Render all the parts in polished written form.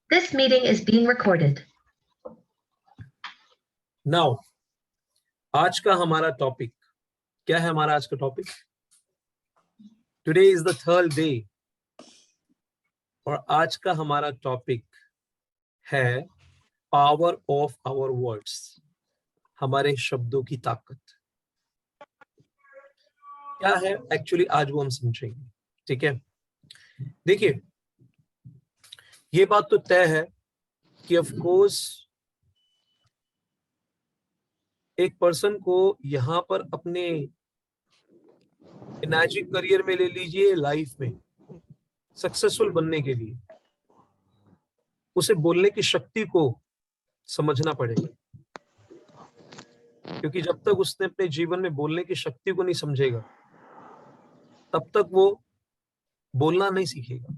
This meeting is being recorded. Now, आज का हमारा टॉपिक क्या है? हमारा आज का topic today is the third day और आज का हमारा टॉपिक है पावर ऑफ आवर वर्ड्स, हमारे शब्दों की ताकत क्या है एक्चुअली, आज वो हम समझेंगे। ठीक है, देखिए ये बात तो तय है कि ऑफ कोर्स एक पर्सन को यहां पर अपने इमेजिन करियर में ले लीजिए, लाइफ में सक्सेसफुल बनने के लिए उसे बोलने की शक्ति को समझना पड़ेगा, क्योंकि जब तक उसने अपने जीवन में बोलने की शक्ति को नहीं समझेगा तब तक वो बोलना नहीं सीखेगा।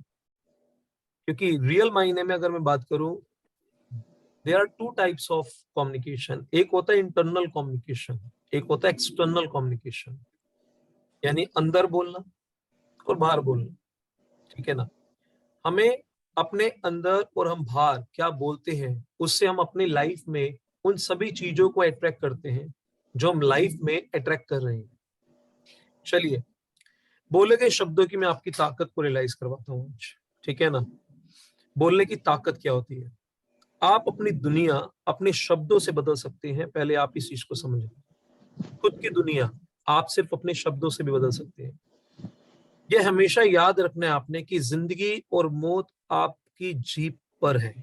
क्योंकि रियल मायने में अगर मैं बात करूं, there are two types of communication. एक होता है इंटरनल कम्युनिकेशन, एक होता है एक्सटर्नल कम्युनिकेशन, यानी अंदर बोलना और बाहर बोलना। ठीक है ना, हमें अपने अंदर और हम बाहर क्या बोलते हैं उससे हम अपनी लाइफ में उन सभी चीजों को अट्रैक्ट करते हैं जो हम लाइफ में अट्रैक्ट कर रहे हैं। चलिए, बोले गए शब्दों की मैं आपकी ताकत को रियलाइज करवाता हूँ। ठीक है ना, बोलने की ताकत क्या होती है? आप अपनी दुनिया अपने शब्दों से बदल सकते हैं। पहले आप इस चीज को समझें, खुद की दुनिया आप सिर्फ अपने शब्दों से भी बदल सकते हैं। यह हमेशा याद रखना है आपने कि जिंदगी और मौत आपकी जीभ पर है।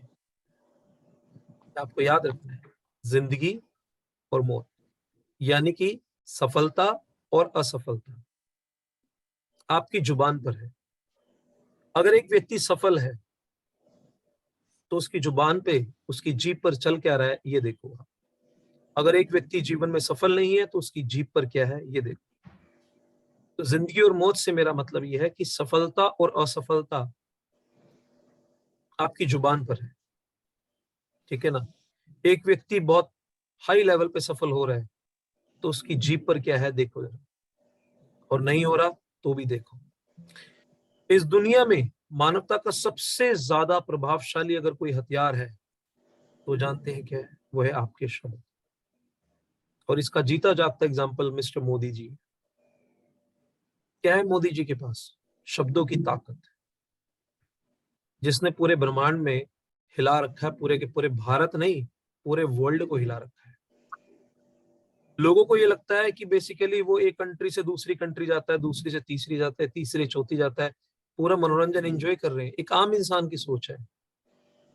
आपको याद रखना है, जिंदगी और मौत यानी कि सफलता और असफलता आपकी जुबान पर है। अगर एक व्यक्ति सफल है तो उसकी जुबान पे, उसकी जीभ पर चल क्या रहा है ये देखो। अगर एक व्यक्ति जीवन में सफल नहीं है तो उसकी जीभ पर क्या है ये देखो। तो जिंदगी और मौत से मेरा मतलब यह है कि सफलता और असफलता आपकी जुबान पर है। ठीक है ना, एक व्यक्ति बहुत हाई लेवल पे सफल हो रहा है तो उसकी जीभ पर क्या है देखो जरा, और नहीं हो रहा तो भी देखो। इस दुनिया में मानवता का सबसे ज्यादा प्रभावशाली अगर कोई हथियार है तो जानते हैं क्या है? वो है आपके शब्द। और इसका जीता जागता एग्जाम्पल मिस्टर मोदी जी। क्या है मोदी जी के पास? शब्दों की ताकत, जिसने पूरे ब्रह्मांड में हिला रखा है, पूरे के पूरे भारत नहीं पूरे वर्ल्ड को हिला रखा है। लोगों को ये लगता है कि बेसिकली वो एक कंट्री से दूसरी कंट्री जाता है, दूसरी से तीसरी जाता है, तीसरी चौथी जाता है, पूरा मनोरंजन एंजॉय कर रहे हैं। एक आम इंसान की सोच है,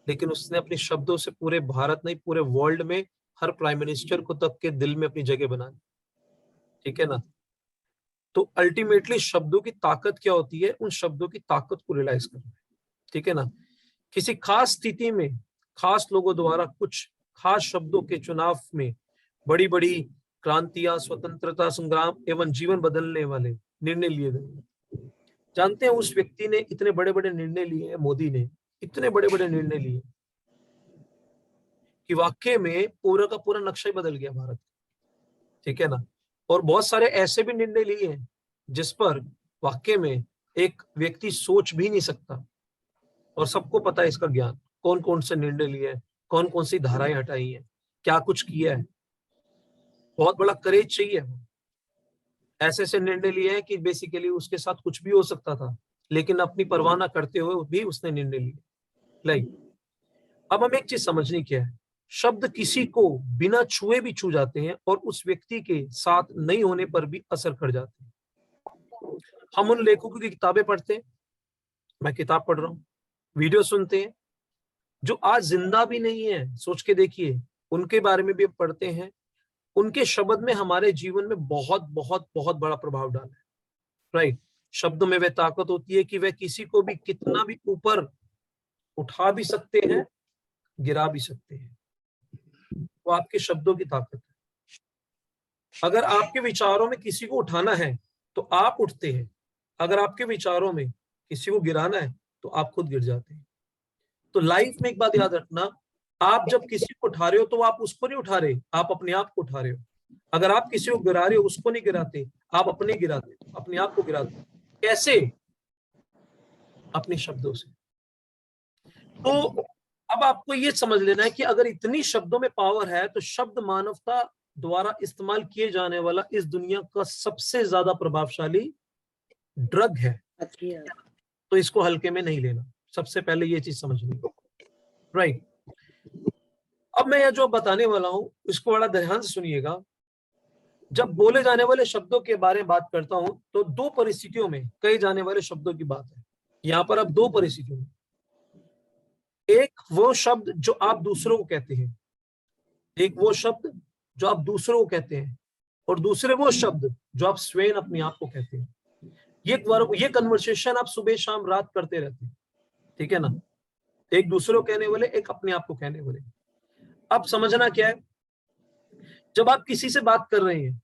लेकिन उसने अपने शब्दों से पूरे भारत नहीं पूरे वर्ल्ड में हर प्राइम मिनिस्टर को तक के दिल में अपनी जगह बना दी। ठीक है ना, तो अल्टीमेटली शब्दों की ताकत क्या होती है, उन शब्दों की ताकत को रियलाइज करना है। ठीक है ना, किसी खास स्थिति में खास लोगों द्वारा कुछ खास शब्दों के चुनाव में बड़ी बड़ी क्रांतियां, स्वतंत्रता संग्राम एवं जीवन बदलने वाले निर्णय लिए गए। जानते हैं उस व्यक्ति ने इतने बड़े बड़े निर्णय लिए हैं, मोदी ने इतने बड़े बड़े निर्णय लिए कि वाकई में पूरा का पूरा नक्शा ही बदल गया भारत। ठीक है ना, और बहुत सारे ऐसे भी निर्णय लिए हैं जिस पर वाकई में एक व्यक्ति सोच भी नहीं सकता, और सबको पता है इसका ज्ञान, कौन कौन से निर्णय लिए हैं, कौन कौन सी धाराएं हटाई हैं, क्या कुछ किया है। बहुत बड़ा करेज चाहिए। ऐसे ऐसे निर्णय लिए हैं कि बेसिकली उसके साथ कुछ भी हो सकता था, लेकिन अपनी परवाह ना करते हुए भी उसने निर्णय लिए। लाइक अब हमें एक चीज समझनी क्या है, शब्द किसी को बिना छुए भी छू जाते हैं और उस व्यक्ति के साथ नहीं होने पर भी असर कर जाते हैं। हम उन लेखकों की किताबें पढ़ते हैं, मैं किताब पढ़ रहा हूँ, वीडियो सुनते हैं जो आज जिंदा भी नहीं है, सोच के देखिए, उनके बारे में भी पढ़ते हैं। उनके शब्द में हमारे जीवन में बहुत बहुत बहुत बड़ा प्रभाव डाला है। राइट, शब्दों में वह ताकत होती है कि वह किसी को भी कितना भी ऊपर उठा भी सकते हैं, गिरा भी सकते हैं। वो आपके शब्दों की ताकत है। अगर आपके विचारों में किसी को उठाना है तो आप उठते हैं, अगर आपके विचारों में किसी को गिराना है तो आप खुद गिर जाते हैं। तो लाइफ में एक बात याद रखना, आप जब किसी को उठा रहे हो तो आप उसको नहीं उठा रहे, आप अपने आप को उठा रहे हो। अगर आप किसी को गिरा रहे हो, उसको नहीं गिराते, आप अपने गिराते, अपने आप को गिराते। कैसे? अपने शब्दों से। तो अब आपको ये समझ लेना है कि अगर इतनी शब्दों में पावर है तो शब्द मानवता द्वारा इस्तेमाल किए जाने वाला इस दुनिया का सबसे ज्यादा प्रभावशाली ड्रग है। तो इसको हल्के में नहीं लेना, सबसे पहले ये चीज समझनी, राइट। अब मैं यह जो बताने वाला हूं इसको बड़ा ध्यान से सुनिएगा। जब बोले जाने वाले शब्दों के बारे में बात करता हूं तो दो परिस्थितियों में कहे जाने वाले शब्दों की बात है। यहां पर अब दो परिस्थितियों में, एक वो शब्द जो आप दूसरों को कहते हैं, एक वो शब्द जो आप दूसरों को कहते हैं, और दूसरे वो शब्द जो आप स्वयं अपने आप को कहते हैं। ये कन्वर्सेशन आप सुबह शाम रात करते रहते हैं, ठीक है ना। एक दूसरों को कहने वाले, एक अपने आप को कहने वाले। अब समझना क्या है, जब आप किसी से बात कर रहे हैं,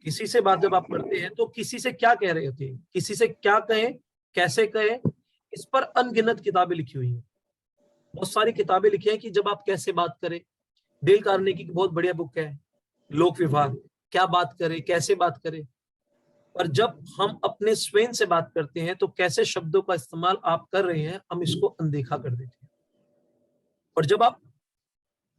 किसी से बात जब आप करते हैं तो किसी से क्या कह रहे होते हैं, किसी से क्या कहें, कैसे कहें, इस पर अनगिनत किताबें लिखी हुई हैं। बहुत सारी किताबें लिखी हैं कि जब आप कैसे बात करें। डेल कार्नेगी की बहुत बढ़िया बुक है लोक व्यवहार, क्या बात करें, कैसे बात करें। और जब हम अपने स्वयं से बात करते हैं तो कैसे शब्दों का इस्तेमाल आप कर रहे हैं, हम इसको अनदेखा कर देते हैं। और जब आप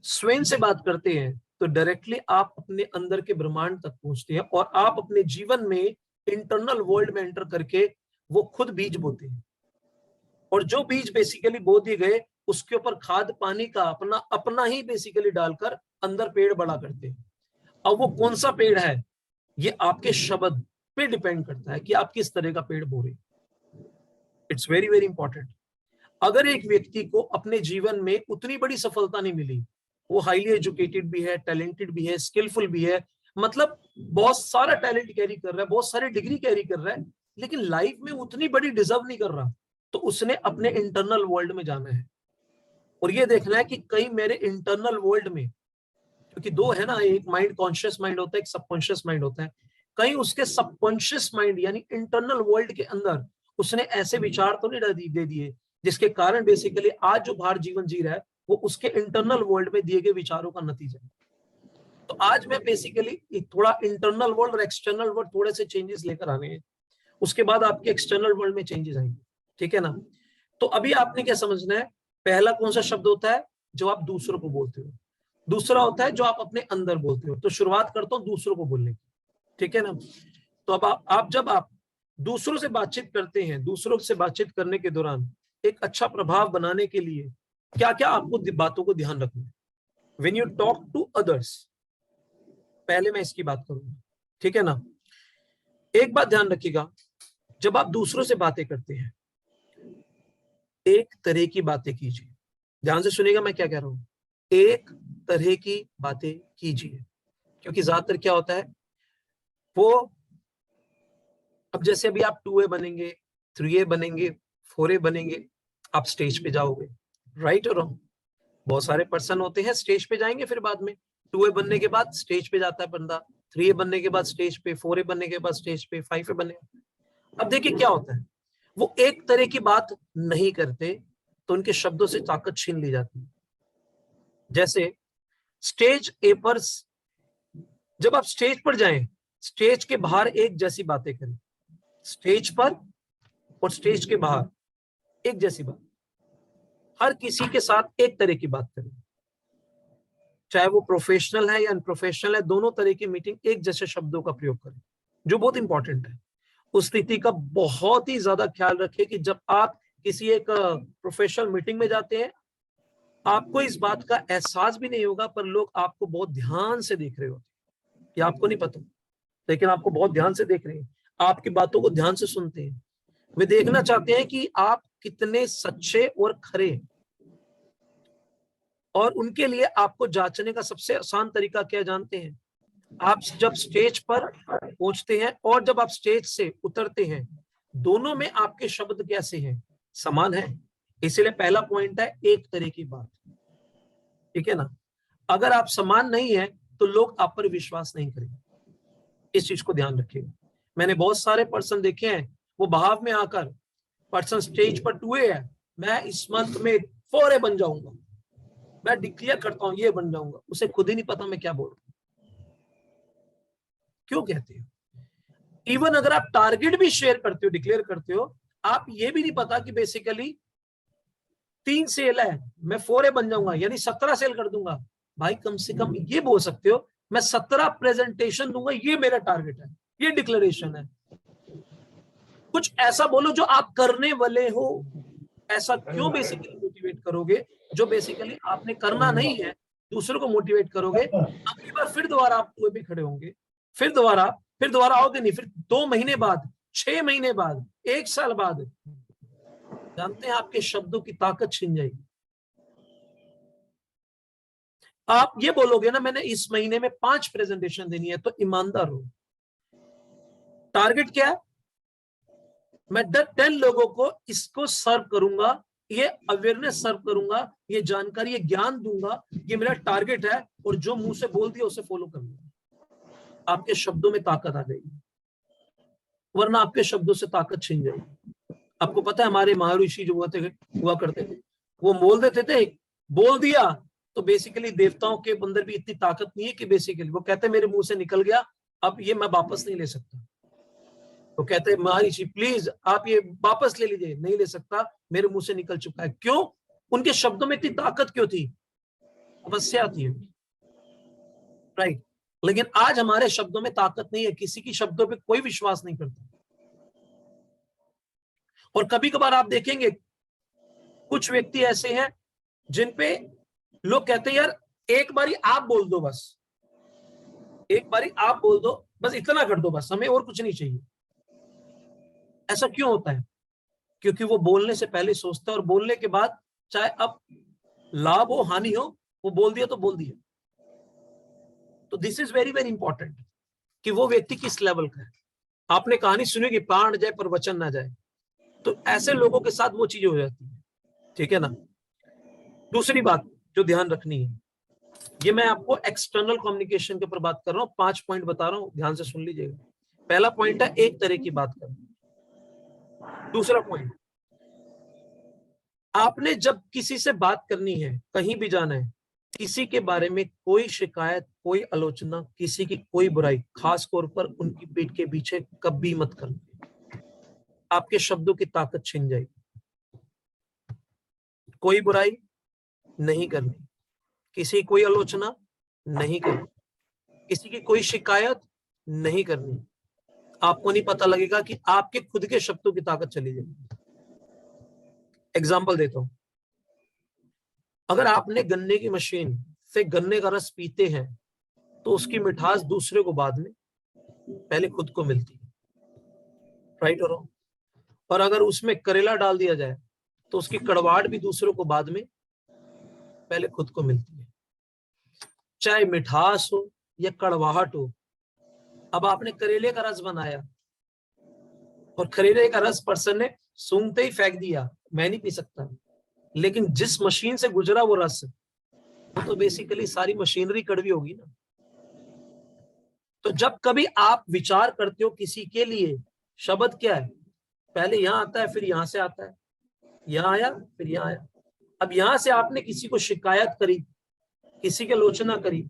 स्वयं से बात करते हैं तो डायरेक्टली आप अपने अंदर के ब्रह्मांड तक पहुंचते हैं और आप अपने जीवन में इंटरनल वर्ल्ड में एंटर करके वो खुद बीज बोते हैं। और जो बीज बेसिकली बो दिए गए उसके ऊपर खाद पानी का अपना ही बेसिकली डालकर अंदर पेड़ बड़ा करते हैं। अब वो कौन सा पेड़ है, ये आपके शब्द पे डिपेंड करता है कि आप किस तरह का पेड़ बो रहे। It's very very important. अगर एक व्यक्ति को अपने जीवन में उतनी बड़ी सफलता नहीं मिली, वो हाईली एजुकेटेड भी है, टैलेंटेड भी है, स्किलफुल भी है, मतलब बहुत सारा टैलेंट कैरी कर रहा है, बहुत सारी डिग्री कैरी कर रहा है, लेकिन लाइफ में उतनी बड़ी डिजर्व नहीं कर रहा, तो उसने अपने इंटरनल वर्ल्ड में जाना है और ये देखना है कि कहीं मेरे इंटरनल वर्ल्ड में, क्योंकि दो है ना, एक माइंड कॉन्शियस माइंड होता है, एक सबकॉन्शियस माइंड होता है, कहीं उसके सबकॉन्शियस माइंड यानी इंटरनल वर्ल्ड के अंदर उसने ऐसे विचार तो नहीं दे दिए जिसके कारण बेसिकली आज जो बाहर जीवन जी रहा है वो उसके इंटरनल वर्ल्ड में दिए गए विचारों का नतीजा है। तो आज मैं बेसिकली थोड़ा इंटरनल वर्ल्ड और एक्सटर्नल वर्ल्ड थोड़े से चेंजेस लेकर आने हैं, उसके बाद आपके एक्सटर्नल वर्ल्ड में चेंजेस आएंगे, ठीक है ना। तो अभी आपने क्या समझना है, पहला कौन सा शब्द होता है जो आप दूसरों को बोलते हो, दूसरा होता है जो आप अपने अंदर बोलते हो। तो शुरुआत करता हूं दूसरों को बोलने की, ठीक है ना। तो अब आप जब आप दूसरों से बातचीत करते हैं, दूसरों से बातचीत करने के दौरान एक अच्छा प्रभाव बनाने के लिए क्या क्या आपको बातों को ध्यान रखना है। When you talk to others, पहले मैं इसकी बात करूंगा, ठीक है ना। एक बात ध्यान रखिएगा, जब आप दूसरों से बातें करते हैं एक तरह की बातें कीजिए। ध्यान से सुनिएगा मैं क्या कह रहा हूं, एक तरह की बातें कीजिए। क्योंकि ज्यादातर क्या होता है वो, अब जैसे अभी आप 2A बनेंगे, 3A बनेंगे, 4A बनेंगे, आप स्टेज पे जाओगे, राइट और रॉन्ग। बहुत सारे पर्सन होते हैं स्टेज पे जाएंगे, फिर बाद में 2A बनने के बाद स्टेज पे जाता है बंदा, 3A बनने के बाद स्टेज पे, 4A बनने के बाद स्टेज पे, 5A बनने। अब देखिए क्या होता है, वो एक तरह की बात नहीं करते तो उनके शब्दों से ताकत छीन ली जाती है। जैसे स्टेज ए पर, जब आप स्टेज पर जाएं, स्टेज के बाहर एक जैसी बातें करें, स्टेज पर और स्टेज के बाहर एक जैसी बात, हर किसी के साथ एक तरह की बात करें, चाहे वो प्रोफेशनल है या अनप्रोफेशनल है, दोनों तरह की मीटिंग एक जैसे शब्दों का प्रयोग करें, जो बहुत इंपॉर्टेंट है। उस स्थिति का बहुत ही ज्यादा ख्याल रखें कि जब आप किसी एक प्रोफेशनल मीटिंग में जाते हैं, आपको इस बात का एहसास भी नहीं होगा पर लोग आपको बहुत ध्यान से देख रहे होते हैं, ये आपको नहीं पता, लेकिन आपको बहुत ध्यान से देख रहे हैं, आपकी बातों को ध्यान से सुनते हैं। वे देखना चाहते हैं कि आप कितने सच्चे और खरे, और उनके लिए आपको जांचने का सबसे आसान तरीका क्या जानते हैं, आप जब स्टेज पर पहुंचते हैं और जब आप स्टेज से उतरते हैं, दोनों में आपके शब्द कैसे हैं, समान है। इसलिए पहला पॉइंट है एक तरह की बात, ठीक है ना। अगर आप समान नहीं है तो लोग आप पर विश्वास नहीं करेंगे, इस चीज को ध्यान रखिएगा। मैंने बहुत सारे पर्सन देखे हैं, वो बहाव में आकर, पर्सन स्टेज पर 2A है, मैं इस मंथ में 4A बन जाऊंगा, मैं डिक्लेयर करता हूं ये बन जाऊंगा, उसे खुद ही नहीं पता मैं क्या बोल रहा हूं। क्यों कहते हो, इवन अगर आप टारगेट भी शेयर करते हो, डिक्लेयर करते हो, आप ये भी नहीं पता कि बेसिकली 3 सेल है, मैं 4A बन जाऊंगा, यानी 17 सेल कर दूंगा। भाई कम से कम ये बोल सकते हो मैं 17 प्रेजेंटेशन दूंगा, ये मेरा टारगेट है, ये डिक्लेरेशन है। कुछ ऐसा बोलो जो आप करने वाले हो। ऐसा क्यों बेसिकली मोटिवेट करोगे जो बेसिकली आपने करना नहीं है, दूसरों को मोटिवेट करोगे। अगली बार फिर दोबारा आप भी खड़े होंगे, फिर दोबारा आओगे नहीं, फिर 2 महीने बाद, 6 महीने बाद, 1 साल बाद, जानते हैं आपके शब्दों की ताकत छिन जाएगी। आप ये बोलोगे ना मैंने इस महीने में 5 प्रेजेंटेशन देनी है, तो ईमानदार हो। टारगेट क्या है? मैं 10 लोगों को इसको सर्व करूंगा, ये अवेयरनेस सर्व करूंगा, ये जानकारी, ये ज्ञान दूंगा, ये मेरा टारगेट है। और जो मुंह से बोल दिया उसे फॉलो कर लूंगा। आपके शब्दों में ताकत आ जाएगी, वरना आपके शब्दों से ताकत छिन जाएगी। आपको पता है हमारे महर्षि जो हुआ करते थे, वो बोल देते थे, बोल दिया तो बेसिकली देवताओं के अंदर भी इतनी ताकत नहीं है कि बेसिकली वो कहते मेरे मुंह से निकल गया, अब ये मैं वापस नहीं ले सकता। तो कहते हैं महर्षि प्लीज आप ये वापस ले लीजिए, नहीं ले सकता, मेरे मुंह से निकल चुका है। क्यों? उनके शब्दों में इतनी ताकत क्यों थी? तपस्या थी, राइट। लेकिन आज हमारे शब्दों में ताकत नहीं है, किसी की शब्दों पे कोई विश्वास नहीं करता। और कभी कभार आप देखेंगे कुछ व्यक्ति ऐसे हैं जिन पे लोग कहते हैं यार एक बारी आप बोल दो, बस एक बारी आप बोल दो, बस इतना कर दो, बस हमें और कुछ नहीं चाहिए। ऐसा क्यों होता है? क्योंकि वो बोलने से पहले सोचता है, और बोलने के बाद चाहे अब लाभ हो हानि हो, वो बोल दिया तो बोल दिया। तो this is very very important कि वो व्यक्ति किस लेवल का है। आपने कहानी सुनी कि प्राण जाए पर वचन ना जाए, तो ऐसे लोगों के साथ वो चीजें हो जाती है, ठीक है ना। दूसरी बात जो ध्यान रखनी है, ये मैं आपको एक्सटर्नल कम्युनिकेशन के ऊपर बात कर रहा हूं, 5 पॉइंट बता रहा हूं, ध्यान से सुन लीजिएगा। पहला पॉइंट है एक तरह की बात करना। दूसरा पॉइंट, आपने जब किसी से बात करनी है, कहीं भी जाना है, किसी के बारे में कोई शिकायत, कोई आलोचना, किसी की कोई बुराई, खास तौर पर उनकी पीठ के पीछे कभी मत करना। आपके शब्दों की ताकत छिन जाएगी। कोई बुराई नहीं करनी, किसी कोई आलोचना नहीं करनी, किसी की कोई शिकायत नहीं करनी। आपको नहीं पता लगेगा कि आपके खुद के शब्दों की ताकत चली जाएगी। एग्जाम्पल देता हूं, अगर आपने गन्ने की मशीन से गन्ने का रस पीते हैं तो उसकी मिठास दूसरे को बाद में, पहले खुद को मिलती है, राइट और रॉन्ग। और अगर उसमें करेला डाल दिया जाए तो उसकी कड़वाहट भी दूसरों को बाद में, पहले खुद को मिलती है। चाहे मिठास हो या कड़वाहट हो, अब आपने करेले का रस बनाया और करेले का रस पर्सन ने सूंघते ही फेंक दिया, मैं नहीं पी सकता। लेकिन जिस मशीन से गुजरा वो रस, वो तो बेसिकली सारी मशीनरी कड़वी होगी ना। तो जब कभी आप विचार करते हो किसी के लिए, शब्द क्या है? पहले यहां आता है, फिर यहां से आता है, यहां आया, फिर यहां आया। अब यहां से आपने किसी को शिकायत करी, किसी की आलोचना करी,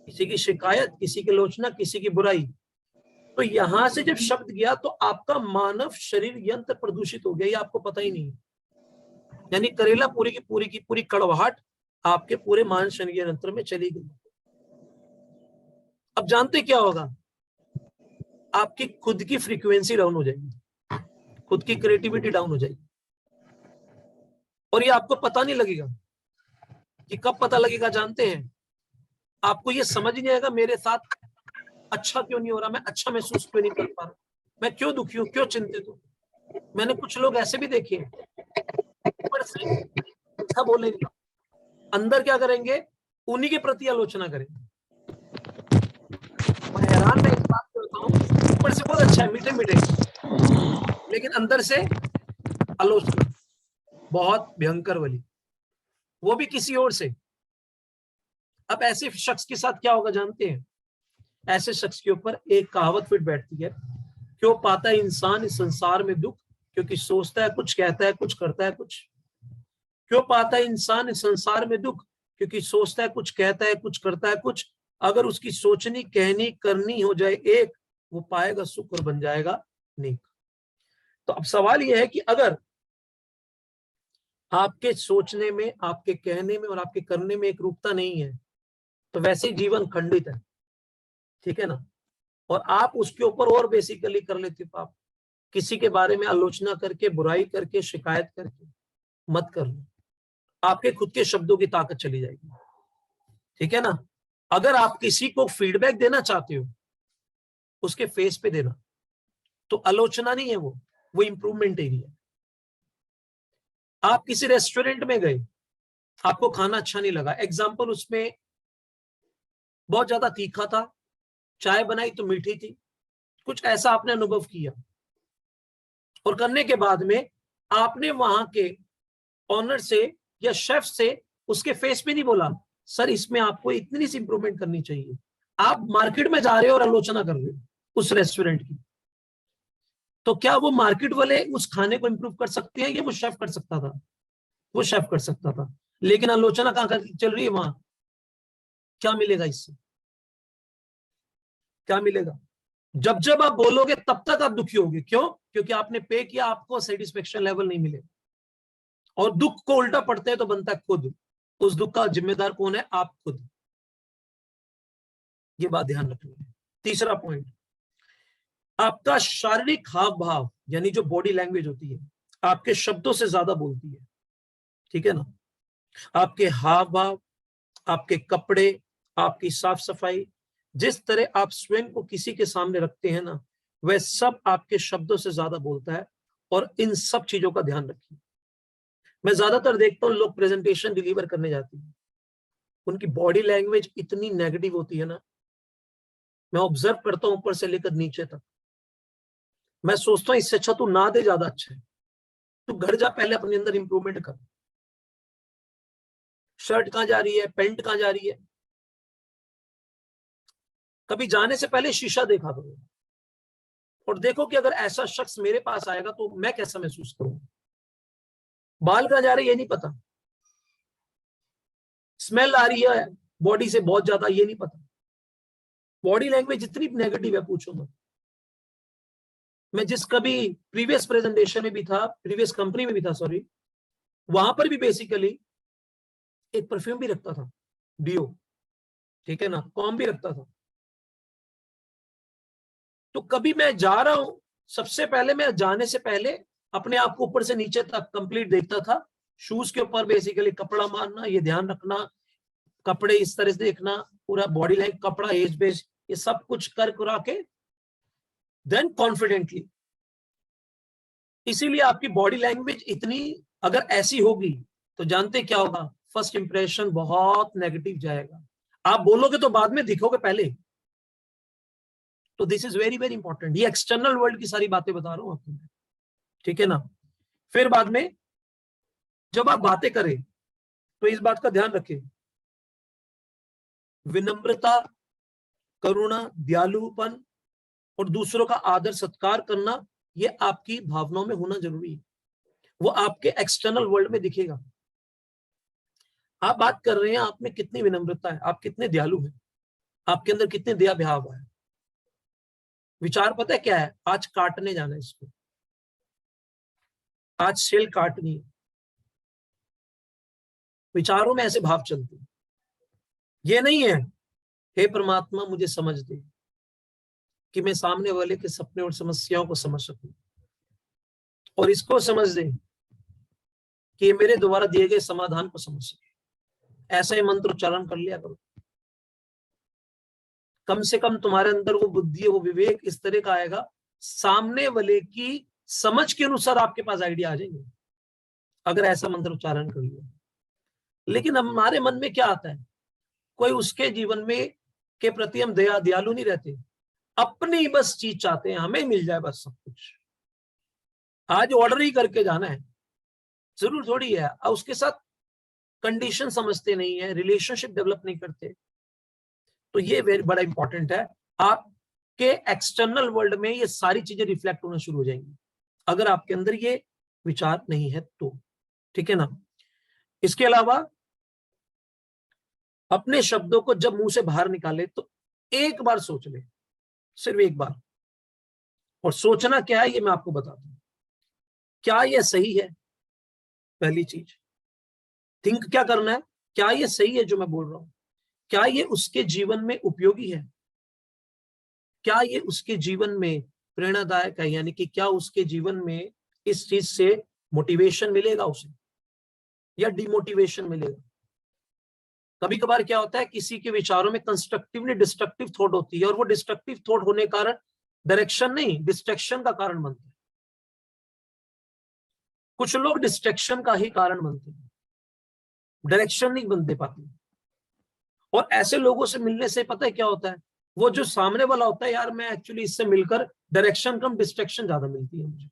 किसी की शिकायत, किसी की आलोचना, किसी की बुराई, तो यहां से जब शब्द गया तो आपका मानव शरीर यंत्र प्रदूषित हो गया, ये आपको पता ही नहीं। यानी करेला पूरी की पूरी कड़वाहट आपके पूरे मान शरीर यंत्र में चली गई। अब जानते क्या होगा? आपकी खुद की फ्रीक्वेंसी डाउन हो जाएगी, खुद की क्रिएटिविटी डाउन हो जाएगी। और ये आपको पता नहीं लगेगा। कि कब पता लगेगा जानते हैं? आपको ये समझ नहीं आएगा मेरे साथ अच्छा क्यों नहीं हो रहा, मैं अच्छा महसूस क्यों नहीं कर पा रहा, मैं क्यों दुखी हूं, क्यों चिंतित हूं। मैंने कुछ लोग ऐसे भी देखे हैं, ऊपर से अच्छा बोलेंगे, अंदर क्या करेंगे, उन्हीं के प्रति आलोचना करेंगे। मैं हैरान मैं इस बात को होता हूँ, ऊपर से बहुत अच्छा है, मीठे मीठे, लेकिन अंदर से आलोचना बहुत भयंकर वाली, वो भी किसी और से। अब ऐसे शख्स के साथ क्या होगा जानते हैं? ऐसे शख्स के ऊपर एक कहावत फिट बैठती है, क्यों पाता है इंसान इस संसार में दुख, क्योंकि सोचता है कुछ, कहता है कुछ, करता है कुछ। क्यों पाता है इंसान इस संसार में दुख, क्योंकि सोचता है कुछ, कहता है कुछ, करता है कुछ। अगर उसकी सोचनी, कहनी, करनी हो जाए एक, वो पाएगा सुख और बन जाएगा नेक। तो अब सवाल यह है कि अगर आपके सोचने में, आपके कहने में और आपके करने में एक रूपता नहीं है, तो वैसे जीवन खंडित है, ठीक है ना। और आप उसके ऊपर और बेसिकली कर लेते हो पाप, किसी के बारे में आलोचना करके, बुराई करके, शिकायत करके मत कर लो, आपके खुद के शब्दों की ताकत चली जाएगी, ठीक है ना। अगर आप किसी को फीडबैक देना चाहते हो, उसके फेस पे देना, तो आलोचना नहीं है, वो इंप्रूवमेंट एरिया। आप किसी रेस्टोरेंट में गए, आपको खाना अच्छा नहीं लगा, एग्जाम्पल उसमें बहुत ज्यादा तीखा था, चाय बनाई तो मीठी थी, कुछ ऐसा आपने अनुभव किया, और करने के बाद में आपने वहां के ऑनर से या शेफ से उसके फेस पे नहीं बोला, सर इसमें आपको इतनी सी इंप्रूवमेंट करनी चाहिए। आप मार्केट में जा रहे हो और आलोचना कर रहे हो उस रेस्टोरेंट की, तो क्या वो मार्केट वाले उस खाने को इंप्रूव कर सकते हैं, या वो शेफ कर सकता था? वो शेफ कर सकता था, लेकिन आलोचना कहां चल रही है वहां। क्या मिलेगा इससे? क्या मिलेगा? जब जब आप बोलोगे तब तक आप दुखी होगे, क्यों? क्योंकि आपने पे किया, आपको सेटिस्फेक्शन लेवल नहीं मिले, और दुख को उल्टा पड़ते हैं तो बनता है खुद, उस दुख का जिम्मेदार कौन है? आप खुद। ये बात ध्यान रखनी है। तीसरा पॉइंट, आपका शारीरिक हाव भाव, यानी जो बॉडी लैंग्वेज होती है, आपके शब्दों से ज्यादा बोलती है, ठीक है ना। आपके हाव भाव, आपके कपड़े, आपकी साफ सफाई, जिस तरह आप स्वयं को किसी के सामने रखते हैं ना, वह सब आपके शब्दों से ज्यादा बोलता है। और इन सब चीजों का ध्यान रखिए। मैं ज्यादातर देखता हूँ लोग प्रेजेंटेशन डिलीवर करने जाते हैं, उनकी बॉडी लैंग्वेज इतनी नेगेटिव होती है ना, मैं ऑब्जर्व करता हूं ऊपर से लेकर नीचे तक। मैं सोचता हूं इससे अच्छा तू ना दे, ज्यादा अच्छा है। तू घर जा, पहले अपने अंदर इंप्रूवमेंट कर। शर्ट कहां जा रही है, पैंट कहां जा रही है, कभी जाने से पहले शीशा देखा करो, और देखो कि अगर ऐसा शख्स मेरे पास आएगा तो मैं कैसा महसूस करूंगा। बाल कहां जा रहे हैं ये नहीं पता, स्मेल आ रही है बॉडी से बहुत ज्यादा, ये नहीं पता। बॉडी लैंग्वेज इतनी नेगेटिव है, पूछो मत। मैं जिस कभी प्रीवियस प्रेजेंटेशन में भी था, प्रीवियस कंपनी में भी था, सॉरी, वहां पर भी बेसिकली एक परफ्यूम भी रखता था, डियो, ठीक है ना, कॉम भी रखता था। तो कभी मैं जा रहा हूं, सबसे पहले मैं जाने से पहले अपने आप को ऊपर से नीचे तक कंप्लीट देखता था। शूज के ऊपर बेसिकली कपड़ा मारना, ये ध्यान रखना, कपड़े इस तरह से देखना, पूरा बॉडी लाइक, कपड़ा, एज बेस, ये सब कुछ कर करा के देन कॉन्फिडेंटली। इसीलिए आपकी बॉडी लैंग्वेज इतनी अगर ऐसी होगी तो जानते क्या होगा, फर्स्ट इंप्रेशन बहुत नेगेटिव जाएगा। आप बोलोगे तो बाद में दिखोगे पहले। तो this is very very important. ये एक्सटर्नल वर्ल्ड की सारी बातें बता रहा हूं आपको, ठीक है ना। फिर बाद में जब आप बातें करें तो इस बात का ध्यान रखें, विनम्रता, करुणा, दयालुपन और दूसरों का आदर सत्कार करना, ये आपकी भावनाओं में होना जरूरी है। वो आपके एक्सटर्नल वर्ल्ड में दिखेगा। आप बात कर रहे हैं, आप में कितनी विनम्रता है, आप कितने दयालु हैं, आपके अंदर कितने दया भाव है। विचार पता है क्या है? आज काटने जाना है इसको, आज सेल काटनी है। विचारों में ऐसे भाव चलते हैं। ये नहीं है हे परमात्मा मुझे समझ दे, कि मैं सामने वाले के सपने और समस्याओं को समझ सकूं, और इसको समझ दे कि ये मेरे द्वारा दिए गए समाधान को समझ सके। ऐसा ही मंत्र उच्चारण कर लिया करो। कम से कम तुम्हारे अंदर वो बुद्धि, वो विवेक इस तरह का आएगा, सामने वाले की समझ के अनुसार आपके पास आइडिया आ जाएंगे, अगर ऐसा मंत्र उच्चारण कर लिया। लेकिन हमारे मन में क्या आता है, कोई उसके जीवन में के प्रति हम दयालु नहीं रहते, अपनी बस चीज चाहते हैं, हमें मिल जाए बस सब कुछ। आज ऑर्डर ही करके जाना है, जरूर थोड़ी है। और उसके साथ कंडीशन समझते नहीं है, रिलेशनशिप डेवलप नहीं करते। तो ये वेरी बड़ा इंपॉर्टेंट है। आपके एक्सटर्नल वर्ल्ड में ये सारी चीजें रिफ्लेक्ट होना शुरू हो जाएंगी, अगर आपके अंदर ये विचार नहीं है तो, ठीक है ना। इसके अलावा अपने शब्दों को जब मुंह से बाहर निकाले तो एक बार सोच ले, सिर्फ एक बार। और सोचना क्या है ये मैं आपको बताता हूं। क्या ये सही है? पहली चीज, थिंक क्या करना है, क्या ये सही है जो मैं बोल रहा हूं, क्या ये उसके जीवन में उपयोगी है, क्या ये उसके जीवन में प्रेरणादायक है, यानी कि क्या उसके जीवन में इस चीज से मोटिवेशन मिलेगा उसे या डिमोटिवेशन मिलेगा। कभी कभार क्या होता है, किसी के विचारों में कंस्ट्रक्टिवली डिस्ट्रक्टिव थॉट होती है और वो डिस्ट्रक्टिव थॉट होने के कारण डायरेक्शन नहीं, डिस्ट्रैक्शन का कारण बनते हैं। कुछ लोग डिस्ट्रैक्शन का ही कारण बनते हैं, डायरेक्शन नहीं बनते पाते। और ऐसे लोगों से मिलने से पता है क्या होता है, वो जो सामने वाला होता है, यार मैं एक्चुअली इससे मिलकर डायरेक्शन कम डिस्ट्रैक्शन ज्यादा मिलती है मुझे,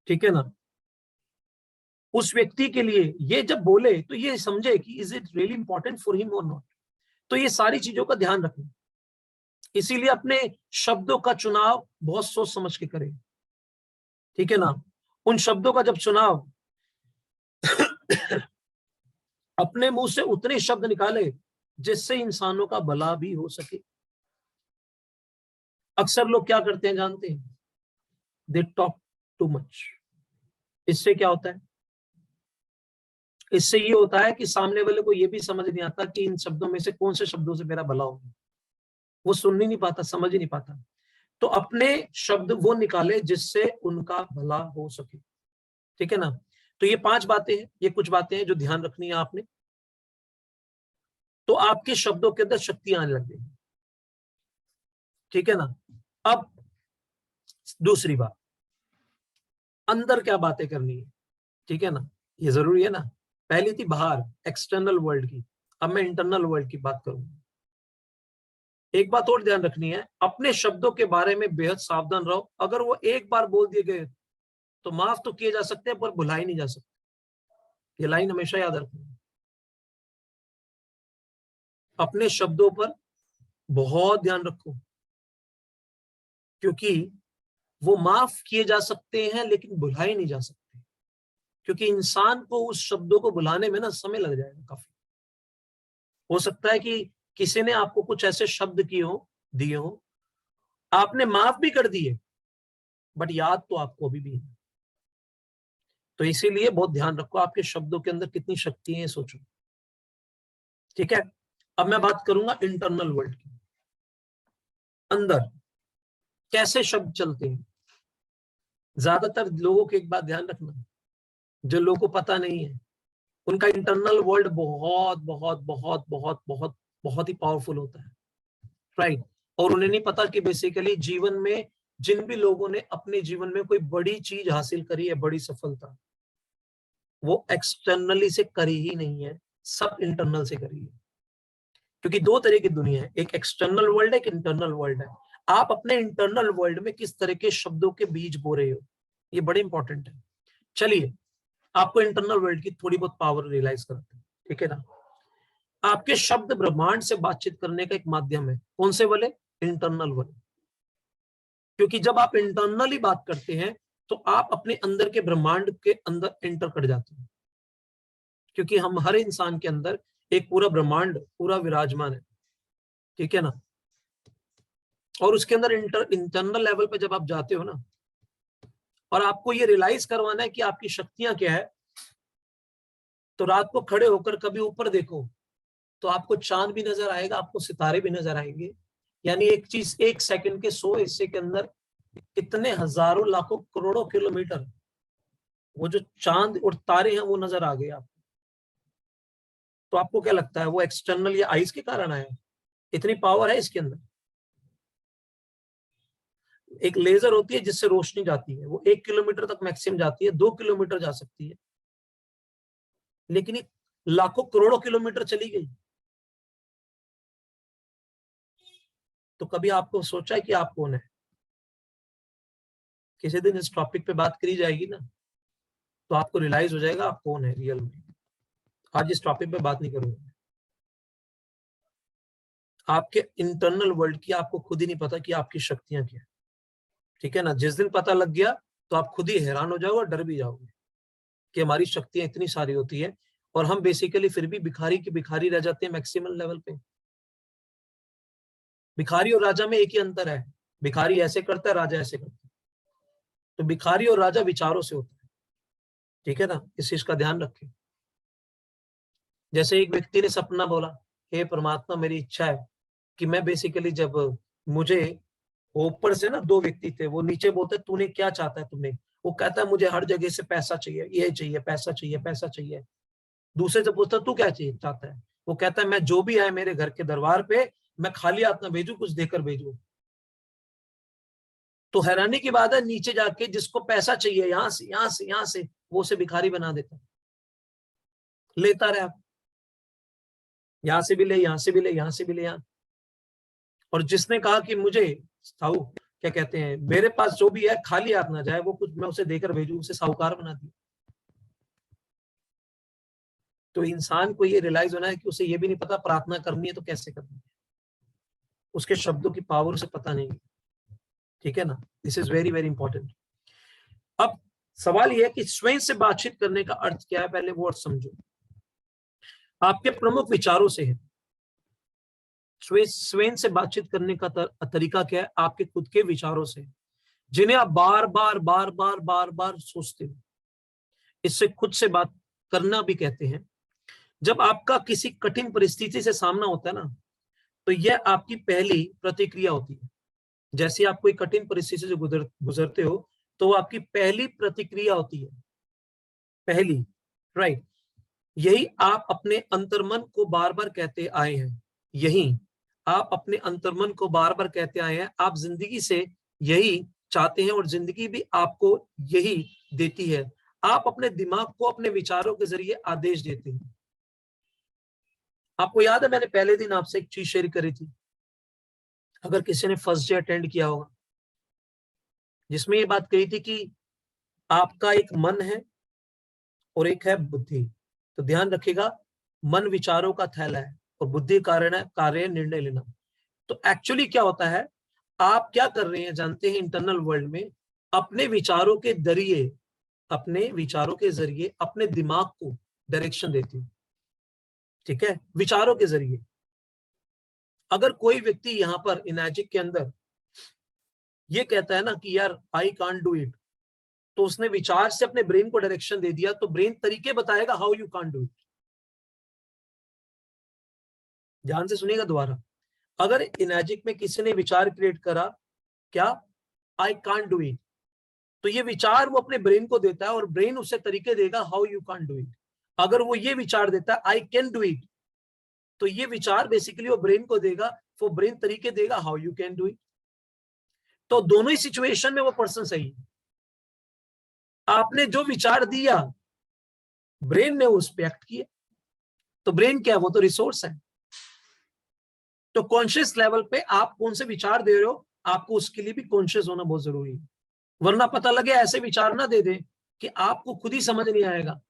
ठीक है ना। उस व्यक्ति के लिए ये जब बोले तो ये समझे कि is it really important for him और नॉट। तो ये सारी चीजों का ध्यान रखें, इसीलिए अपने शब्दों का चुनाव बहुत सोच समझ के करें, ठीक है ना। उन शब्दों का जब चुनाव अपने मुंह से उतने शब्द निकाले जिससे इंसानों का भला भी हो सके। अक्सर लोग क्या करते हैं जानते हैं, दे टॉक टू मच। इससे क्या होता है, इससे ये होता है कि सामने वाले को ये भी समझ नहीं आता कि इन शब्दों में से कौन से शब्दों से मेरा भला होगा। वो सुन ही नहीं पाता, समझ ही नहीं पाता। तो अपने शब्द वो निकाले जिससे उनका भला हो सके, ठीक है ना। तो ये 5 बातें हैं, ये कुछ बातें हैं जो ध्यान रखनी है आपने। तो आपके शब्दों के अंदर शक्ति आने लग गई, ठीक है ना। अब दूसरी बात, अंदर क्या बातें करनी है, ठीक है ना, ये जरूरी है ना। पहली थी बाहर एक्सटर्नल वर्ल्ड की, अब मैं इंटरनल वर्ल्ड की बात करूंगा। एक बात और ध्यान रखनी है, अपने शब्दों के बारे में बेहद सावधान रहो। अगर वो एक बार बोल दिए गए तो माफ तो किए जा सकते हैं पर भुलाए नहीं जा सकते। ये लाइन हमेशा याद रखनी है। अपने शब्दों पर बहुत ध्यान रखो, क्योंकि वो माफ किए जा सकते हैं लेकिन भुलाए नहीं जा सकते, क्योंकि इंसान को उस शब्दों को भुलाने में ना समय लग जाएगा काफी। हो सकता है कि किसी ने आपको कुछ ऐसे शब्द दिए हो, आपने माफ भी कर दिए, बट याद तो आपको अभी भी है। तो इसीलिए बहुत ध्यान रखो आपके शब्दों के अंदर कितनी शक्ति है, सोचो, ठीक है। अब मैं बात करूंगा इंटरनल वर्ल्ड की, अंदर कैसे शब्द चलते हैं। ज्यादातर लोगों की एक बात ध्यान रखना, जो लोगों को पता नहीं है, उनका इंटरनल वर्ल्ड बहुत बहुत बहुत बहुत बहुत बहुत ही पावरफुल होता है, राइट। और उन्हें नहीं पता कि बेसिकली जीवन में जिन भी लोगों ने अपने जीवन में कोई बड़ी चीज हासिल करी है, बड़ी सफलता, वो एक्सटर्नली से करी ही नहीं है, सब इंटरनल से करी है। क्योंकि दो तरह की दुनिया है, एक एक्सटर्नल वर्ल्ड है, एक इंटरनल वर्ल्ड है। आप अपने इंटरनल वर्ल्ड में किस तरह के शब्दों के बीज बो रहे हो, ये बड़े इंपॉर्टेंट है। चलिए आपको इंटरनल वर्ल्ड की थोड़ी बहुत पावर रियलाइज करते हैं, ठीक है ना। आपके शब्द ब्रह्मांड से बातचीत करने का एक माध्यम है, कौन से वाले, इंटरनल वाले। क्योंकि जब आप इंटरनली बात करते हैं तो आप अपने अंदर के ब्रह्मांड के अंदर एंटर कर जाते हैं, क्योंकि हम हर इंसान के अंदर एक पूरा ब्रह्मांड पूरा विराजमान है, ठीक है ना। और उसके अंदर इंटरनल लेवल पे जब आप जाते हो ना, और आपको ये रियलाइज करवाना है कि आपकी शक्तियां क्या है, तो रात को खड़े होकर कभी ऊपर देखो तो आपको चांद भी नजर आएगा, आपको सितारे भी नजर आएंगे। यानी एक चीज, एक सेकंड के 100 हिस्से के अंदर कितने हजारों लाखों करोड़ों किलोमीटर वो जो चांद और तारे हैं वो नजर आ गए आपको। तो आपको क्या लगता है वो एक्सटर्नल या आइस के कारण आया है? इतनी पावर है इसके अंदर। एक लेजर होती है जिससे रोशनी जाती है, वो 1 किलोमीटर तक मैक्सिमम जाती है, 2 किलोमीटर जा सकती है, लेकिन ये लाखों करोड़ों किलोमीटर चली गई। तो कभी आपको सोचा है कि आप कौन है? किसी दिन इस टॉपिक पे बात करी जाएगी ना, तो आपको रियलाइज हो जाएगा आप कौन है रियल में। आज इस टॉपिक पे बात नहीं करूंगा। आपके इंटरनल वर्ल्ड की आपको खुद ही नहीं पता कि आपकी शक्तियां क्या है, ठीक है ना। जिस दिन पता लग गया तो आप खुद ही हैरान हो जाओगे और डर भी जाओगे कि हमारी शक्तियां इतनी सारी होती है और हम बेसिकली फिर भी भिखारी की भिखारी रह जाते हैं मैक्सिमम लेवल पे। भिखारी और राजा में एक ही अंतर है, भिखारी ऐसे करता है, राजा ऐसे करता है। तो भिखारी और राजा विचारों से होता है, ठीक है ना, इस चीज का ध्यान रखें। जैसे एक व्यक्ति ने सपना बोला, हे परमात्मा मेरी इच्छा है कि मैं बेसिकली जब मुझे ऊपर से ना दो व्यक्ति थे, वो नीचे बोलते तूने क्या चाहता है तुमने, वो कहता है मुझे हर जगह से पैसा चाहिए, ये चाहिए, पैसा चाहिए, पैसा चाहिए। दूसरे से पूछता तू क्या चाहिए चाहता है, वो कहता है मैं जो भी आए मेरे घर के दरबार पे मैं खाली हाथ ना भेजू, कुछ देकर भेजू। तो हैरानी की बात है, नीचे जाके जिसको पैसा चाहिए यहां से यहां से यहां से, वो उसे भिखारी बना देता है, लेता रहे, यहां से भी ले, यहां से भी ले, यहां से भी ले, यहां। और जिसने कहा कि मुझे साहू क्या कहते हैं, मेरे पास जो भी है खाली हाथ ना जाए, वो कुछ मैं उसे देकर भेजू, उसे साहूकार बना दिया। तो इंसान को ये रियलाइज होना है कि उसे ये भी नहीं पता प्रार्थना करनी है तो कैसे करनी है, उसके शब्दों की पावर उसे पता नहीं है। ठीक है ना, this is very very important. अब सवाल यह है कि स्वयं से बातचीत करने का अर्थ क्या है, पहले वो अर्थ समझो। आपके प्रमुख विचारों से है। स्वयं से बातचीत करने का तरीका क्या है, आपके खुद के विचारों से, जिन्हें आप बार बार बार बार बार बार सोचते हो। इससे खुद से बात करना भी कहते हैं। जब आपका किसी कठिन परिस्थिति से सामना होता है ना, तो यह आपकी पहली प्रतिक्रिया होती है। जैसे आप कोई कठिन परिस्थिति से गुजरते हो, तो आपकी पहली प्रतिक्रिया होती है, पहली, राइट। यही आप अपने अंतर्मन को बार बार कहते आए हैं, यही आप अपने अंतर्मन को बार बार कहते आए हैं। आप जिंदगी से यही चाहते हैं और जिंदगी भी आपको यही देती है। आप अपने दिमाग को अपने विचारों के जरिए आदेश देते हैं। आपको याद है मैंने पहले दिन आपसे एक चीज शेयर करी थी, अगर किसी ने फर्स्ट डे अटेंड किया होगा, जिसमें ये बात कही थी कि आपका एक मन है और एक है बुद्धि। तो ध्यान रखिएगा, मन विचारों का थैला है और बुद्धि कारण है कार्य निर्णय लेना। तो एक्चुअली क्या होता है, आप क्या कर रहे हैं जानते हैं, इंटरनल वर्ल्ड में अपने विचारों के जरिए, अपने विचारों के जरिए अपने दिमाग को डायरेक्शन देते हैं। ठीक है, विचारों के जरिए। अगर कोई व्यक्ति यहां पर इनएजिक के अंदर ये कहता है ना कि यार आई कांट डू इट, तो उसने विचार से अपने ब्रेन को डायरेक्शन दे दिया, तो ब्रेन तरीके बताएगा how you can't do it. ध्यान से सुनिएगा दोबारा, अगर इनएजिक में किसी ने विचार क्रिएट करा क्या, आई कांट डू इट, तो ये विचार वो अपने ब्रेन को देता है और ब्रेन उसे तरीके देगा how you can't do it. अगर वो ये विचार देता है आई कैन डू इट, तो ये विचार बेसिकली वो ब्रेन को देगा, वो ब्रेन तरीके देगा how you can do it. तो दोनों ही सिचुएशन में वो पर्सन सही है। आपने जो विचार दिया, ब्रेन ने उस पर एक्ट किया, तो ब्रेन क्या है, वो तो रिसोर्स है। तो कॉन्शियस लेवल पे आप कौन से विचार दे रहे हो, आपको उसके लिए भी कॉन्शियस होना बहुत जरूरी है। वरना पता लगे ऐसे विचार ना दे दे कि आपको खुद ही समझ नहीं आएगा।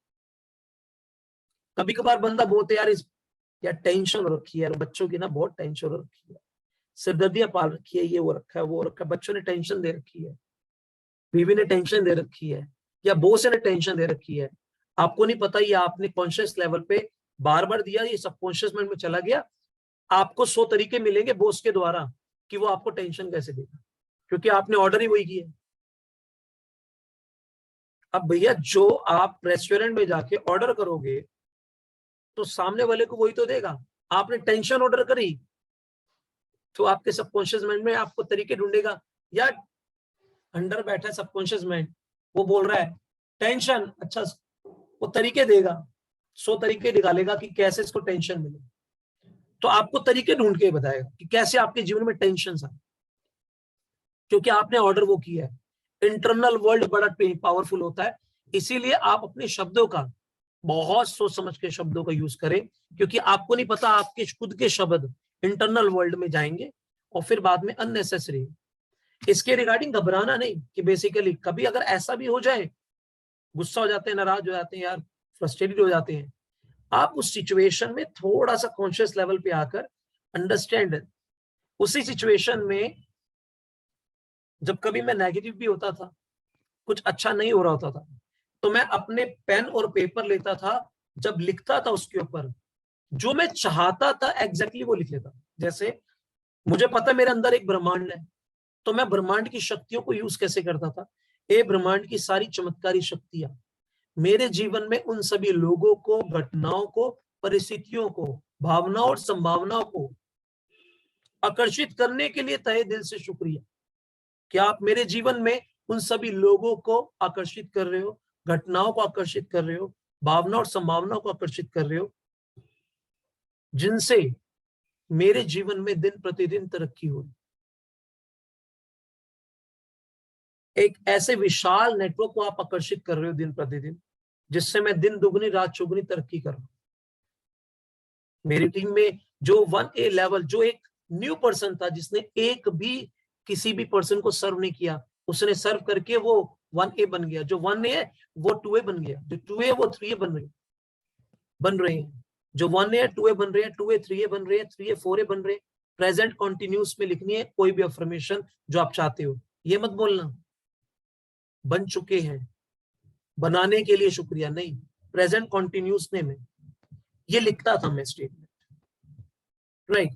कभी कभार बंदा बोलते यार यार टेंशन हो रखी है यार, बच्चों की ना बहुत टेंशन हो रखी है, सिरदर्दियां पाल रखी है, ये वो रखा है, वो रखा है, बच्चों ने टेंशन दे रखी है, बीवी ने टेंशन दे रखी है, या बॉस ने टेंशन दे रखी है। आपको नहीं पता, ये आपने कॉन्शियस लेवल पे बार बार दिया, ये सबकॉन्शियस माइंड में चला गया। आपको 100 तरीके मिलेंगे बॉस के द्वारा कि वो आपको टेंशन कैसे देगा, क्योंकि आपने ऑर्डर ही वही किया। अब भैया जो आप रेस्टोरेंट में जाके ऑर्डर करोगे तो सामने वाले को वही तो देगा। आपने टेंशन ऑर्डर करी तो आपके सबकॉन्शियस माइंड में आपको तरीके ढूंढेगा। या अंडर बैठा है सबकॉन्शियस माइंड, वो बोल रहा है टेंशन, अच्छा वो तरीके देगा, 100 तरीके निकालेगा कि कैसे इसको टेंशन मिले। तो आपको तरीके ढूंढ के बताएगा कि कैसे आपके जीवन में टेंशन आए, क्योंकि आपने ऑर्डर वो किया है। इंटरनल वर्ल्ड बड़ा पावरफुल होता है, इसीलिए आप अपने शब्दों का बहुत सोच समझ के शब्दों का यूज करें, क्योंकि आपको नहीं पता आपके खुद के शब्द इंटरनल वर्ल्ड में जाएंगे और फिर बाद में अननेसेसरी। इसके रिगार्डिंग घबराना नहीं कि बेसिकली कभी अगर ऐसा भी हो जाए, गुस्सा हो जाते हैं, नाराज हो जाते हैं यार, फ्रस्ट्रेटेड हो जाते हैं, आप उस सिचुएशन में थोड़ा सा कॉन्शियस लेवल पे आकर अंडरस्टैंड, उसी सिचुएशन में जब कभी मैं नेगेटिव भी होता था, कुछ अच्छा नहीं हो रहा होता था, तो मैं अपने पेन और पेपर लेता था, जब लिखता था उसके ऊपर जो मैं चाहता था एग्जैक्टली वो लिख लेता। जैसे मुझे पता मेरे अंदर एक ब्रह्मांड है, तो मैं ब्रह्मांड की शक्तियों को यूज कैसे करता था, ए ब्रह्मांड की सारी चमत्कारी शक्तियां मेरे जीवन में उन सभी लोगों को, घटनाओं को परिस्थितियों को, भावनाओं और संभावनाओं को आकर्षित करने के लिए तहे दिल से शुक्रिया। क्या आप मेरे जीवन में उन सभी लोगों को आकर्षित कर रहे हो, घटनाओं को आकर्षित कर रहे हो, भावना और संभावनाओं को आकर्षित कर रहे हो, जिनसे मेरे जीवन में दिन प्रतिदिन तरक्की हो रही। एक ऐसे विशाल नेटवर्क को आप आकर्षित कर रहे हो दिन प्रतिदिन, जिससे मैं दिन दुगनी रात चौगुनी तरक्की कर रहा हूं। मेरी टीम में जो 1A लेवल, जो एक न्यू पर्सन था, जिसने एक भी किसी भी पर्सन को सर्व नहीं किया, उसने सर्व करके वो 1A बन गया। जो 1A है वो 2A बन गया, जो 2A वो 3A बन रहे हैं। जो 1A 2A बन रहे हैं, 2A 3A बन रहे हैं, 3A 4A बन रहे हैं। प्रेजेंट कॉन्टिन्यूस में लिखनी है कोई भी अफर्मेशन जो आप चाहते हो। ये मत बोलना बन चुके हैं, बनाने के लिए शुक्रिया, नहीं, प्रेजेंट कॉन्टिन्यूस में ये लिखता था मैं स्टेटमेंट, राइट।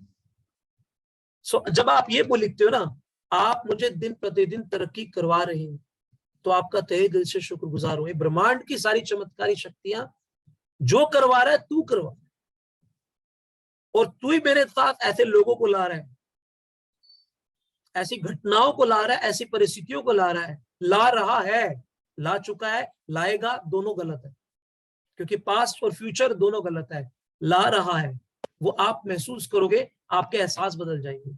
सो जब आप ये लिखते हो ना, आप मुझे दिन प्रतिदिन तरक्की करवा रहे हैं, तो आपका तहे दिल से शुक्रगुजार हो। ब्रह्मांड की सारी चमत्कारी शक्तियां जो करवा रहा है तू करवा, और तू ही मेरे साथ ऐसे लोगों को ला रहा है, ऐसी घटनाओं को ला रहा है, ऐसी परिस्थितियों को ला रहा है, ला रहा है, ला चुका है, लाएगा, दोनों गलत है, क्योंकि पास्ट और फ्यूचर दोनों गलत है। ला रहा है, वो आप महसूस करोगे, आपके एहसास बदल जाएंगे।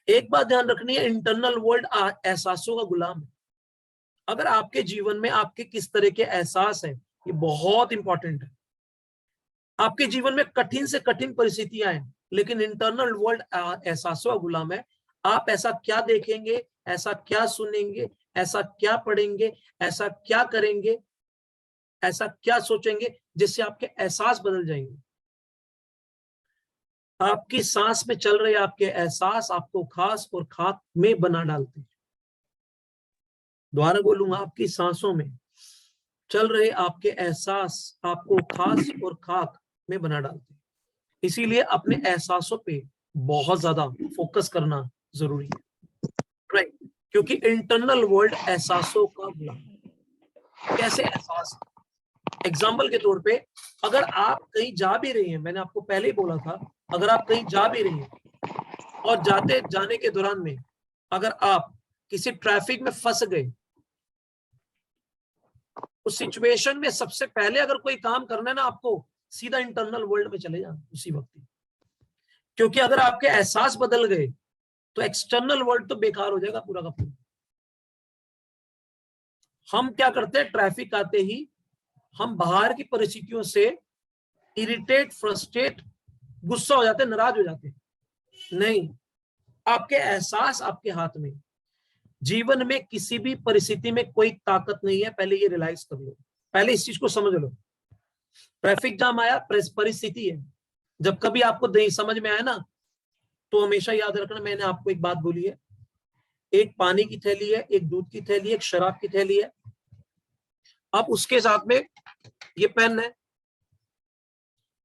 एक बात ध्यान रखनी है, इंटरनल वर्ल्ड एहसासों का गुलाम है। अगर आपके जीवन में आपके किस तरह के एहसास है, ये बहुत इंपॉर्टेंट है। आपके जीवन में कठिन से कठिन परिस्थितियां हैं, लेकिन इंटरनल वर्ल्ड एहसासों का गुलाम है। आप ऐसा क्या देखेंगे, ऐसा क्या सुनेंगे, ऐसा क्या पढ़ेंगे, ऐसा क्या करेंगे, ऐसा क्या सोचेंगे, जिससे आपके एहसास बदल जाएंगे। आपकी सांस में चल रहे आपके एहसास आपको खास और खाक में बना डालते हैं। दोबारा बोलूंगा, आपकी सांसों में चल रहे आपके एहसास आपको खास और खाक में बना डालते हैं। इसीलिए अपने एहसासों पे बहुत ज्यादा फोकस करना जरूरी है, राइट। क्योंकि इंटरनल वर्ल्ड एहसासों का गुलाम। कैसे एहसास? एग्जाम्पल के तौर पे, अगर आप कहीं जा भी रही हैं, मैंने आपको पहले ही बोला था, अगर आप कहीं जा भी रही हैं और जाने के दौरान में अगर आप किसी ट्रैफिक में फंस गए, उस सिचुएशन में सबसे पहले अगर कोई काम करना है ना, आपको सीधा इंटरनल वर्ल्ड में चले जाना उसी वक्त ही। क्योंकि अगर आपके एहसास बदल गए तो एक्सटर्नल वर्ल्ड तो बेकार हो जाएगा पूरा का पूरा। हम क्या करते हैं, ट्रैफिक आते ही हम बाहर की परिस्थितियों से इरिटेट, फ्रस्ट्रेट, गुस्सा हो जाते हैं, नाराज हो जाते हैं। नहीं, आपके एहसास आपके हाथ में। जीवन में किसी भी परिस्थिति में कोई ताकत नहीं है, पहले ये रियलाइज कर लो, पहले इस चीज को समझ लो। ट्रैफिक जाम आया, परिस्थिति है। जब कभी आपको नहीं समझ में आया ना, तो हमेशा याद रखना, मैंने आपको एक बात बोली है, एक पानी की थैली है, एक दूध की थैली है, एक शराब की थैली है। अब उसके साथ में ये पेन है।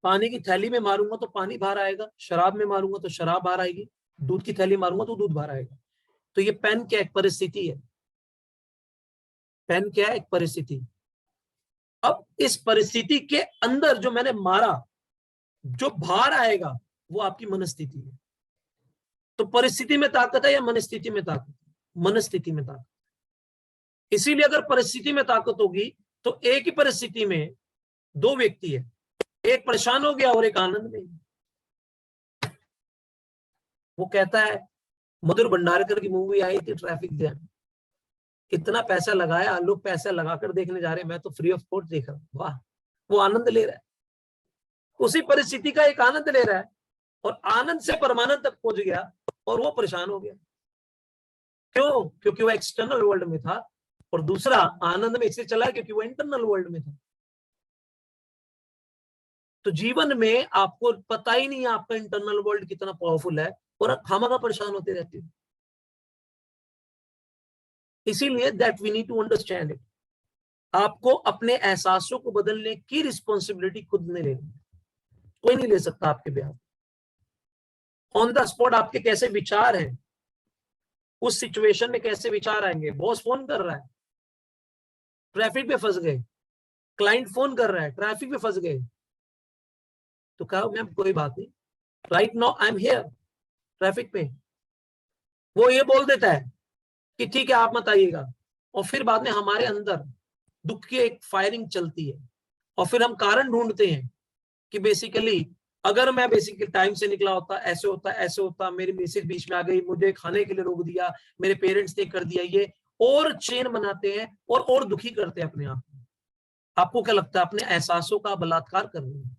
पानी की थैली में मारूंगा तो पानी बाहर आएगा, शराब में मारूंगा तो शराब बाहर आएगी, दूध की थैली मारूंगा तो दूध बाहर आएगा। तो ये पेन क्या, एक परिस्थिति है। पेन क्या है, एक परिस्थिति। अब इस परिस्थिति के अंदर जो मैंने मारा, जो बाहर आएगा वो आपकी मनस्थिति है। तो परिस्थिति में ताकत है या मनस्थिति में ताकत? मनस्थिति में ताकत। इसीलिए अगर परिस्थिति में ताकत होगी तो एक ही परिस्थिति में दो व्यक्ति है, एक परेशान हो गया और एक आनंद में। वो कहता है, मधुर भंडारकर की मूवी आई थी ट्रैफिक जैम, इतना पैसा लगाया, लोग पैसा लगाकर देखने जा रहे हैं, मैं तो फ्री ऑफ कॉस्ट देख रहा हूं। वाह, वो आनंद ले रहा है, उसी परिस्थिति का एक आनंद ले रहा है, और आनंद से परमानंद तक पहुंच गया, और वो परेशान हो गया। क्यों? क्योंकि वो एक्सटर्नल वर्ल्ड में था, और दूसरा आनंद में इससे चला क्योंकि वो इंटरनल वर्ल्ड में था। तो जीवन में आपको पता ही नहीं है आपका इंटरनल वर्ल्ड कितना पावरफुल है, और आप खामखा परेशान होते रहते हो। इसीलिए that we need to understand it. आपको अपने एहसासों को बदलने की रिस्पॉन्सिबिलिटी खुद ने लेनी है, कोई नहीं ले सकता आपके बिहाफ। ऑन द स्पॉट आपके कैसे विचार हैं, उस सिचुएशन में कैसे विचार आएंगे। बॉस फोन कर रहा है, ट्रैफिक में फंस गए, क्लाइंट फोन कर रहा है, ट्रैफिक में फंस गए, तो कहा मैम कोई बात नहीं, right now I am here traffic में। वो ये बोल देता है कि ठीक है आप मत आइएगा, और फिर बाद में हमारे अंदर दुख की एक फायरिंग चलती है, और फिर हम कारण ढूंढते हैं कि बेसिकली अगर मैं बेसिकली टाइम से निकला होता, ऐसे होता ऐसे होता, मेरी मिसेज बीच में आ गई, मुझे खाने के लिए रोक दिया, मेरे पेरेंट्स ने कर दिया, ये और चेन बनाते हैं और दुखी करते हैं अपने आप को। आपको क्या लगता है अपने एहसासों का बलात्कार कर रहे हैं?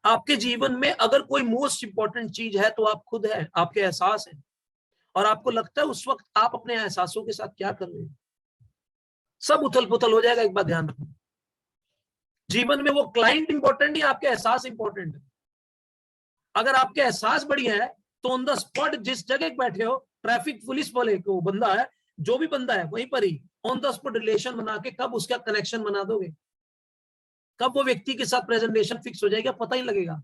आपके जीवन में अगर कोई मोस्ट इंपॉर्टेंट चीज है तो आप खुद है, आपके एहसास है, और आपको लगता है उस वक्त आप अपने एहसासों के साथ क्या कर रहे हैं, सब उथल पुथल हो जाएगा। एक बात ध्यान रखना, जीवन में वो क्लाइंट इंपॉर्टेंट है, आपके एहसास इंपॉर्टेंट है। अगर आपके एहसास बढ़िया है तो ऑन द स्पॉट जिस जगह बैठे हो, ट्रैफिक पुलिस वाले को बंदा है, जो भी बंदा है वहीं पर ही ऑन द स्पॉट रिलेशन बना के कब उसका कनेक्शन बना दोगे, कब वो व्यक्ति के साथ प्रेजेंटेशन फिक्स हो जाएगा, पता ही लगेगा।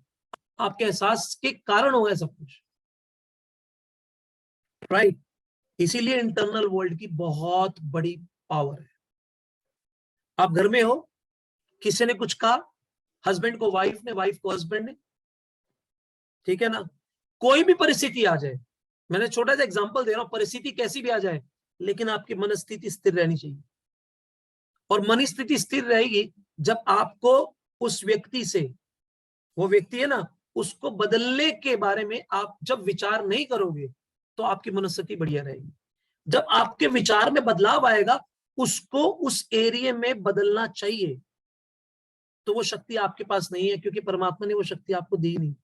आपके एहसास के कारण होगा सब कुछ, राइट? इसीलिए इंटरनल वर्ल्ड की बहुत बड़ी पावर है। आप घर में हो, किसी ने कुछ कहा, हस्बैंड को वाइफ ने, वाइफ को हस्बैंड ने, ठीक है ना, कोई भी परिस्थिति आ जाए, मैंने छोटा सा एग्जांपल दे रहा हूं, परिस्थिति कैसी भी आ जाए, लेकिन आपकी मनस्थिति स्थिर रहनी चाहिए। और मन स्थिति स्थिर रहेगी जब आपको उस व्यक्ति से, वो व्यक्ति है ना, उसको बदलने के बारे में आप जब विचार नहीं करोगे तो आपकी मनस्थिति बढ़िया रहेगी। जब आपके विचार में बदलाव आएगा, उसको उस एरिया में बदलना चाहिए, तो वो शक्ति आपके पास नहीं है, क्योंकि परमात्मा ने वो शक्ति आपको दी नहीं।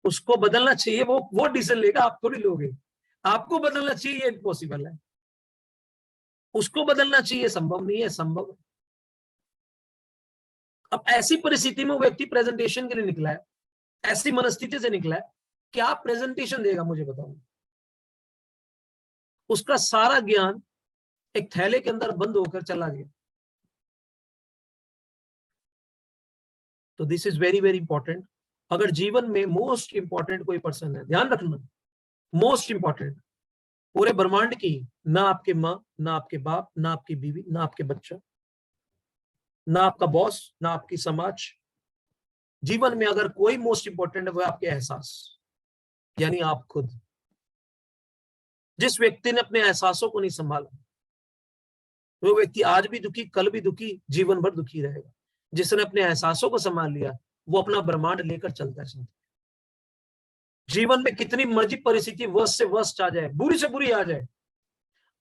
उसको बदलना चाहिए, वो डिसीजन लेगा, आप थोड़ी लोगे। आपको बदलना चाहिए, ये इम्पॉसिबल है। उसको बदलना चाहिए, संभव नहीं है, संभव है। अब ऐसी परिस्थिति में वो व्यक्ति प्रेजेंटेशन के लिए निकला है, ऐसी मनस्थिति से निकला है, क्या प्रेजेंटेशन देगा मुझे बताओ? उसका सारा ज्ञान एक थैले के अंदर बंद होकर चला गया। तो this is very very important. अगर जीवन में मोस्ट इंपॉर्टेंट कोई पर्सन है, ध्यान रखना, मोस्ट इंपॉर्टेंट पूरे ब्रह्मांड की, ना आपके माँ, ना आपके बाप, ना आपकी बीवी, ना आपके बच्चा, ना आपका बॉस, ना आपकी समाज, जीवन में अगर कोई मोस्ट इंपॉर्टेंट है वो आपके एहसास, यानी आप खुद। जिस व्यक्ति ने अपने एहसासों को नहीं संभाला, वो व्यक्ति आज भी दुखी, कल भी दुखी, जीवन भर दुखी रहेगा। जिसने अपने एहसासों को संभाल लिया, वो अपना ब्रह्मांड लेकर चलता है। जीवन में कितनी मर्जी परिस्थिति वर्स्ट से वर्स्ट आ जाए, बुरी से बुरी आ जाए,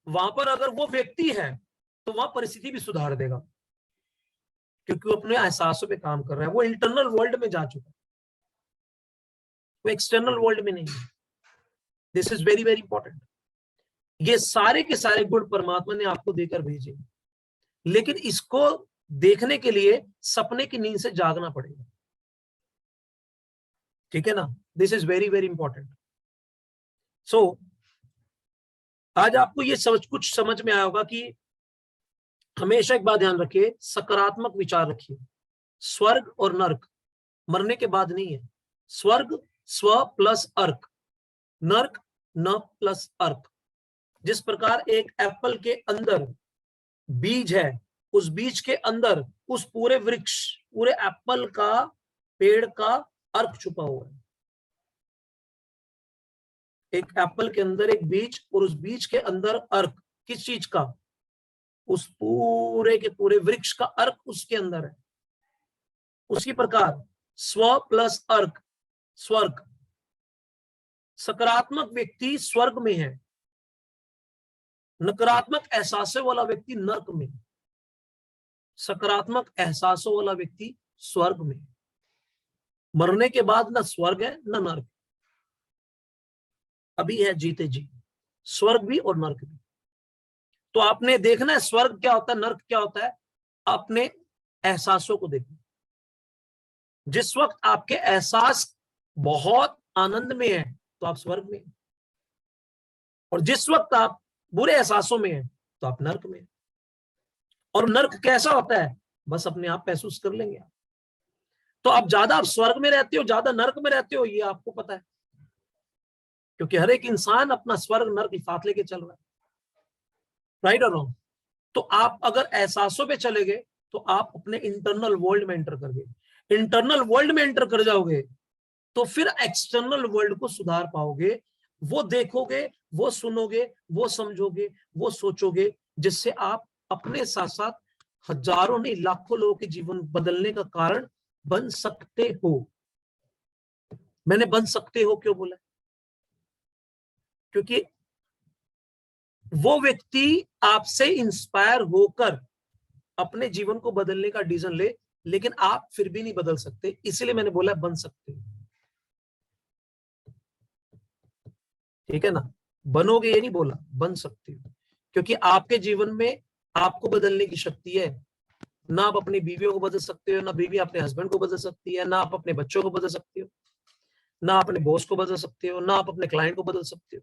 वहां पर अगर वो व्यक्ति है तो वहां परिस्थिति भी सुधार देगा, क्योंकि वो अपने एहसासों पे काम कर रहा है। वो इंटरनल वर्ल्ड में जा चुका है, वो एक्सटर्नल वर्ल्ड में नहीं है। This is very very important. ये सारे के सारे गुण परमात्मा ने आपको देकर भेजे, लेकिन इसको देखने के लिए सपने की नींद से जागना पड़ेगा, ठीक है ना? This is very very important. So आज आपको ये कुछ समझ में आया होगा कि हमेशा एक बात ध्यान रखिए, सकारात्मक विचार रखिए। स्वर्ग और नर्क मरने के बाद नहीं है। स्वर्ग स्व प्लस अर्क, नर्क न प्लस अर्क। जिस प्रकार एक एप्पल के अंदर बीज है, उस बीज के अंदर उस पूरे वृक्ष, पूरे एप्पल का पेड़ का अर्क छुपा हुआ है। एक एप्पल के अंदर एक बीज, और उस बीज के अंदर अर्क, किस चीज का? उस पूरे के पूरे वृक्ष का अर्क उसके अंदर है। उसी प्रकार स्व प्लस अर्क स्वर्ग। सकारात्मक व्यक्ति स्वर्ग में है, नकारात्मक एहसासों वाला व्यक्ति नर्क में, सकारात्मक एहसासों वाला व्यक्ति स्वर्ग में। मरने के बाद न स्वर्ग है न नर्क, अभी है जीते जी, स्वर्ग भी और नर्क भी। तो आपने देखना है स्वर्ग क्या होता है, नर्क क्या होता है, अपने एहसासों को देखो। जिस वक्त आपके एहसास बहुत आनंद में है तो आप स्वर्ग में, और जिस वक्त आप बुरे एहसासों में है तो आप नर्क में। और नर्क कैसा होता है, बस अपने आप महसूस कर लेंगे आप। तो आप ज्यादा आप स्वर्ग में रहते हो, ज्यादा नर्क में रहते हो, ये आपको पता है, क्योंकि हर एक इंसान अपना स्वर्ग नर्क साथ लेके चल रहा है, राइट और रॉन्ग? तो आप अगर एहसासों पे चले गए तो आप अपने इंटरनल वर्ल्ड में एंटर कर गए। इंटरनल वर्ल्ड में एंटर कर जाओगे तो फिर एक्सटर्नल वर्ल्ड को सुधार पाओगे, वो देखोगे, वो सुनोगे, वो समझोगे, वो सोचोगे, जिससे आप अपने साथ साथ हजारों नहीं लाखों लोगों के जीवन बदलने का कारण बन सकते हो। मैंने बन सकते हो क्यों बोला? क्योंकि वो व्यक्ति आपसे इंस्पायर होकर अपने जीवन को बदलने का डिसीजन ले, लेकिन आप फिर भी नहीं बदल सकते, इसलिए मैंने बोला बन सकते हो। ठीक है ना? बनोगे ये नहीं बोला, बन सकते हो, क्योंकि आपके जीवन में आपको बदलने की शक्ति है। ना आप अपनी बीवियों को बदल सकते हो, ना बीवी अपने हस्बैंड को बदल सकती है, ना आप अपने बच्चों को बदल सकते हो, ना अपने बॉस को बदल सकते हो, ना आप अपने क्लाइंट को बदल सकते हो।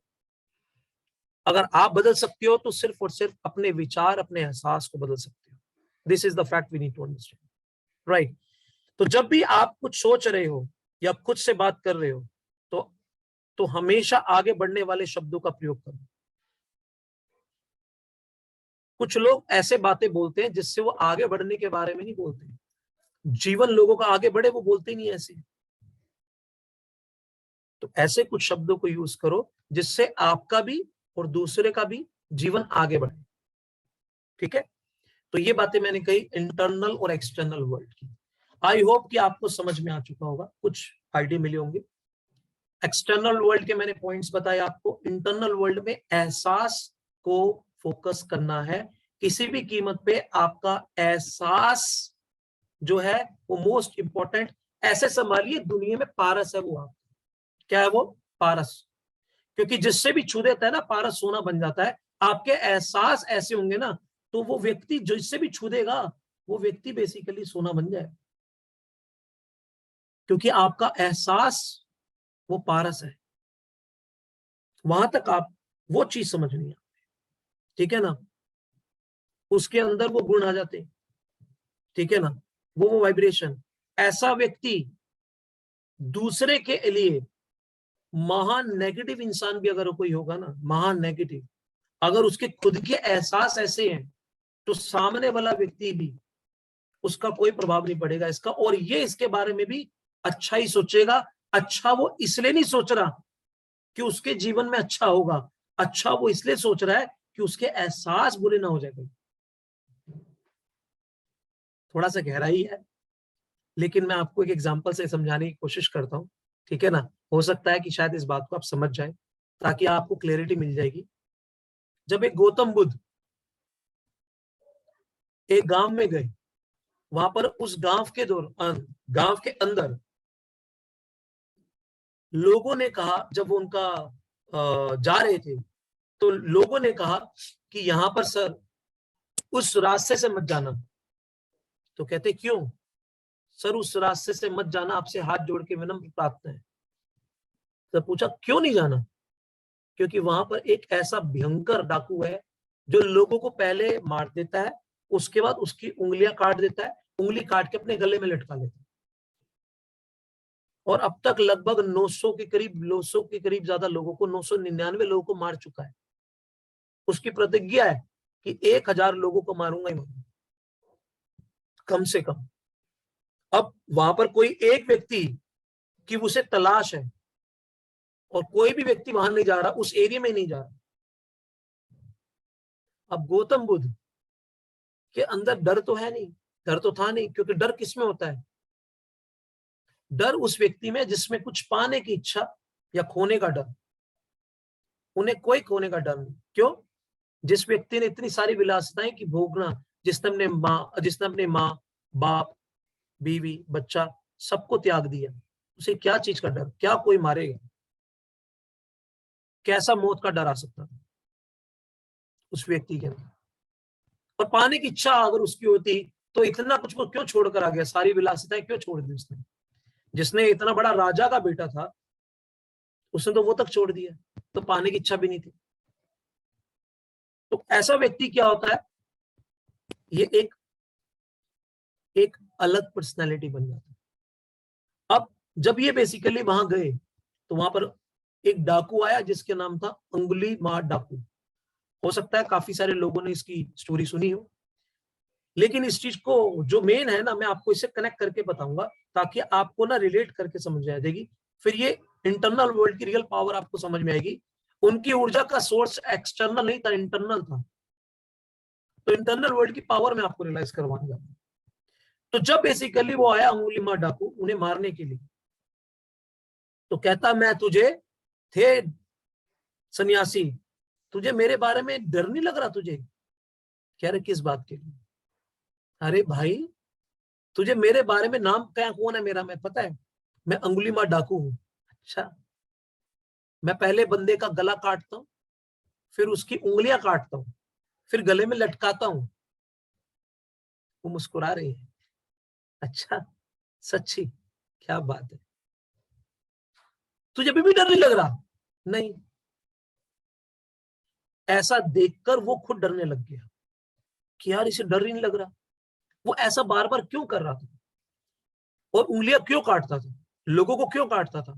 अगर आप बदल सकते हो तो सिर्फ और सिर्फ अपने विचार, अपने एहसास को बदल सकते हो। This is the fact we need to understand, right? तो जब भी आप कुछ सोच रहे हो या खुद से बात कर रहे हो तो हमेशा आगे बढ़ने वाले शब्दों का प्रयोग करो। कुछ लोग ऐसे बातें बोलते हैं जिससे वो आगे बढ़ने के बारे में नहीं बोलते, जीवन लोगों का आगे बढ़े वो बोलते ही नहीं ऐसे। तो ऐसे कुछ शब्दों को यूज करो जिससे आपका भी और दूसरे का भी जीवन आगे बढ़े। ठीक है? तो ये बातें मैंने कही इंटरनल और एक्सटर्नल वर्ल्ड की। आई होप कि आपको समझ में आ चुका होगा, कुछ आइडिया मिले होंगे। एक्सटर्नल वर्ल्ड के मैंने पॉइंट्स बताए आपको। इंटरनल वर्ल्ड में एहसास को फोकस करना है, किसी भी कीमत पे आपका एहसास जो है वो मोस्ट इंपॉर्टेंट। ऐसे संभालिए दुनिया में पारस है वो आप। क्या है वो? पारस। क्योंकि जिससे भी छू देता है ना पारस सोना बन जाता है। आपके एहसास ऐसे होंगे ना तो वो व्यक्ति जिससे भी छू देगा वो व्यक्ति बेसिकली सोना बन जाए, क्योंकि आपका एहसास वो पारस है। वहां तक आप वो चीज समझनी है। ठीक है ना? उसके अंदर वो गुण आ जाते। ठीक है ना? वो वाइब्रेशन। ऐसा व्यक्ति दूसरे के लिए महान नेगेटिव इंसान भी अगर कोई होगा ना, महान नेगेटिव, अगर उसके खुद के एहसास ऐसे हैं तो सामने वाला व्यक्ति भी उसका कोई प्रभाव नहीं पड़ेगा इसका, और ये इसके बारे में भी अच्छा ही सोचेगा। अच्छा वो इसलिए नहीं सोच रहा कि उसके जीवन में अच्छा होगा, अच्छा वो इसलिए सोच रहा है कि उसके एहसास बुरे ना हो जाएंगे। थोड़ा सा गहराई है, लेकिन मैं आपको एक एग्जांपल से समझाने की कोशिश करता हूँ। ठीक है ना? हो सकता है कि शायद इस बात को आप समझ जाए, ताकि आपको क्लैरिटी मिल जाएगी। जब एक गौतम बुद्ध एक गांव में गए, वहां पर उस गांव के दौरान, गांव के अंदर लोगों ने कहा, जब वो उनका जा रहे थे तो लोगों ने कहा कि यहां पर सर उस रास्ते से मत जाना। तो कहते क्यों? सर उस रास्ते से मत जाना, आपसे हाथ जोड़ के विनम्र प्रार्थना है। तो पूछा क्यों नहीं जाना? क्योंकि वहां पर एक ऐसा भयंकर डाकू है जो लोगों को पहले मार देता है, उसके बाद उसकी उंगलियां काट देता है, उंगली काट के अपने गले में लटका लेता है। और अब तक लगभग 900 के करीब ज्यादा लोगों को, 999 लोगों को मार चुका है। उसकी प्रतिज्ञा है कि 1000 लोगों को मारूंगा ही मारूंगा, कम से कम। अब वहां पर कोई एक व्यक्ति की उसे तलाश है और कोई भी व्यक्ति वहां नहीं जा रहा, उस एरिया में नहीं जा रहा। अब गौतम बुद्ध के अंदर डर तो है नहीं, डर तो था नहीं, क्योंकि डर किसमें होता है? डर उस व्यक्ति में जिसमें कुछ पाने की इच्छा या खोने का डर। उन्हें कोई खोने का डर नहीं। क्यों? जिस व्यक्ति ने इतनी सारी विलासिताएं की भोगना, जिसने अपने माँ, बाप, बीवी, बच्चा सबको त्याग दिया, उसे क्या चीज का डर? क्या कोई मारेगा? कैसा मौत का डर आ सकता था उस व्यक्ति के अंदर? और पाने की इच्छा अगर उसकी होती तो इतना कुछ को क्यों छोड़कर आ गया? सारी विलासिताएं क्यों छोड़ दी उसने? जिसने इतना बड़ा राजा का बेटा था उसने तो वो तक छोड़ दिया, तो पाने की इच्छा भी नहीं थी। तो ऐसा व्यक्ति क्या होता है? ये एक अलग पर्सनैलिटी बन जाता है। अब जब ये बेसिकली वहां गए तो वहां पर एक डाकू आया जिसके नाम था अंगुली मार डाकू। हो सकता है काफी सारे लोगों ने इसकी स्टोरी सुनी हो, लेकिन इस चीज को जो मेन है ना, मैं आपको इससे कनेक्ट करके बताऊंगा ताकि आपको ना रिलेट करके समझ में आ जाएगी। फिर ये इंटरनल वर्ल्ड की रियल पावर आपको समझ में आएगी। उनकी ऊर्जा का सोर्स एक्सटर्नल नहीं था, इंटरनल था। तो इंटरनल वर्ल्ड की पावर मैं आपको रियलाइज करवाऊंगा। तो जब बेसिकली वो आया अंगुलीमाल डाकू उन्हें मारने के लिए, तो कहता मैं तुझे, थे सन्यासी, तुझे मेरे बारे में डर नहीं लग रहा तुझे? कह रहे किस बात के लिए? अरे भाई तुझे मेरे बारे में नाम क्या कौन है मेरा, मैं पता है, मैं अंगुलीमाल डाकू हूं। अच्छा, मैं पहले बंदे का गला काटता हूं, फिर उसकी उंगलियां काटता हूं, फिर गले में लटकाता हूं। वो मुस्कुरा रही है। अच्छा, सच्ची, क्या बात है, तुझे अभी भी डर नहीं लग रहा? नहीं। ऐसा देखकर वो खुद डरने लग गया कि यार इसे डर ही नहीं लग रहा। वो ऐसा बार बार क्यों कर रहा था और उंगलियां क्यों काटता था, लोगों को क्यों काटता था?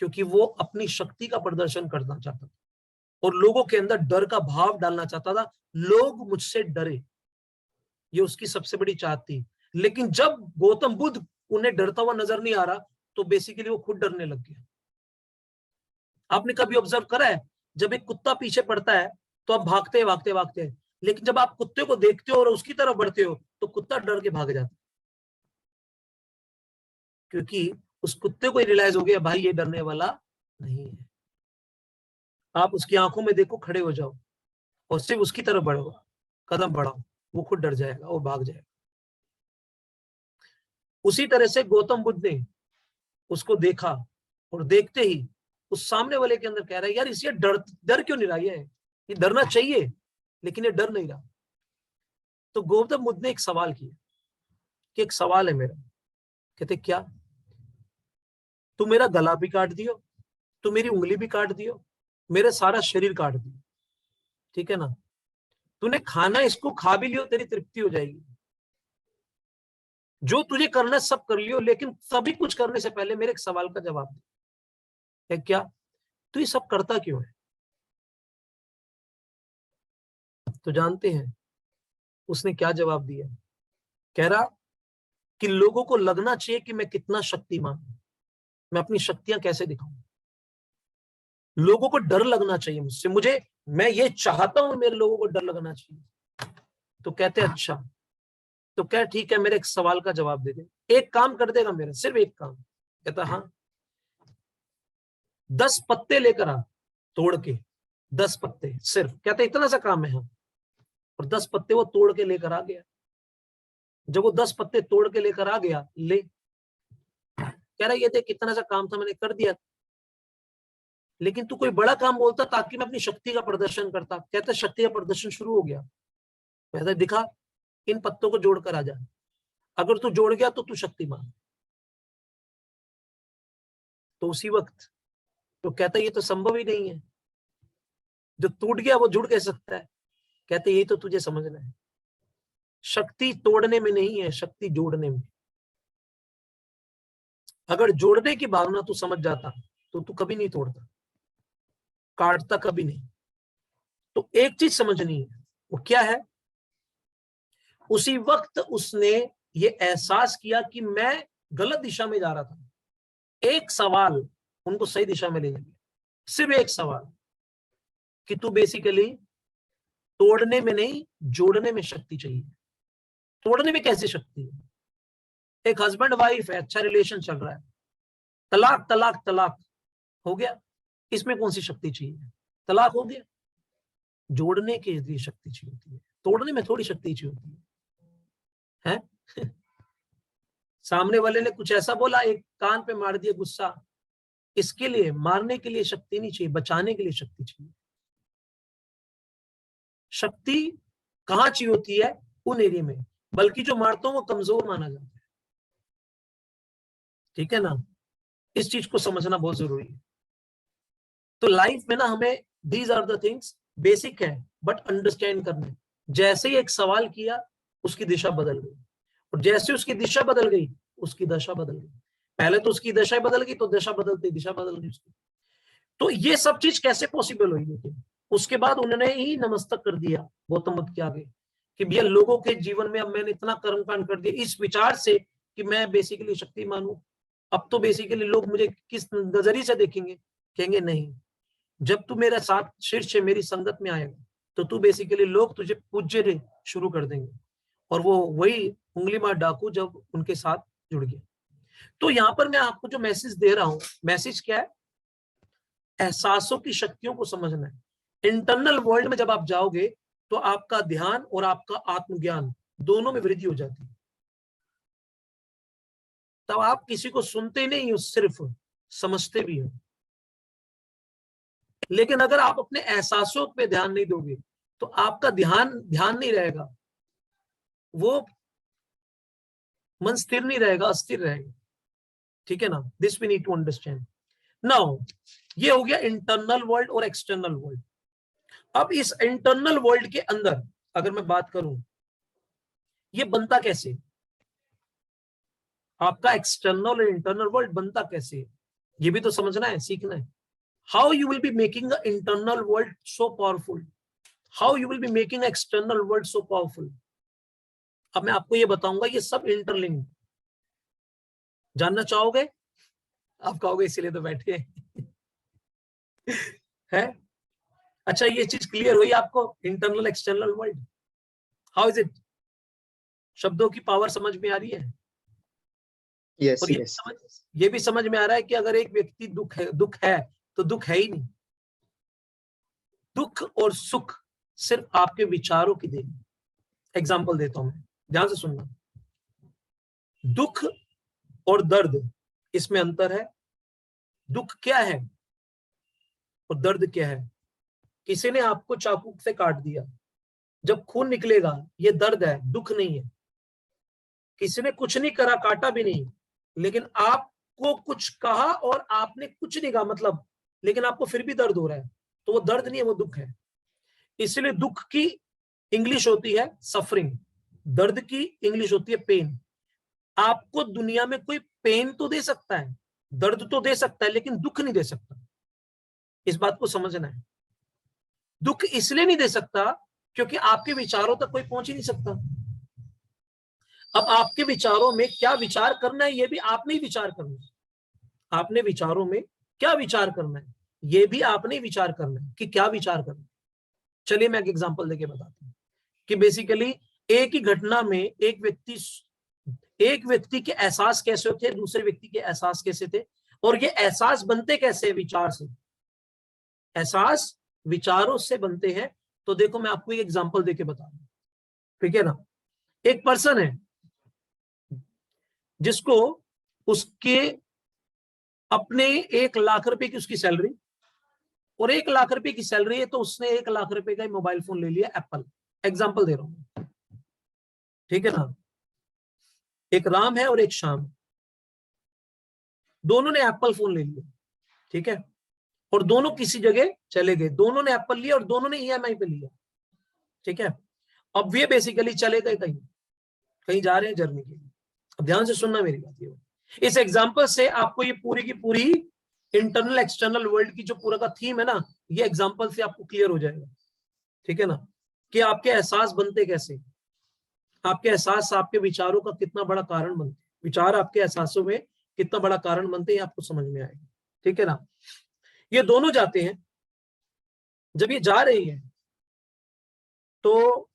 क्योंकि वो अपनी शक्ति का प्रदर्शन करना चाहता था और लोगों के अंदर डर का भाव डालना चाहता था, लोग मुझसे डरे। ये उसकी सबसे बड़ी चाहत थी। लेकिन जब गौतम बुद्ध उन्हें डरता हुआ नजर नहीं आ रहा, तो बेसिकली वो खुद डरने लग गया। आपने कभी ऑब्जर्व करा है, जब एक कुत्ता पीछे पड़ता है तो आप भागते हैं भागते भागते हैं, लेकिन जब आप कुत्ते को देखते हो और उसकी तरफ बढ़ते हो तो कुत्ता डर के भाग जाता है, क्योंकि उस कुत्ते को रियलाइज हो गया भाई ये डरने वाला नहीं है। आप उसकी आंखों में देखो, खड़े हो जाओ और सिर्फ उसकी तरफ बढ़ो, कदम बढ़ाओ, वो खुद डर जाएगा और भाग जाएगा। उसी तरह से गौतम बुद्ध ने उसको देखा और देखते ही उस सामने वाले के अंदर कह रहा है यार इसे डर क्यों नहीं रहा, ये डरना चाहिए, लेकिन ये डर नहीं रहा। तो गौतम बुद्ध ने एक सवाल किया कि एक सवाल है मेरा। कहते क्या? तू मेरा गला भी काट दियो, तू मेरी उंगली भी काट दियो, मेरा सारा शरीर काट दियो, ठीक है ना? तूने खाना इसको खा भी लियो, तेरी तृप्ति हो जाएगी, जो तुझे करना सब कर लियो, लेकिन सभी कुछ करने से पहले मेरे एक सवाल का जवाब दे। है क्या? तू ये सब करता क्यों है? तो जानते हैं उसने क्या जवाब दिया? कह रहा कि लोगों को लगना चाहिए कि मैं कितना शक्तिमान हूं, मैं अपनी शक्तियां कैसे दिखाऊं, लोगों को डर लगना चाहिए मुझसे, मैं ये चाहता हूं मेरे लोगों को डर लगना चाहिए। तो कहते अच्छा, तो क्या ठीक है, मेरे एक सवाल का जवाब दे दे, एक काम कर देगा मेरा, सिर्फ एक काम। कहता हाँ, 10 पत्ते लेकर आ, तोड़ के 10 पत्ते सिर्फ। कहते इतना सा काम है हाँ। और 10 पत्ते वो तोड़ के लेकर आ गया। जब वो 10 पत्ते तोड़ के लेकर आ गया, ले, कह रहा ये देख कितना सा काम था, मैंने कर दिया, लेकिन तू कोई बड़ा काम बोलता ताकि मैं अपनी शक्ति का प्रदर्शन करता। कहता शक्ति का प्रदर्शन शुरू हो गया। कहता दिखा, इन पत्तों को जोड़कर आ जा, अगर तू जोड़ गया तो तू शक्तिमान। तो उसी वक्त तो कहता ये तो संभव ही नहीं है, जो टूट गया वो जुड़ कैसे सकता है? कहते यही तो तुझे समझना है, शक्ति तोड़ने में नहीं है, शक्ति जोड़ने में। अगर जोड़ने की भावना तू समझ जाता तो तू कभी नहीं तोड़ता, काटता कभी नहीं। तो एक चीज समझनी है, वो क्या है? उसी वक्त उसने ये एहसास किया कि मैं गलत दिशा में जा रहा था। एक सवाल उनको सही दिशा में ले गया, सिर्फ एक सवाल कि तू बेसिकली तोड़ने में नहीं, जोड़ने में शक्ति चाहिए। तोड़ने में कैसे शक्ति है? एक हस्बैंड वाइफ है, अच्छा रिलेशन चल रहा है, तलाक तलाक तलाक हो गया, इसमें कौन सी शक्ति चाहिए? तलाक हो गया। जोड़ने के लिए शक्ति चाहिए होती है, तोड़ने में थोड़ी शक्ति चाहिए होती है? सामने वाले ने कुछ ऐसा बोला, एक कान पे मार दिया गुस्सा, इसके लिए मारने के लिए शक्ति नहीं चाहिए, बचाने के लिए शक्ति चाहिए। शक्ति कहां चाहिए होती है? उन एरिया में, बल्कि जो मारता हूं वो कमजोर माना जाता है, ठीक है ना? इस चीज को समझना बहुत जरूरी है। तो लाइफ में ना हमें these are the things basic है, बट अंडरस्टैंड करने। जैसे ही एक सवाल किया, उसकी दिशा बदल गई, और जैसे उसकी दिशा बदल गई, उसकी दशा बदल गई। पहले तो उसकी दशा बदल गई, तो दशा बदलती दिशा बदल गई उसकी। तो ये सब चीज कैसे पॉसिबल हुई? लेकिन उसके बाद उन्होंने ही नमस्तक कर दिया गौतम बुद्ध के आगे कि भैया लोगों के जीवन में अब मैंने इतना कर्मकांड कर दिया इस विचार से कि मैं बेसिकली शक्तिमान हूं, अब तो बेसिकली लोग मुझे किस नजरिए से देखेंगे, कहेंगे नहीं, जब तू मेरे साथ शीर्ष से मेरी संगत में आएगा तो तू बेसिकली लोग तुझे पूज्य शुरू कर देंगे। और वो वही उंगली मार डाकू जब उनके साथ जुड़ गया। तो यहां पर मैं आपको जो मैसेज दे रहा हूं, मैसेज क्या है? एहसासों की शक्तियों को समझना है। इंटरनल वर्ल्ड में जब आप जाओगे तो आपका ध्यान और आपका आत्मज्ञान दोनों में वृद्धि हो जाती है। तब आप किसी को सुनते नहीं हो, सिर्फ समझते भी हो। लेकिन अगर आप अपने एहसासों पे ध्यान नहीं दोगे तो आपका ध्यान नहीं रहेगा, वो मन स्थिर नहीं रहेगा, अस्थिर रहेगा। ठीक है ना? This we need to understand. Now ये हो गया इंटरनल वर्ल्ड और एक्सटर्नल वर्ल्ड। अब इस इंटरनल वर्ल्ड के अंदर अगर मैं बात करूं, ये बनता कैसे? आपका एक्सटर्नल और इंटरनल वर्ल्ड बनता कैसे, ये भी तो समझना है, सीखना है। How you will be making the internal world so powerful, how you will be making external world so powerful. अब मैं आपको ये बताऊंगा, ये सब इंटरलिंक। जानना चाहोगे? आप कहोगे इसीलिए तो बैठे है। अच्छा, ये चीज क्लियर हुई आपको? Internal external world, how is it? शब्दों की पावर समझ में आ रही है? यस और यस ये भी समझ में आ रहा है कि अगर एक व्यक्ति दुख है तो दुख है ही नहीं। दुख और सुख सिर्फ आपके विचारों की देन। एग्जाम्पल देता हूं मैं, ध्यान से सुनना। दुख और दर्द, इसमें अंतर है। दुख क्या है और दर्द क्या है? किसी ने आपको चाकू से काट दिया, जब खून निकलेगा ये दर्द है, दुख नहीं है। किसी ने कुछ नहीं करा, काटा भी नहीं, लेकिन आपको कुछ कहा और आपने कुछ नहीं कहा, मतलब, लेकिन आपको फिर भी दर्द हो रहा है, तो वो दर्द नहीं है, वो दुख है। इसलिए दुख की इंग्लिश होती है सफरिंग, दर्द की इंग्लिश होती है पेन। आपको दुनिया में कोई पेन तो दे सकता है, दर्द तो दे सकता है, लेकिन दुख नहीं दे सकता। इस बात को समझना है। दुख इसलिए नहीं दे सकता क्योंकि आपके विचारों तक कोई पहुंच ही नहीं सकता। अब आपके विचारों में क्या विचार करना है, ये भी आपने ही विचार करना है। आपने विचारों में क्या विचार करना है, ये भी आपने ही विचार करना है कि क्या विचार करना है। चलिए मैं एक एग्जांपल देके बताता हूं कि बेसिकली एक ही घटना में एक व्यक्ति के एहसास कैसे होते, दूसरे व्यक्ति के एहसास कैसे थे, और ये एहसास बनते कैसे? विचार से। एहसास विचारों से बनते हैं। तो देखो मैं आपको एक एग्जांपल देके बता रहा हूं, ठीक है ना? एक पर्सन है जिसको उसके अपने 1 लाख रुपए की उसकी सैलरी, और 1 लाख रुपए की सैलरी है, तो उसने 1 लाख रुपए का मोबाइल फोन ले लिया, एप्पल। एग्जांपल दे रहा हूं, ठीक है ना? एक राम है और एक श्याम, दोनों ने एप्पल फोन ले लिया, ठीक है? और दोनों किसी जगह चले गए, दोनों ने एप्पल लिया और दोनों ने ईएमआई पे लिया, ठीक है? अब वे बेसिकली चले गए कहीं कहीं जा रहे हैं जर्नी के लिए। अब ध्यान से सुनना मेरी बात। ये इस एग्जांपल से आपको ये पूरी की पूरी इंटरनल एक्सटर्नल वर्ल्ड की जो पूरा का थीम है ना, ये एग्जांपल से आपको क्लियर हो जाएगा, ठीक है ना? कि आपके एहसास बनते कैसे, आपके एहसास आपके विचारों का कितना बड़ा कारण बनते, विचार आपके एहसासों में कितना बड़ा कारण बनते हैं, आपको समझ में आएगा, ठीक है ना? ये दोनों जाते हैं, जब ये जा रही है तो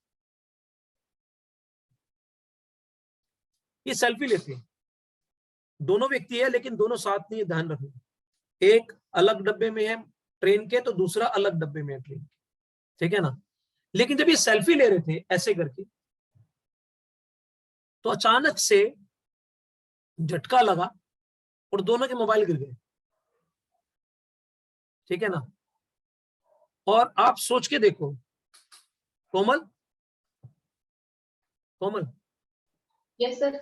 ये सेल्फी लेते हैं। दोनों व्यक्ति है लेकिन दोनों साथ नहीं, ध्यान रखना। एक अलग डब्बे में है ट्रेन के, तो दूसरा अलग डब्बे में है ट्रेन के, ठीक है ना? लेकिन जब ये सेल्फी ले रहे थे ऐसे करके, तो अचानक से झटका लगा और दोनों के मोबाइल गिर गए, ठीक है ना? और आप सोच के देखो, कोमल कोमल, यस सर।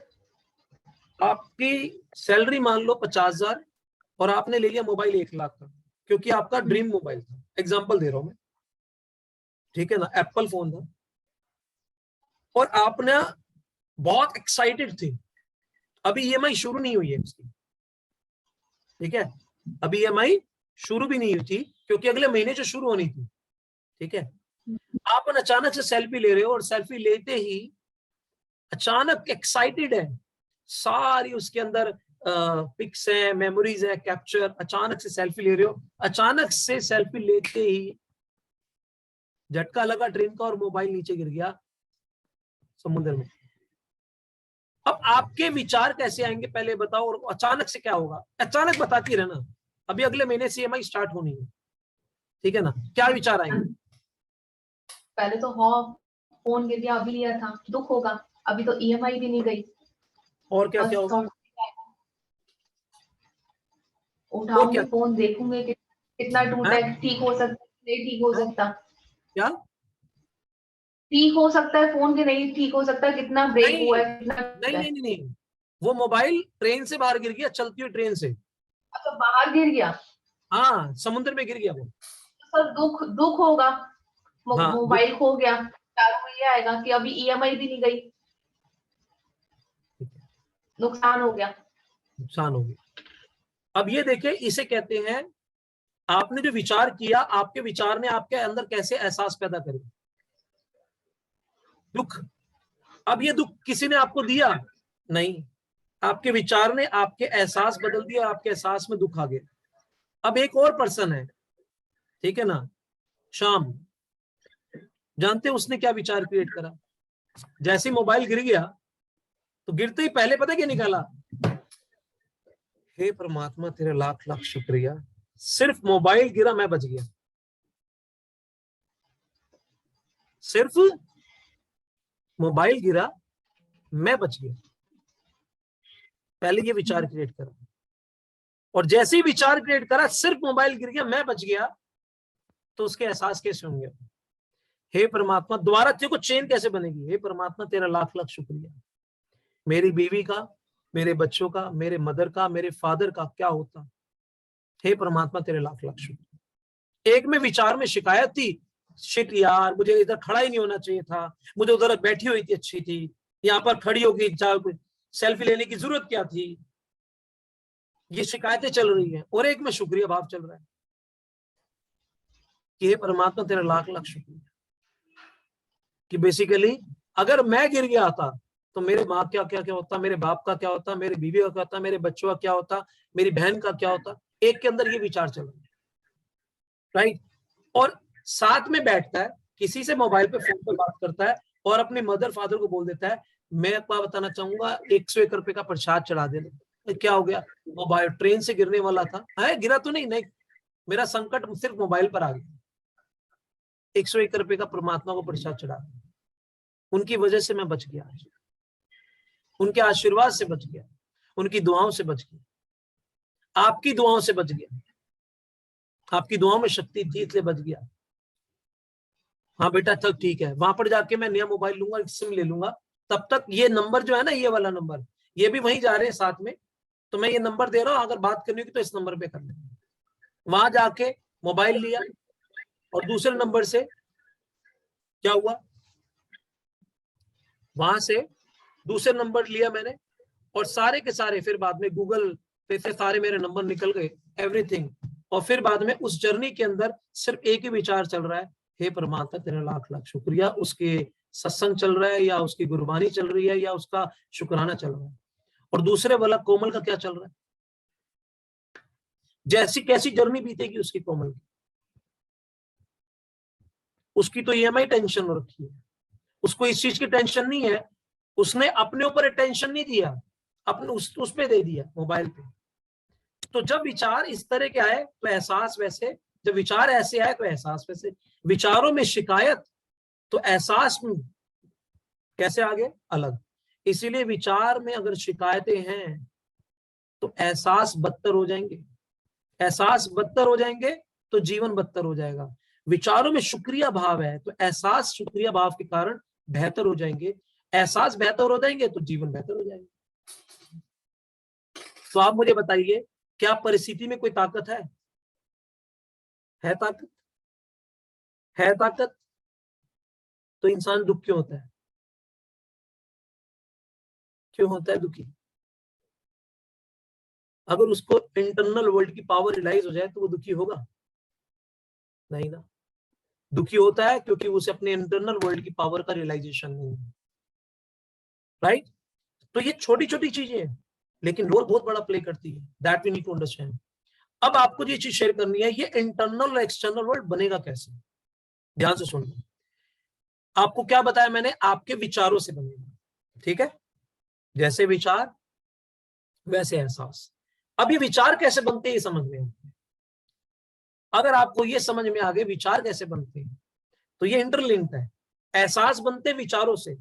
आपकी सैलरी मान लो 50,000 और आपने ले लिया मोबाइल 1 लाख का, क्योंकि आपका ड्रीम मोबाइल था। एग्जाम्पल दे रहा हूं मैं, ठीक है ना? एप्पल फोन था और आपने बहुत एक्साइटेड थे। अभी ईएमआई शुरू नहीं हुई है उसकी, ठीक है? अभी ईएमआई शुरू भी नहीं हुई थी, क्योंकि अगले महीने से शुरू होनी थी। ठीक है। आप अचानक से सेल्फी ले रहे हो और सेल्फी लेते ही अचानक एक्साइटेड है, सारी उसके अंदर पिक्स है, मेमोरीज है, कैप्चर, अचानक से सेल्फी ले रहे हो, अचानक से सेल्फी लेते ही झटका लगा ट्रेन का और मोबाइल नीचे गिर गया समुद्र में। अब आपके विचार कैसे आएंगे पहले बताओ, और अचानक से क्या होगा? अचानक बताती रहना, अभी अगले महीने से EMI स्टार्ट होनी है, ठीक है ना, क्या विचार आएंगे? पहले तो हाँ फोन गिर गया, अभी लिया था, दुख होगा। अभी तो EMI भी नहीं गई। और क्या क्या होगा? और उठाऊंगी क्या फोन, देखूंगी कि कितना टूटा है, ठीक हो सकता है, नहीं ठीक हो सकता, क्या? ठीक हो सकता है फोन के, नहीं ठीक हो सकता, कितना ब्रेक नहीं हुआ है, कितना नहीं नहीं नहीं नहीं, वो मोबाइल ट्रेन से बाहर गिर गया, चलती हुई ट्रेन से। अच्छा बाहर गिर गया, हाँ, समुद्र में गिर गया वो। सर दुख दुख होगा। हाँ, मोबाइल खो गया, चारों में ये आएगा कि अभी EMI भी नहीं गई, नुकसान हो गया। नुकसान हो गया। अब ये देखिए, इसे कहते हैं, आपने जो विचार किया, आपके विचार ने आपके अंदर कैसे एहसास पैदा करे? दुख। अब ये दुख किसी ने आपको दिया? नहीं, आपके विचार ने आपके एहसास बदल दिया और आपके एहसास में दुख आ गया। अब एक और पर्सन है, ठीक है ना, शाम, जानते हैं उसने क्या विचार क्रिएट करा? जैसे मोबाइल गिर गया तो गिरते ही पहले पता क्या निकाला? हे परमात्मा तेरा लाख लाख शुक्रिया, सिर्फ मोबाइल गिरा मैं बच गया, सिर्फ मोबाइल गिरा मैं बच गया। पहले ये विचार क्रिएट करा, और जैसे ही विचार क्रिएट करा सिर्फ मोबाइल गिर गया मैं बच गया, तो उसके एहसास कैसे होंगे? हे परमात्मा, दोबारा तेरे को चेन कैसे बनेगी? हे परमात्मा तेरा लाख लाख शुक्रिया, मेरी बीवी का, मेरे बच्चों का, मेरे मदर का, मेरे फादर का क्या होता? हे परमात्मा तेरे लाख लाख शुक्रिया। एक में विचार में शिकायत थी, शिट यार, मुझे इधर खड़ा ही नहीं होना चाहिए था, मुझे उधर बैठी हुई थी अच्छी थी, यहाँ पर खड़ी होगी, सेल्फी लेने की जरूरत क्या थी? ये शिकायतें चल रही हैं। और एक में शुक्रिया भाव चल रहा है कि हे परमात्मा तेरा लाख लाख शुक्रिया, कि बेसिकली अगर मैं गिर गया था तो मेरे माँ क्या क्या क्या होता, मेरे बाप का क्या होता, मेरे बीवी का क्या होता, मेरे बच्चों का क्या होता, मेरी बहन का क्या होता। एक के अंदर ये विचार चल रहा है, राइट। और साथ में बैठता है, किसी से मोबाइल पे फोन पे बात करता है और अपने मदर फादर को बोल देता है, मैं आपको बताना चाहूंगा 101 रुपए का प्रसाद चढ़ा देना। क्या हो गया? मोबाइल ट्रेन से गिरने वाला था, है गिरा तो नहीं, नहीं, मेरा संकट सिर्फ मोबाइल पर आ गया, 101 रुपए का परमात्मा को प्रसाद चढ़ा दिया, उनकी वजह से मैं बच गया, उनके आशीर्वाद से बच गया, उनकी दुआओं से बच गया, आपकी दुआओं से बच गया, आपकी दुआओं में शक्ति थी इसलिए बच गया। हाँ बेटा चल ठीक है, वहां पर जाके मैं नया मोबाइल लूंगा, सिम ले लूंगा, तब तक ये नंबर जो है ना, ये वाला नंबर, ये भी वहीं जा रहे हैं साथ में, तो मैं ये नंबर दे रहा हूँ, अगर बात करनी होगी तो इस नंबर पे कर लेंगे। वहां जाके मोबाइल लिया और दूसरे नंबर से क्या हुआ, वहां से दूसरे नंबर लिया मैंने, और सारे के सारे फिर बाद में गूगल पे से सारे मेरे नंबर निकल गए, एवरीथिंग। और फिर बाद में उस जर्नी के अंदर सिर्फ एक ही विचार चल रहा है, हे परमात्मा तेरा लाख लाख शुक्रिया, उसके सत्संग चल रहा है या उसकी गुरबानी चल रही है या उसका शुक्राना चल रहा है। और दूसरे वाला कोमल का क्या चल रहा है? जैसी कैसी जर्नी बीतेगी उसकी कोमल की, उसकी तो EMI टेंशन हो रखी है, उसको इस चीज की टेंशन नहीं है, उसने अपने ऊपर टेंशन नहीं दिया, अपने उस पे दे दिया, मोबाइल पे। तो जब विचार इस तरह के आए तो एहसास वैसे, जब विचार ऐसे आए तो एहसास वैसे। विचारों में शिकायत तो एहसास में कैसे आगे अलग। इसीलिए विचार में अगर शिकायतें हैं तो एहसास बदतर हो जाएंगे, एहसास बदतर हो जाएंगे तो जीवन बदतर हो जाएगा। विचारों में शुक्रिया भाव है तो एहसास शुक्रिया भाव के कारण बेहतर हो जाएंगे, एहसास बेहतर हो जाएंगे तो जीवन बेहतर हो जाएगा। तो आप मुझे बताइए, क्या परिस्थिति में कोई ताकत है? है ताकत? है ताकत? तो इंसान दुख क्यों होता है? क्यों होता है दुखी? अगर उसको इंटरनल वर्ल्ड की पावर रियलाइज हो जाए तो वो दुखी होगा नहीं ना। दुखी होता है क्योंकि उसे अपने इंटरनल वर्ल्ड की पावर का रियलाइजेशन नहीं है, राइट। तो ये छोटी छोटी चीजें हैं लेकिन रोल बहुत बड़ा प्ले करती है, that we need to understand. अब आपको ये चीज शेयर करनी है, ये इंटरनल और एक्सटर्नल वर्ल्ड बनेगा कैसे, ध्यान से सुनिए। आपको क्या बताया मैंने, आपके विचारों से बनेगा, ठीक है, जैसे विचार वैसे एहसास। अब ये विचार कैसे बनते हैं ये समझ में आते हैं। अगर आपको ये समझ में आ गए विचार कैसे बनते हैं तो ये इंटरलिंक्ड है। एहसास बनते विचारों से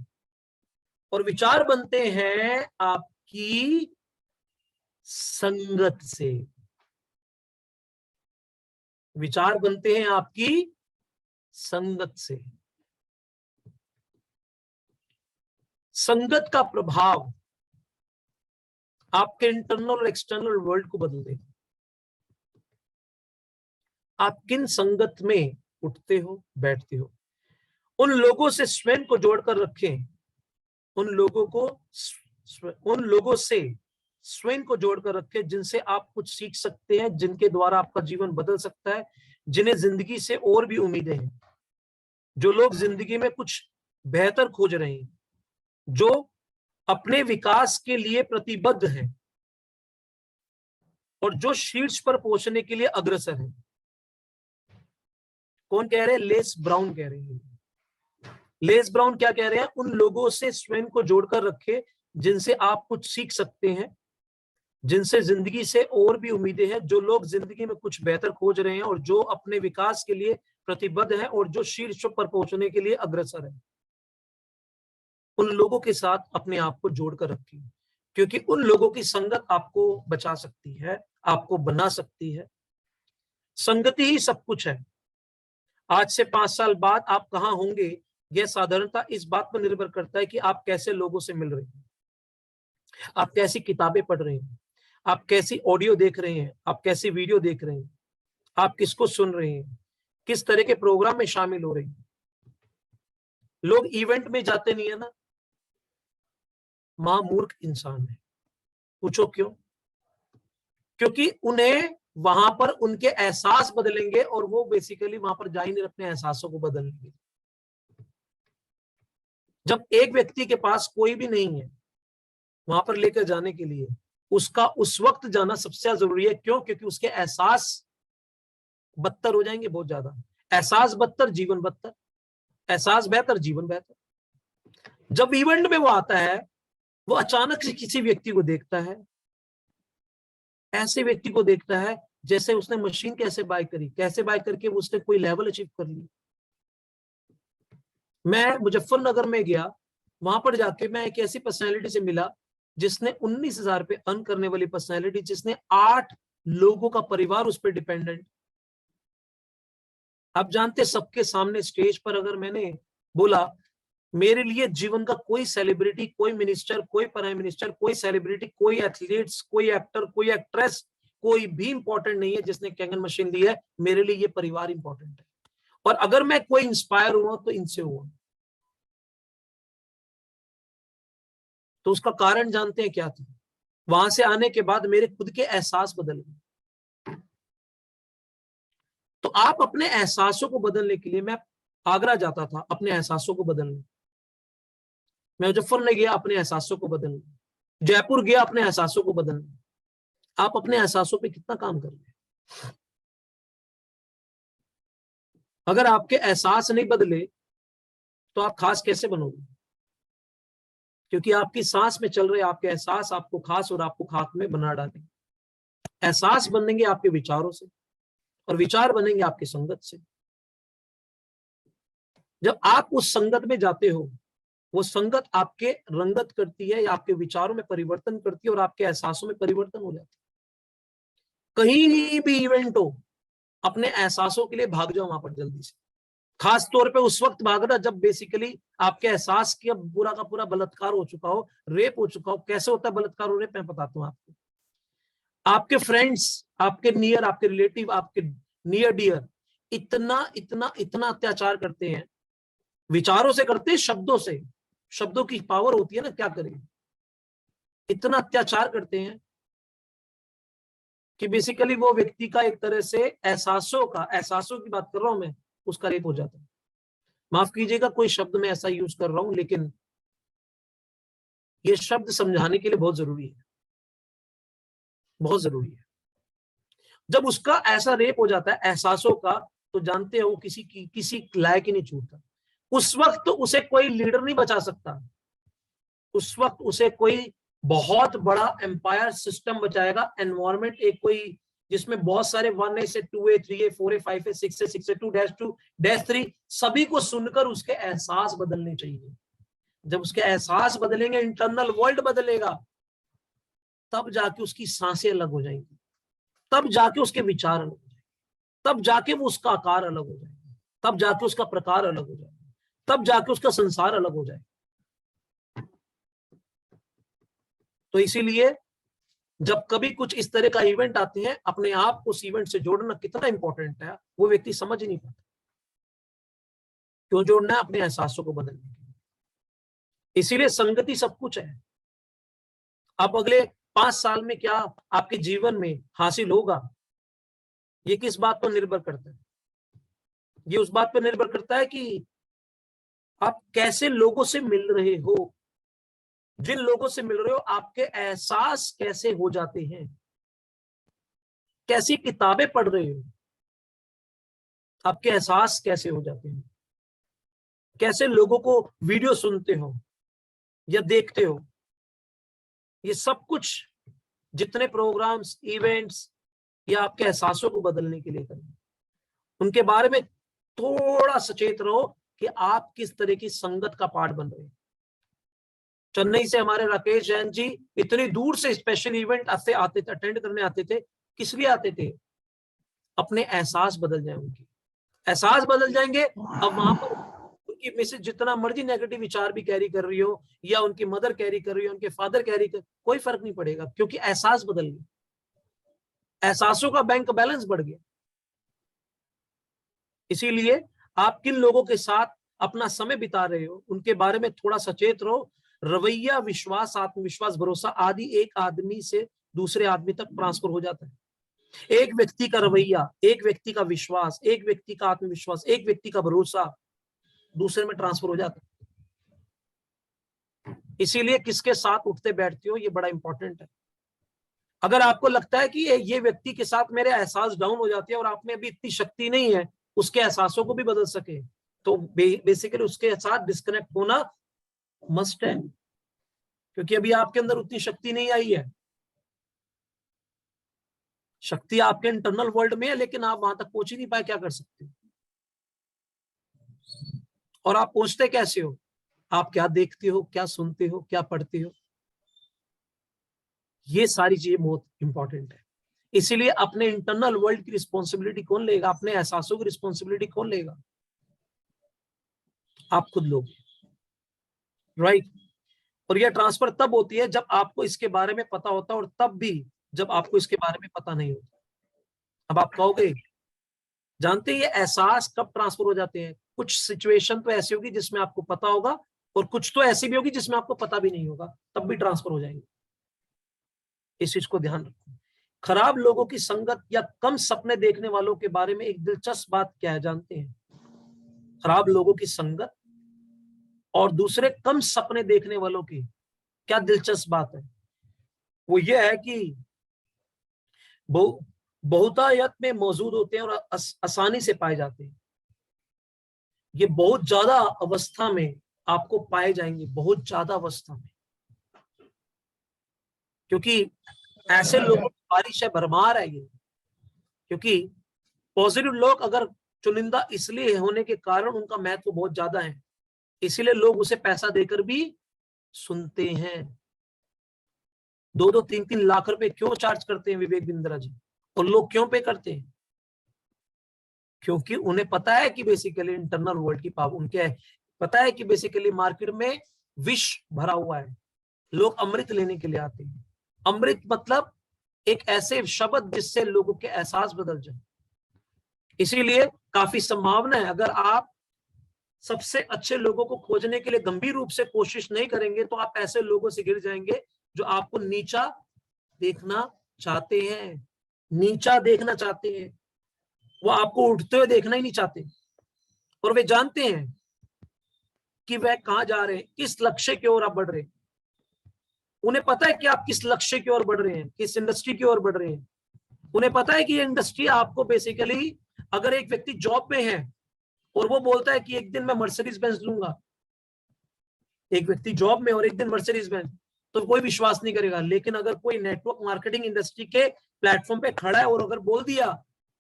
और विचार बनते हैं आपकी संगत से। विचार बनते हैं आपकी संगत से। संगत का प्रभाव आपके इंटरनल और एक्सटर्नल वर्ल्ड को बदल देगा। आप किन संगत में उठते हो बैठते हो, उन लोगों से स्वयं को जोड़कर रखें, उन लोगों से स्वयं को जोड़कर रखें जिनसे आप कुछ सीख सकते हैं, जिनके द्वारा आपका जीवन बदल सकता है, जिन्हें जिंदगी से और भी उम्मीदें हैं, जो लोग जिंदगी में कुछ बेहतर खोज रहे हैं, जो अपने विकास के लिए प्रतिबद्ध हैं और जो शीर्ष पर पहुंचने के लिए अग्रसर हैं। कौन कह रहे हैं, लेस ब्राउन कह रहे हैं। लेस ब्राउन क्या कह रहे हैं, उन लोगों से स्वयं को जोड़कर रखे जिनसे आप कुछ सीख सकते हैं, जिनसे जिंदगी से और भी उम्मीदें हैं, जो लोग जिंदगी में कुछ बेहतर खोज रहे हैं और जो अपने विकास के लिए प्रतिबद्ध हैं और जो शीर्ष पर पहुंचने के लिए अग्रसर है। उन लोगों के साथ अपने आप को जोड़कर रखिए, क्योंकि उन लोगों की संगत आपको बचा सकती है, आपको बना सकती है। संगति ही सब कुछ है। आज से 5 साल बाद आप कहां होंगे यह साधारणता इस बात पर निर्भर करता है कि आप कैसे लोगों से मिल रहे हैं, आप कैसी किताबें पढ़ रहे हैं, आप कैसी ऑडियो देख रहे हैं, आप कैसी वीडियो देख रहे हैं, आप किसको सुन रहे हैं, किस तरह के प्रोग्राम में शामिल हो रहे हैं। लोग इवेंट में जाते नहीं है ना, महामूर्ख इंसान है। पूछो क्यों? क्योंकि उन्हें वहां पर उनके एहसास बदलेंगे और वो बेसिकली वहां पर जा ही नहीं, अपने एहसासों को बदलेंगे। जब एक व्यक्ति के पास कोई भी नहीं है वहां पर लेकर जाने के लिए, उसका उस वक्त जाना सबसे ज्यादा जरूरी है। क्यों? क्योंकि उसके एहसास बदतर हो जाएंगे, बहुत ज्यादा। एहसास बदतर, जीवन बदतर। एहसास बेहतर, जीवन बेहतर। जब इवेंट में वो आता है, वो अचानक से किसी व्यक्ति को देखता है, ऐसे व्यक्ति को देखता है जैसे उसने मशीन कैसे बाय करी, कैसे बाय करके उसने कोई लेवल अचीव कर लिया। मैं मुजफ्फरनगर में गया, वहां पर जाके मैं एक ऐसी पर्सनैलिटी से मिला जिसने 19,000 रुपए अर्न करने वाली पर्सनैलिटी, जिसने 8 लोगों का परिवार उस पर डिपेंडेंट। आप जानते, सबके सामने स्टेज पर अगर मैंने बोला मेरे लिए जीवन का कोई सेलिब्रिटी, कोई मिनिस्टर, कोई प्राइम मिनिस्टर, कोई सेलिब्रिटी, कोई एथलीट्स, कोई एक्टर, कोई एक्ट्रेस, कोई भी इंपॉर्टेंट नहीं है जिसने कैगन मशीन ली है, मेरे लिए ये परिवार इंपॉर्टेंट है। और अगर मैं कोई इंस्पायर हुआ तो इनसे हुआ। तो उसका कारण जानते हैं क्या था? वहां से आने के बाद मेरे खुद के एहसास बदल गए। तो आप अपने एहसासों को बदलने के लिए, मैं आगरा जाता था अपने एहसासों को बदलने, मैं मुजफ्फरनगर गया अपने एहसासों को बदलने, जयपुर गया अपने एहसासों को बदलने। आप अपने एहसासों पे कितना काम कर रहे हैं? अगर आपके एहसास नहीं बदले तो आप खास कैसे बनोगे? क्योंकि आपकी सांस में चल रहे आपके एहसास आपको खास और आपको खाक में बना डालेंगे। एहसास बनेंगे आपके विचारों से और विचार बनेंगे आपकी संगत से। जब आप उस संगत में जाते हो, वो संगत आपके रंगत करती है या आपके विचारों में परिवर्तन करती है और आपके एहसासों में परिवर्तन हो जाता है। कहीं भी इवेंट हो, अपने एहसासों के लिए भाग जाओ वहां पर जल्दी से। खास तौर पे उस वक्त भागना जब बेसिकली आपके एहसास की अब पूरा का पूरा बलात्कार हो चुका हो, रेप हो चुका हो। कैसे होता है बलात्कार और रेप, मैं बताता हूँ आपको। आपके फ्रेंड्स, आपके नियर, आपके रिलेटिव, आपके नियर डियर इतना इतना इतना अत्याचार करते हैं, विचारों से करते हैं, शब्दों से। शब्दों की पावर होती है ना, क्या करें। इतना अत्याचार करते हैं कि बेसिकली वो व्यक्ति का एक तरह से एहसासों की बात कर रहा हूं मैं, उसका रेप हो जाता है। माफ कीजिएगा कोई शब्द मैं ऐसा यूज कर रहा हूं, लेकिन ये शब्द समझाने के लिए बहुत जरूरी है, बहुत जरूरी है। जब उसका ऐसा रेप हो जाता है एहसासों का, तो जानते हो किसी लायक ही नहीं छूटता। उस वक्त तो उसे कोई लीडर नहीं बचा सकता, उस वक्त उसे कोई बहुत बड़ा एम्पायर सिस्टम बचाएगा, एनवायरमेंट एक कोई जिसमें बहुत सारे 1A से 2A 3A 4A 5A 6A 6A 2-2-3 सभी को सुनकर उसके एहसास बदलने चाहिए। जब उसके एहसास बदलेंगे, इंटरनल वर्ल्ड बदलेगा, तब जाके उसकी सांसें अलग हो जाएंगी, तब जाके उसके विचार अलग हो जाएंगे, तब जाके वो उसका आकार अलग हो जाएगा, तब जाके उसका प्रकार अलग हो जाएगा, तब जाके उसका संसार अलग हो जाएगा। तो इसीलिए जब कभी कुछ इस तरह का इवेंट आते हैं, अपने आप को उस इवेंट से जोड़ना कितना इंपॉर्टेंट है, वो व्यक्ति समझ ही नहीं पाता। क्यों जोड़ना है? अपने एहसासों को बदलने के लिए। इसीलिए संगति सब कुछ है। अब अगले 5 साल में क्या आपके जीवन में हासिल होगा, ये किस बात पर निर्भर करता है? ये उस बात पर निर्भर करता है कि आप कैसे लोगों से मिल रहे हो, जिन लोगों से मिल रहे हो आपके एहसास कैसे हो जाते हैं, कैसी किताबें पढ़ रहे हो, आपके एहसास कैसे हो जाते हैं, कैसे लोगों को वीडियो सुनते हो या देखते हो। ये सब कुछ जितने प्रोग्राम्स, इवेंट्स या आपके एहसासों को बदलने के लिए करें, उनके बारे में थोड़ा सचेत रहो कि आप किस तरह की संगत का पार्ट बन रहे हैं। चेन्नई से हमारे राकेश जैन जी इतनी दूर से स्पेशल इवेंट आते थे, अटेंड करने आते थे। किस लिए आते थे? अपने एहसास बदल जाए, उनके एहसास बदल जाएंगे। अब वहां पर उनकी मिसेज जितना मर्जी नेगेटिव विचार भी कैरी कर रही हो, या उनकी मदर कैरी कर रही हो, उनके फादर कैरी कर, कोई फर्क नहीं पड़ेगा, क्योंकि एहसास बदल गया, एहसासों का बैंक बैलेंस बढ़ गया। इसीलिए आप किन लोगों के साथ अपना समय बिता रहे हो, उनके बारे में थोड़ा सचेत रहो। रवैया, विश्वास, आत्मविश्वास, भरोसा आदि एक आदमी से दूसरे आदमी तक ट्रांसफर हो जाता है। एक व्यक्ति का रवैया, एक व्यक्ति का विश्वास, एक व्यक्ति का आत्मविश्वास, एक व्यक्ति का भरोसा दूसरे में ट्रांसफर हो जाता है। इसीलिए किसके साथ उठते बैठते हो, ये बड़ा इंपॉर्टेंट है। अगर आपको लगता है कि ये व्यक्ति के साथ मेरे एहसास डाउन हो जाते हैं और आप में अभी इतनी शक्ति नहीं है उसके एहसासों को भी बदल सके, तो बेसिकली उसके साथ डिस्कनेक्ट होना मस्ट है, क्योंकि अभी आपके अंदर उतनी शक्ति नहीं आई है। शक्ति आपके इंटरनल वर्ल्ड में है, लेकिन आप वहां तक पहुंच ही नहीं पाए, क्या कर सकते हो? और आप पहुंचते कैसे हो? आप क्या देखते हो, क्या सुनते हो, क्या पढ़ते हो, ये सारी चीजें बहुत इंपॉर्टेंट है। इसीलिए अपने इंटरनल वर्ल्ड की रिस्पॉन्सिबिलिटी कौन लेगा? अपने एहसासों की रिस्पॉन्सिबिलिटी कौन लेगा? आप खुद लोग, राइट। और यह ट्रांसफर तब होती है जब आपको इसके बारे में पता होता है, और तब भी जब आपको इसके बारे में पता नहीं होता। अब आप कहोगे, जानते हैं ये एहसास कब ट्रांसफर हो जाते हैं? कुछ सिचुएशन तो ऐसी होगी जिसमें आपको पता होगा, और कुछ तो ऐसी भी होगी जिसमें आपको पता भी नहीं होगा, तब भी ट्रांसफर हो जाएंगे। इस चीज को ध्यान रखो। खराब लोगों की संगत या कम सपने देखने वालों के बारे में एक दिलचस्प बात क्या है, जानते हैं? खराब लोगों की संगत और दूसरे कम सपने देखने वालों की क्या दिलचस्प बात है, वो ये है कि बहुतायत में मौजूद होते हैं और आसानी से पाए जाते हैं। ये बहुत ज्यादा अवस्था में आपको पाए जाएंगे, बहुत ज्यादा अवस्था में, क्योंकि ऐसे लोगों की बारिश है, भरमार है ये। क्योंकि पॉजिटिव लोग अगर चुनिंदा इसलिए होने के कारण उनका महत्व बहुत ज्यादा है, इसीलिए लोग उसे पैसा देकर भी सुनते हैं। 2-2, 3-3 लाख रुपए क्यों चार्ज करते हैं विवेक बिंद्रा जी? और लोग क्यों पे करते हैं? क्योंकि उन्हें पता है कि बेसिकली इंटरनल वर्ल्ड की पावर, उनके पता है कि बेसिकली मार्केट में विष भरा हुआ है, लोग अमृत लेने के लिए आते हैं। अमृत मतलब एक ऐसे शब्द जिससे लोगों के एहसास बदल जाए। इसीलिए काफी संभावना है, अगर आप सबसे अच्छे लोगों को खोजने के लिए गंभीर रूप से कोशिश नहीं करेंगे, तो आप ऐसे लोगों से गिर जाएंगे जो आपको नीचा देखना चाहते हैं, नीचा देखना चाहते हैं। वो आपको उठते हुए देखना ही नहीं चाहते। और वे जानते हैं कि वह कहां जा रहे हैं, किस लक्ष्य की ओर आप बढ़ रहे हैं। उन्हें पता है कि आप किस लक्ष्य की ओर बढ़ रहे हैं, किस इंडस्ट्री की ओर बढ़ रहे हैं। उन्हें पता है कि ये इंडस्ट्री आपको बेसिकली, अगर एक व्यक्ति जॉब में है और वो बोलता है कि एक दिन मैं मर्सिडीज बेंज लूंगा, एक व्यक्ति जॉब में और एक दिन मर्सिडीज बेंज, तो कोई विश्वास नहीं करेगा। लेकिन अगर कोई नेटवर्क मार्केटिंग इंडस्ट्री के प्लेटफॉर्म पे खड़ा है और अगर बोल दिया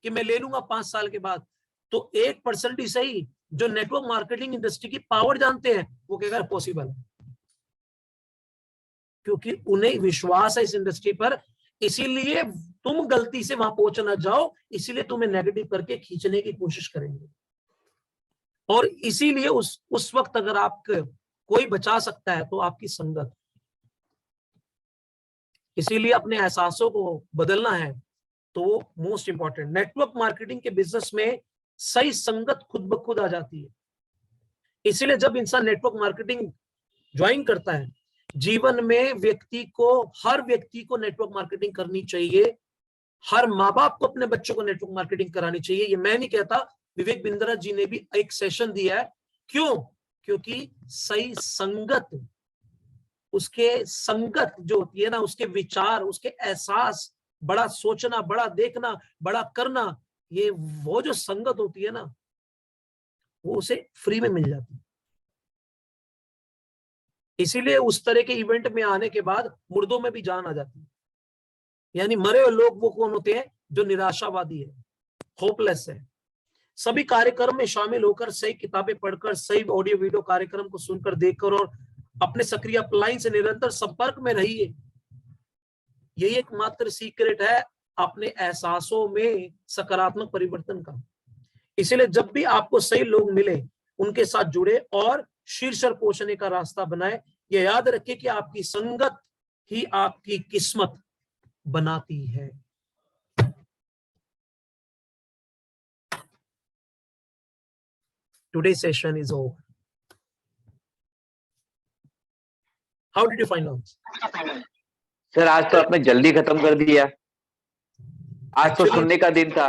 कि मैं ले लूंगा 5 साल के बाद, तो 1% ही सही जो नेटवर्क मार्केटिंग इंडस्ट्री की पावर जानते हैं वो कहेगा पॉसिबल है, क्योंकि उन्हें विश्वास है इस इंडस्ट्री पर। इसीलिए तुम गलती से वहां पहुंच ना जाओ, इसीलिए तुम्हें नेगेटिव करके खींचने की कोशिश करेंगे। और इसीलिए उस वक्त अगर आप कोई बचा सकता है तो आपकी संगत। इसीलिए अपने एहसासों को बदलना है तो वो मोस्ट इंपॉर्टेंट। नेटवर्क मार्केटिंग के बिजनेस में सही संगत खुद ब खुद आ जाती है। इसीलिए जब इंसान नेटवर्क मार्केटिंग ज्वाइन करता है, जीवन में हर व्यक्ति को नेटवर्क मार्केटिंग करनी चाहिए। हर माँ बाप को अपने बच्चों को नेटवर्क मार्केटिंग करानी चाहिए। ये मैं नहीं कहता, विवेक बिंद्रा जी ने भी एक सेशन दिया है। क्यों? क्योंकि सही संगत, उसके संगत जो होती है ना, उसके विचार, उसके एहसास, बड़ा सोचना, बड़ा देखना, बड़ा करना, ये वो जो संगत होती है ना, वो उसे फ्री में मिल जाती है। इसीलिए उस तरह के इवेंट में आने के बाद मुर्दों में भी जान आ जाती है। यानी मरे हुए लोग वो कौन होते हैं? जो निराशावादी है, होपलेस है। सभी कार्यक्रम में शामिल होकर, सही किताबें पढ़कर, सही ऑडियो वीडियो कार्यक्रम को सुनकर, देखकर और अपने सक्रिय अपलाइन से निरंतर संपर्क में रहिए। यही एकमात्र सीक्रेट है अपने एहसासों में सकारात्मक परिवर्तन का। इसलिए जब भी आपको सही लोग मिले, उनके साथ जुड़े और शीर्ष पर पहुंचने का रास्ता बनाए। ये याद रखिए कि आपकी संगत ही आपकी किस्मत बनाती है। Today's session is over. How did you find out? Sir आज तो आपने जल्दी खत्म कर दिया। आज तो सुनने का दिन था।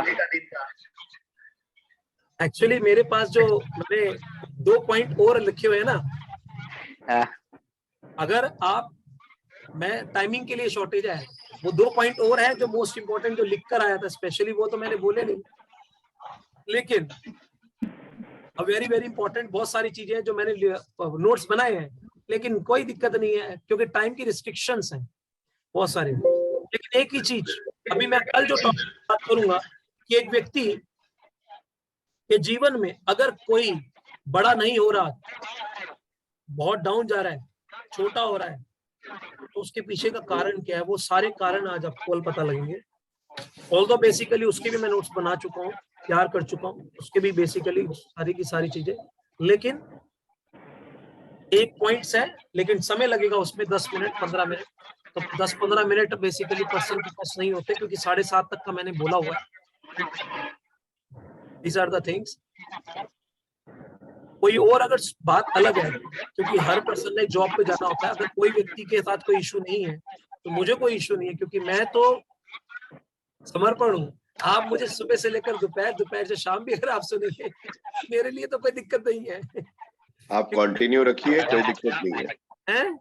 एक्चुअली मेरे पास जो मैंने 2 पॉइंट और लिखे हुए हैं ना, अगर आप, मैं टाइमिंग के लिए शॉर्टेज है, वो 2 पॉइंट और है जो मोस्ट इंपॉर्टेंट जो लिख कर आया था स्पेशली, वो तो मैंने बोले नहीं। लेकिन वेरी वेरी इंपॉर्टेंट बहुत सारी चीजें हैं जो मैंने नोट्स बनाए हैं, लेकिन कोई दिक्कत नहीं है क्योंकि टाइम की रिस्ट्रिक्शंस हैं बहुत सारे। लेकिन एक ही चीज, अभी मैं कल जो टॉपिक बात करूंगा कि एक व्यक्ति के जीवन में अगर कोई बड़ा नहीं हो रहा, बहुत डाउन जा रहा है, छोटा हो रहा है, तो उसके पीछे का कारण क्या है, वो सारे कारण आज आपको कल पता लगेंगे। ऑल्दो बेसिकली उसके भी मैं नोट्स बना चुका हूँ, तैयार कर चुका हूँ, उसके भी बेसिकली सारी की सारी चीजें। लेकिन एक पॉइंट्स है, लेकिन समय लगेगा उसमें 10 मिनट 15 मिनट। तो 10-15 मिनट बेसिकली पर्सन के पास नहीं होते, क्योंकि 7:30 तक का मैंने बोला हुआ है। These are the things. कोई और अगर बात अलग है, क्योंकि हर पर्सन ने जॉब पे जाना होता है। अगर कोई व्यक्ति के साथ कोई इशू नहीं है तो मुझे कोई इशू नहीं है, क्योंकि मैं तो समर्पण हूँ। आप मुझे सुबह से लेकर दोपहर, दोपहर से शाम भी अगर आप सुनेंगे, मेरे लिए तो कोई दिक्कत नहीं है। आप कंटिन्यू रखिए, कोई दिक्कत नहीं है।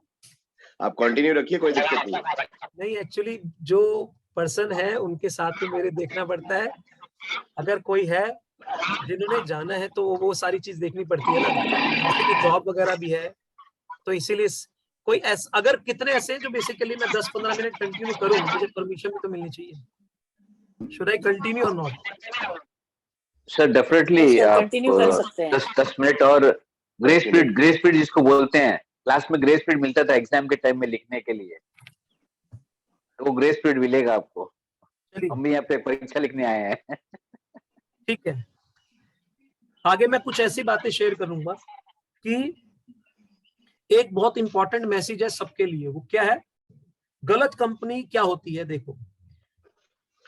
आप कंटिन्यू रखिए, कोई दिक्कत नहीं है। नहीं, एक्चुअली जो पर्सन है उनके साथ में मेरे देखना पड़ता है। अगर कोई है जिन्होंने जाना है तो वो सारी चीज देखनी पड़ती है ना, जैसे कि जॉब वगैरह भी है। तो इसीलिए कोई ऐसा, अगर कितने ऐसे हैं जो बेसिकली मैं 10-15 मिनट कंटिन्यू करूं, मुझे परमिशन भी तो मिलनी चाहिए। शुड आई कंटिन्यू और नॉट? सर डेफिनेटली कंटिन्यू कर सकते हैं। 10 मिनट और ग्रेस पीरियड जिसको बोलते हैं, क्लास में ग्रेस पीरियड मिलता था एग्जाम के टाइम में लिखने के लिए, तो वो ग्रेस पीरियड मिलेगा आपको। हम भी यहाँ पे परीक्षा लिखने आए हैं। ठीक है, आगे मैं कुछ ऐसी बातें शेयर करूंगा कि एक बहुत इंपॉर्टेंट मैसेज है सबके लिए। वो क्या है? गलत कंपनी क्या होती है। देखो,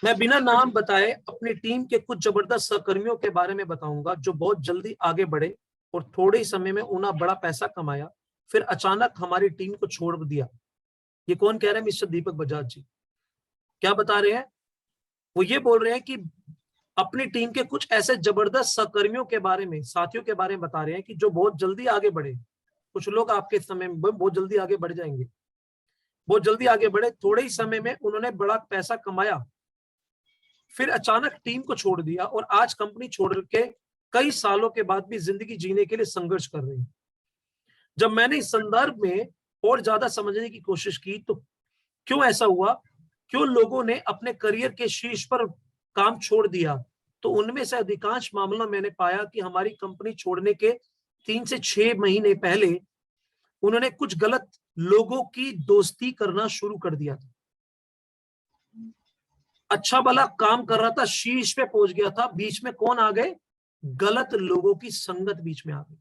मैं बिना नाम बताए अपनी टीम के कुछ जबरदस्त सहकर्मियों के बारे में बताऊंगा जो बहुत जल्दी आगे बढ़े और थोड़े ही समय में उन्हें बड़ा पैसा कमाया, फिर अचानक हमारी टीम को छोड़ दिया। ये कौन कह रहे हैं? मिस्टर दीपक बजाज जी। क्या बता रहे हैं? वो ये बोल रहे हैं कि अपनी टीम के कुछ ऐसे जबरदस्त सहकर्मियों के बारे में, साथियों के बारे में बता रहे हैं कि जो बहुत जल्दी आगे बढ़े। कुछ लोग आपके समय में बहुत जल्दी आगे बढ़ जाएंगे, बहुत जल्दी आगे बढ़े, थोड़े ही समय में उन्होंने बड़ा पैसा कमाया, फिर अचानक टीम को छोड़ दिया और आज कंपनी छोड़ के कई सालों के बाद भी जिंदगी जीने के लिए संघर्ष कर रहे हैं। जब मैंने इस संदर्भ में और ज्यादा समझने की कोशिश की तो क्यों ऐसा हुआ, क्यों लोगों ने अपने करियर के शीर्ष पर काम छोड़ दिया, तो उनमें से अधिकांश मामला मैंने पाया कि हमारी कंपनी छोड़ने के 3 से 6 महीने पहले उन्होंने कुछ गलत लोगों की दोस्ती करना शुरू कर दिया था। अच्छा भला काम कर रहा था, शीर्ष पे पहुंच गया था, बीच में कौन आ गए, गलत लोगों की संगत बीच में आ गई।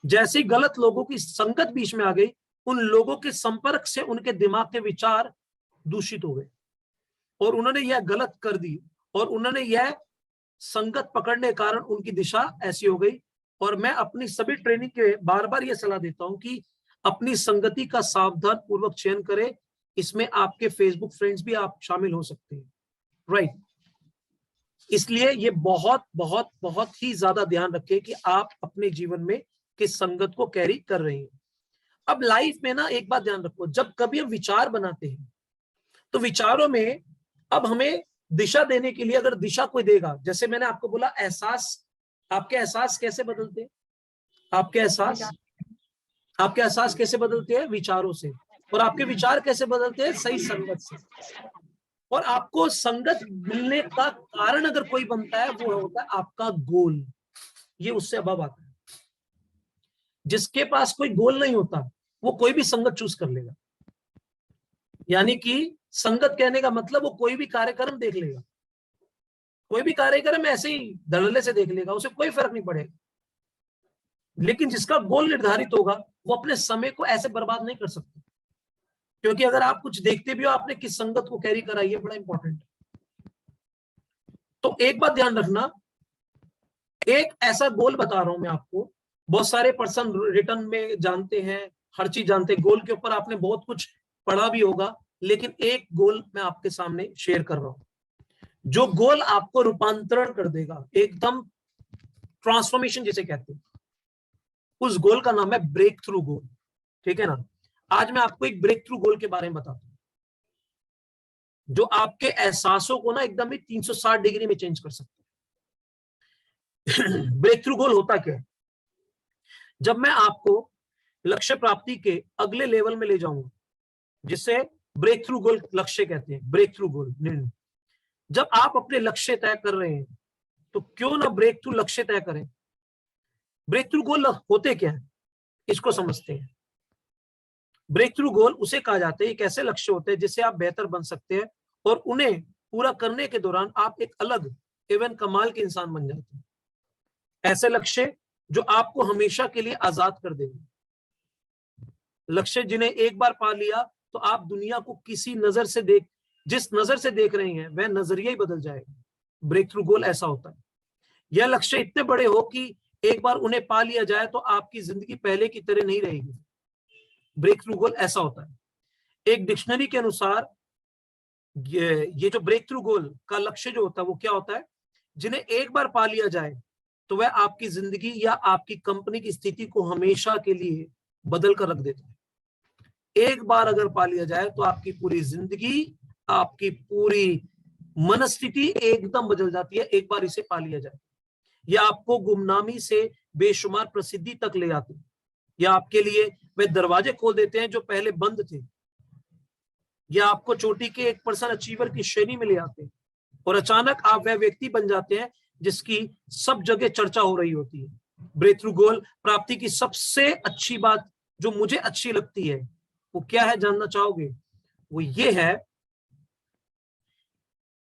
जैसे ही गलत लोगों की संगत बीच में आ गई, उन लोगों के संपर्क से उनके दिमाग के विचार दूषित हो गए और उन्होंने यह गलत कर दी और उन्होंने यह संगत पकड़ने के कारण उनकी दिशा ऐसी हो गई। और मैं अपनी सभी ट्रेनिंग के बार बार यह सलाह देता हूं कि अपनी संगति का सावधान पूर्वक चयन करें। इसमें आपके फेसबुक फ्रेंड्स भी आप शामिल हो सकते हैं, राइट। इसलिए ये बहुत बहुत बहुत ही ज्यादा ध्यान रखें कि आप अपने जीवन में किस संगत को कैरी कर रहे हैं। अब लाइफ में ना एक बात ध्यान रखो, जब कभी हम विचार बनाते हैं तो विचारों में अब हमें दिशा देने के लिए अगर दिशा कोई देगा, जैसे मैंने आपको बोला एहसास, आपके एहसास कैसे बदलते हैं, आपके एहसास कैसे बदलते हैं, विचारों से, और आपके विचार कैसे बदलते हैं, सही संगत से। और आपको संगत मिलने का कारण अगर कोई बनता है वो होता है आपका गोल, ये उससे अभाव आता है। जिसके पास कोई गोल नहीं होता वो कोई भी संगत चूज कर लेगा, यानी कि संगत कहने का मतलब वो कोई भी कार्यक्रम देख लेगा, कोई भी कार्यक्रम ऐसे ही धड़ल्ले से देख लेगा, उसे कोई फर्क नहीं पड़ेगा। लेकिन जिसका गोल निर्धारित होगा वो अपने समय को ऐसे बर्बाद नहीं कर सकता, क्योंकि अगर आप कुछ देखते भी हो आपने किस संगत को कैरी करा, ये बड़ा इंपॉर्टेंट है। तो एक बात ध्यान रखना, एक ऐसा गोल बता रहा हूं मैं आपको, बहुत सारे पर्सन रिटर्न में जानते हैं, हर चीज जानते हैं, गोल के ऊपर आपने बहुत कुछ पढ़ा भी होगा, लेकिन एक गोल मैं आपके सामने शेयर कर रहा हूं जो गोल आपको रूपांतरण कर देगा, एकदम ट्रांसफॉर्मेशन जिसे कहते हैं। उस गोल का नाम है ब्रेक थ्रू गोल, ठीक है ना। आज मैं आपको एक ब्रेक थ्रू गोल के बारे में बताता हूं जो आपके एहसासों को ना एकदम ही 360 डिग्री में चेंज कर सकता है। ब्रेक थ्रू गोल होता क्या है? जब मैं आपको लक्ष्य प्राप्ति के अगले लेवल में ले जाऊंगा, जिसे ब्रेक थ्रू गोल लक्ष्य कहते हैं, ब्रेक थ्रू गोल निर्णय। जब आप अपने लक्ष्य तय कर रहे हैं तो क्यों ना ब्रेक थ्रू लक्ष्य तय करें। ब्रेक थ्रू गोल होते क्या है इसको समझते हैं। ब्रेक थ्रू गोल उसे कहा जाता है, एक ऐसे लक्ष्य होते हैं जिससे आप बेहतर बन सकते हैं और उन्हें पूरा करने के दौरान आप एक अलग एवं कमाल के इंसान बन जाते हैं। ऐसे लक्ष्य जो आपको हमेशा के लिए आजाद कर देंगे, लक्ष्य जिन्हें एक बार पा लिया तो आप दुनिया को किसी नजर से जिस नजर से देख रहे हैं वह नजरिया ही बदल जाएगा। ब्रेक थ्रू गोल ऐसा होता है। यह लक्ष्य इतने बड़े हो कि एक बार उन्हें पा लिया जाए तो आपकी जिंदगी पहले की तरह नहीं रहेगी। ब्रेक थ्रू गोल ऐसा होता है। एक डिक्शनरी के अनुसार ये जो ब्रेक थ्रू गोल का लक्ष्य जो होता है वो क्या होता है, जिन्हें एक बार पा लिया जाए तो वह आपकी जिंदगी या आपकी कंपनी की स्थिति को हमेशा के लिए बदल कर रख देता है। एक बार अगर पा लिया जाए तो आपकी पूरी जिंदगी, आपकी पूरी मनस्थिति एकदम बदल जाती है। एक बार इसे पा लिया जाए, यह आपको गुमनामी से बेशुमार प्रसिद्धि तक ले आते हैं, या आपके लिए वे दरवाजे खोल देते हैं जो पहले बंद थे, या आपको चोटी के 1% अचीवर की श्रेणी में ले आते हैं और अचानक आप वह व्यक्ति बन जाते हैं जिसकी सब जगह चर्चा हो रही होती है। ब्रेक थ्रू गोल प्राप्ति की सबसे अच्छी बात जो मुझे अच्छी लगती है वो क्या है जानना चाहोगे?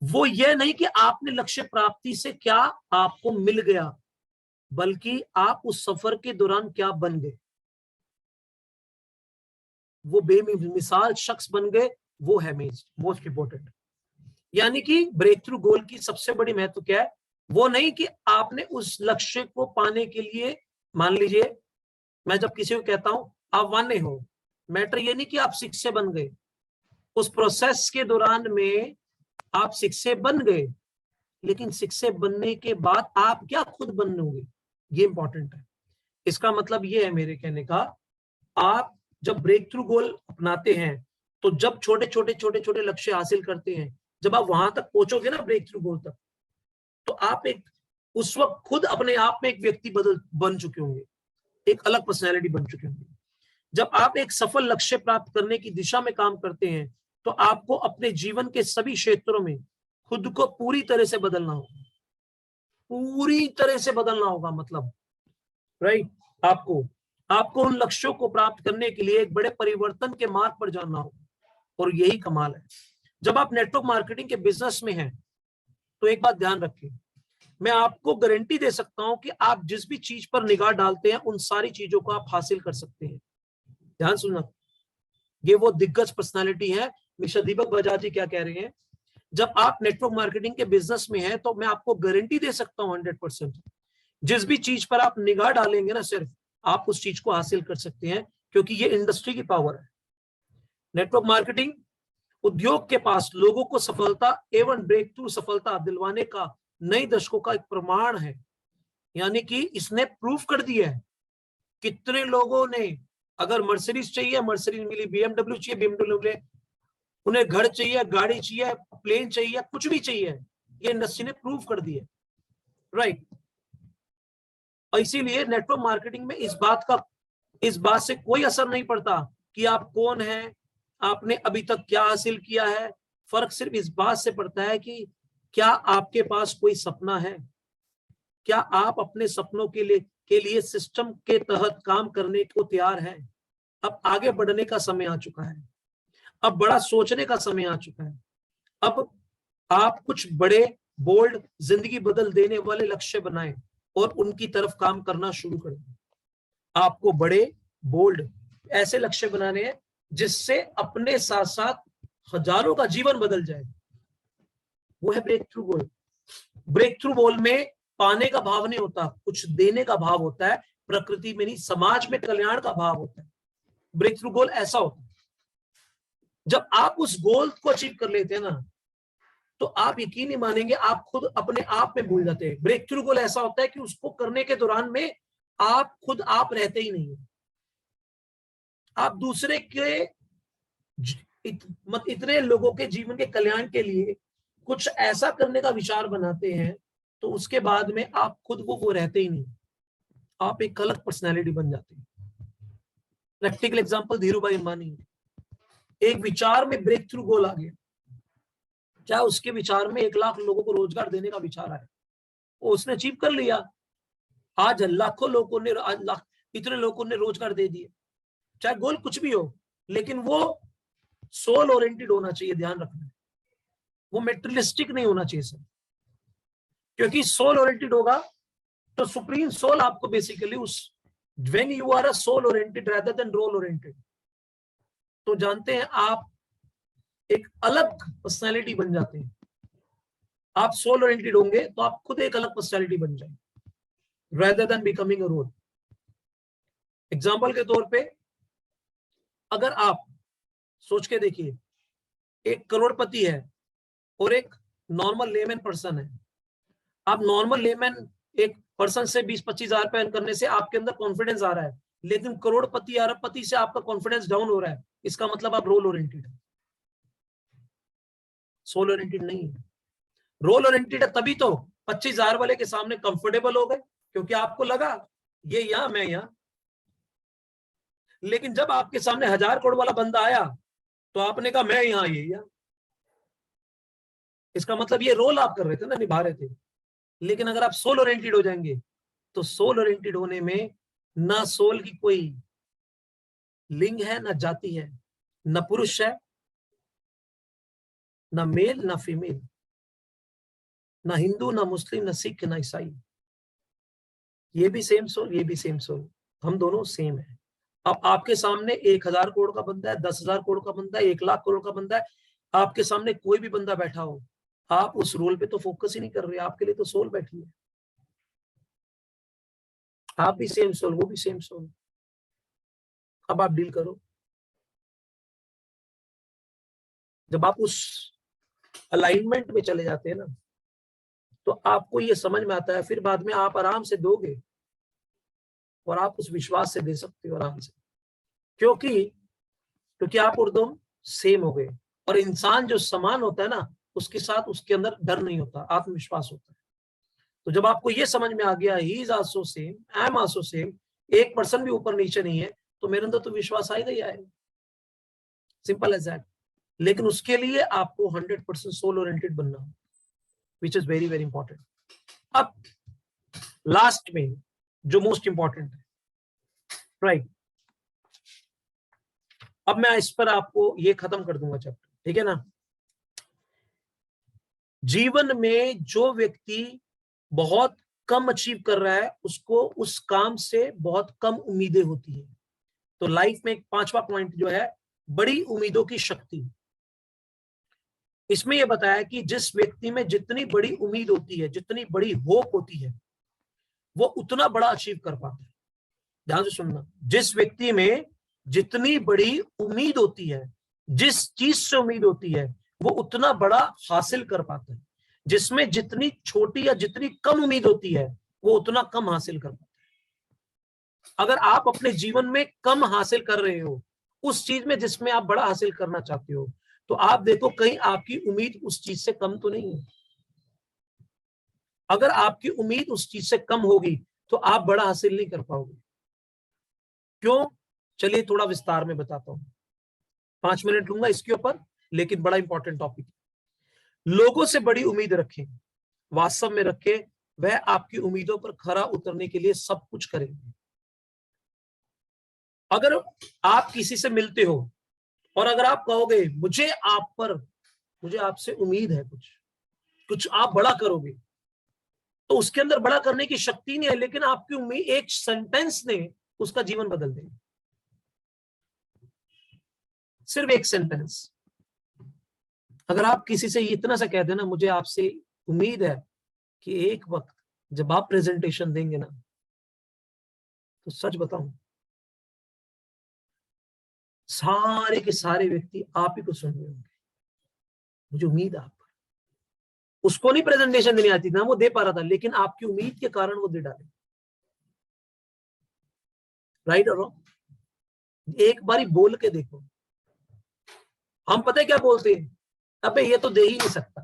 वो ये नहीं कि आपने लक्ष्य प्राप्ति से क्या आपको मिल गया, बल्कि आप उस सफर के दौरान क्या बन गए। वो बेमिसाल शख्स बन गए, वो है मोस्ट इंपॉर्टेंट। यानी कि ब्रेक थ्रू गोल की सबसे बड़ी महत्व क्या है, वो नहीं कि आपने उस लक्ष्य को पाने के लिए, मान लीजिए मैं जब किसी को कहता हूं आप वाने हो, मैटर ये नहीं कि आप शिक्षक बन गए, उस प्रोसेस के दौरान में आप शिक्षक बन गए, लेकिन शिक्षक बनने के बाद आप क्या खुद बनोगे, ये इंपॉर्टेंट है। इसका मतलब ये है मेरे कहने का, आप जब ब्रेक थ्रू गोल अपनाते हैं, तो जब छोटे छोटे लक्ष्य हासिल करते हैं, जब आप वहां तक पहुंचोगे ना ब्रेक थ्रू गोल तक, तो आप एक उस वक्त खुद अपने आप में एक व्यक्ति बन चुके होंगे, एक अलग पर्सनैलिटी बन चुके होंगे। जब आप एक सफल लक्ष्य प्राप्त करने की दिशा में काम करते हैं, तो आपको अपने जीवन के सभी क्षेत्रों में खुद को पूरी तरह से बदलना होगा, पूरी तरह से बदलना होगा। मतलब राइट, आपको उन लक्ष्यों को प्राप्त करने के लिए एक बड़े परिवर्तन के मार्ग पर जाना होगा। और यही कमाल है। जब आप नेटवर्क मार्केटिंग के बिजनेस में हैं, तो एक बात ध्यान रखिए, मैं आपको गारंटी दे सकता हूं कि आप जिस भी चीज पर निगाह डालते हैं, उन सारी चीजों को आप हासिल कर सकते हैं। ध्यान सुनना, ये वो दिग्गज पर्सनालिटी है। मिस्टर दीपक बजाज जी क्या कह रहे हैं, जब आप नेटवर्क मार्केटिंग के बिजनेस में हैं, तो मैं आपको गारंटी दे सकता हूं 100%, जिस भी चीज पर आप निगाह डालेंगे ना, सिर्फ आप उस चीज को हासिल कर सकते हैं, क्योंकि ये इंडस्ट्री की पावर है। नेटवर्क मार्केटिंग उद्योग के पास लोगों को सफलता एवं ब्रेक थ्रू सफलता दिलवाने का नई दशकों का एक प्रमाण है। यानी कि इसने प्रूफ कर दिया है। कितने लोगों ने, अगर मर्सिडीज चाहिए मर्सिडीज मिली, BMW चाहिए BMW मिले, उन्हें घर चाहिए, गाड़ी चाहिए, प्लेन चाहिए, कुछ भी चाहिए, ये इंडस्ट्री ने प्रूव कर दिया, राइट। और इसीलिए नेटवर्क मार्केटिंग में इस बात से कोई असर नहीं पड़ता कि आप कौन हैं, आपने अभी तक क्या हासिल किया है। फर्क सिर्फ इस बात से पड़ता है कि क्या आपके पास कोई सपना है, क्या आप अपने सपनों के लिए सिस्टम के तहत काम करने को तैयार हैं। अब आगे बढ़ने का समय आ चुका है, अब बड़ा सोचने का समय आ चुका है। अब आप कुछ बड़े बोल्ड जिंदगी बदल देने वाले लक्ष्य बनाएं और उनकी तरफ काम करना शुरू करें। आपको बड़े बोल्ड ऐसे लक्ष्य बनाने हैं जिससे अपने साथ साथ हजारों का जीवन बदल जाए। वो है ब्रेक थ्रू गोल। ब्रेक थ्रू गोल में पाने का भाव नहीं होता, कुछ देने का भाव होता है। प्रकृति में नहीं, समाज में कल्याण का भाव होता है। ब्रेक थ्रू गोल ऐसा होता है, जब आप उस गोल को अचीव कर लेते हैं ना, तो आप यकीन नहीं मानेंगे, आप खुद अपने आप में भूल जाते हैं। ब्रेक थ्रू गोल ऐसा होता है कि उसको करने के दौरान में आप खुद आप रहते ही नहीं है। आप दूसरे के इतने लोगों के जीवन के कल्याण के लिए कुछ ऐसा करने का विचार बनाते हैं, तो उसके बाद में आप खुद वो रहते ही नहीं, आप एक अलग पर्सनैलिटी बन जाते हैं। प्रैक्टिकल एग्जांपल, धीरूभाई अंबानी, एक विचार में ब्रेक थ्रू गोल आ गया। क्या उसके विचार में 1 लाख लोगों को रोजगार देने का विचार आया, वो उसने अचीव कर लिया। आज लाखों लोगों ने, इतने लोगों ने रोजगार दे दिए। चाहे गोल कुछ भी हो, लेकिन वो सोल ओरिएंटेड होना चाहिए। ध्यान रखना, वो मेटेरियलिस्टिक नहीं होना चाहिए सर, क्योंकि सोल ओरिएंटेड होगा तो सुप्रीम सोल आपको basically when you are a soul oriented rather than role oriented, तो जानते हैं आप एक अलग पर्सनालिटी बन जाते हैं। आप सोल ओरिएंटेड होंगे तो आप खुद एक अलग पर्सनालिटी बन जाएंगे rather than becoming a role. Example के तौर पे, अगर आप सोच के देखिए, एक करोड़पति है और एक नॉर्मल लेमैन पर्सन है। आप नॉर्मल लेमैन एक पर्सन से 20-25 हजार रुपए अर्न करने से आपके अंदर कॉन्फिडेंस आ रहा है, लेकिन करोड़पति अरबपति से आपका कॉन्फिडेंस डाउन हो रहा है। इसका मतलब आप रोल ओरिएंटेड है, सोल ओरिएंटेड नहीं है। रोल ओरिएंटेड है तभी तो 25 हजार वाले के सामने कंफर्टेबल हो गए, क्योंकि आपको लगा ये यहां, मैं यहां। लेकिन जब आपके सामने 1000 करोड़ वाला बंदा आया, तो आपने कहा मैं यहां, ये यहां। इसका मतलब ये रोल आप कर रहे थे ना, निभा रहे थे। लेकिन अगर आप सोल ओरिएंटेड हो जाएंगे, तो सोल ओरिएंटेड होने में ना सोल की कोई लिंग है, ना जाति है, ना पुरुष है, ना मेल ना फीमेल, ना हिंदू ना मुस्लिम ना सिख ना ईसाई। ये भी सेम सोल, ये भी सेम सोल, हम दोनों सेम है। अब आपके सामने 1000 करोड़ का बंदा है, 10,000 करोड़ का बंदा है, 1 लाख करोड़ का बंदा है, आपके सामने कोई भी बंदा बैठा हो, आप उस रोल पे तो फोकस ही नहीं कर रहे। आपके लिए तो सोल बैठी है। आप भी सेम सोल, वो भी सेम सोल। अब आप डील करो। जब आप उस अलाइनमेंट में चले जाते हैं ना, तो आपको ये समझ में आता है, फिर बाद में आप आराम से दोगे और आप उस विश्वास से दे सकते हो आराम से, क्योंकि आप और तुम सेम हो गए। और इंसान जो समान होता है ना, उसके साथ उसके अंदर डर नहीं होता, आत्मविश्वास होता है। तो जब आपको ये समझ में आ गया he is also same, I am also same, 1% भी ऊपर नीचे नहीं है, तो मेरे अंदर तो विश्वास आएगा ही आएगा, सिंपल एज दैट। लेकिन उसके लिए आपको 100% सोल ओरिएंटेड बनना हो, which is very very important. अब लास्ट में जो मोस्ट इंपॉर्टेंट है, राइट, अब मैं इस पर आपको ये खत्म कर दूंगा चैप्टर, ठीक है ना। जीवन में जो व्यक्ति बहुत कम अचीव कर रहा है, उसको उस काम से बहुत कम उम्मीदें होती है। तो लाइफ में एक 5वां पॉइंट जो है, बड़ी उम्मीदों की शक्ति। इसमें यह बताया कि जिस व्यक्ति में जितनी बड़ी उम्मीद होती है, जितनी बड़ी होप होती है, वो उतना बड़ा अचीव कर पाता है। ध्यान से सुनना, जिस व्यक्ति में जितनी बड़ी उम्मीद होती है, जिस चीज से उम्मीद होती है, वो उतना बड़ा हासिल कर पाता है। जिसमें जितनी छोटी या जितनी कम उम्मीद होती है, वो उतना कम हासिल कर पाता है। अगर आप अपने जीवन में कम हासिल कर रहे हो उस चीज में जिसमें आप बड़ा हासिल करना चाहते हो, तो आप देखो कहीं आपकी उम्मीद उस चीज से कम तो नहीं है। अगर आपकी उम्मीद उस चीज से कम होगी तो आप बड़ा हासिल नहीं कर पाओगे। क्यों? चलिए थोड़ा विस्तार में बताता हूं, 5 मिनट लूंगा इसके ऊपर, लेकिन बड़ा इंपॉर्टेंट टॉपिक है। लोगों से बड़ी उम्मीद रखें, वास्तव में रखें, वह आपकी उम्मीदों पर खरा उतरने के लिए सब कुछ करेंगे। अगर आप किसी से मिलते हो और अगर आप कहोगे मुझे आपसे उम्मीद है, कुछ आप बड़ा करोगे, तो उसके अंदर बड़ा करने की शक्ति नहीं है, लेकिन आपकी उम्मीद, एक सेंटेंस ने उसका जीवन बदल देगा। सिर्फ एक सेंटेंस। अगर आप किसी से इतना सा कह देना, मुझे आपसे उम्मीद है कि एक वक्त जब आप प्रेजेंटेशन देंगे ना, तो सच बताऊं, सारे के सारे व्यक्ति आप ही को सुन रहे होंगे। मुझे उम्मीद है आप पर। उसको नहीं प्रेजेंटेशन देनी आती ना, वो दे पा रहा था, लेकिन आपकी उम्मीद के कारण वो दे डाले। राइट और रॉन्ग? एक बारी बोल के देखो। हम पता है क्या बोलते हैं? अबे ये तो दे ही नहीं सकता,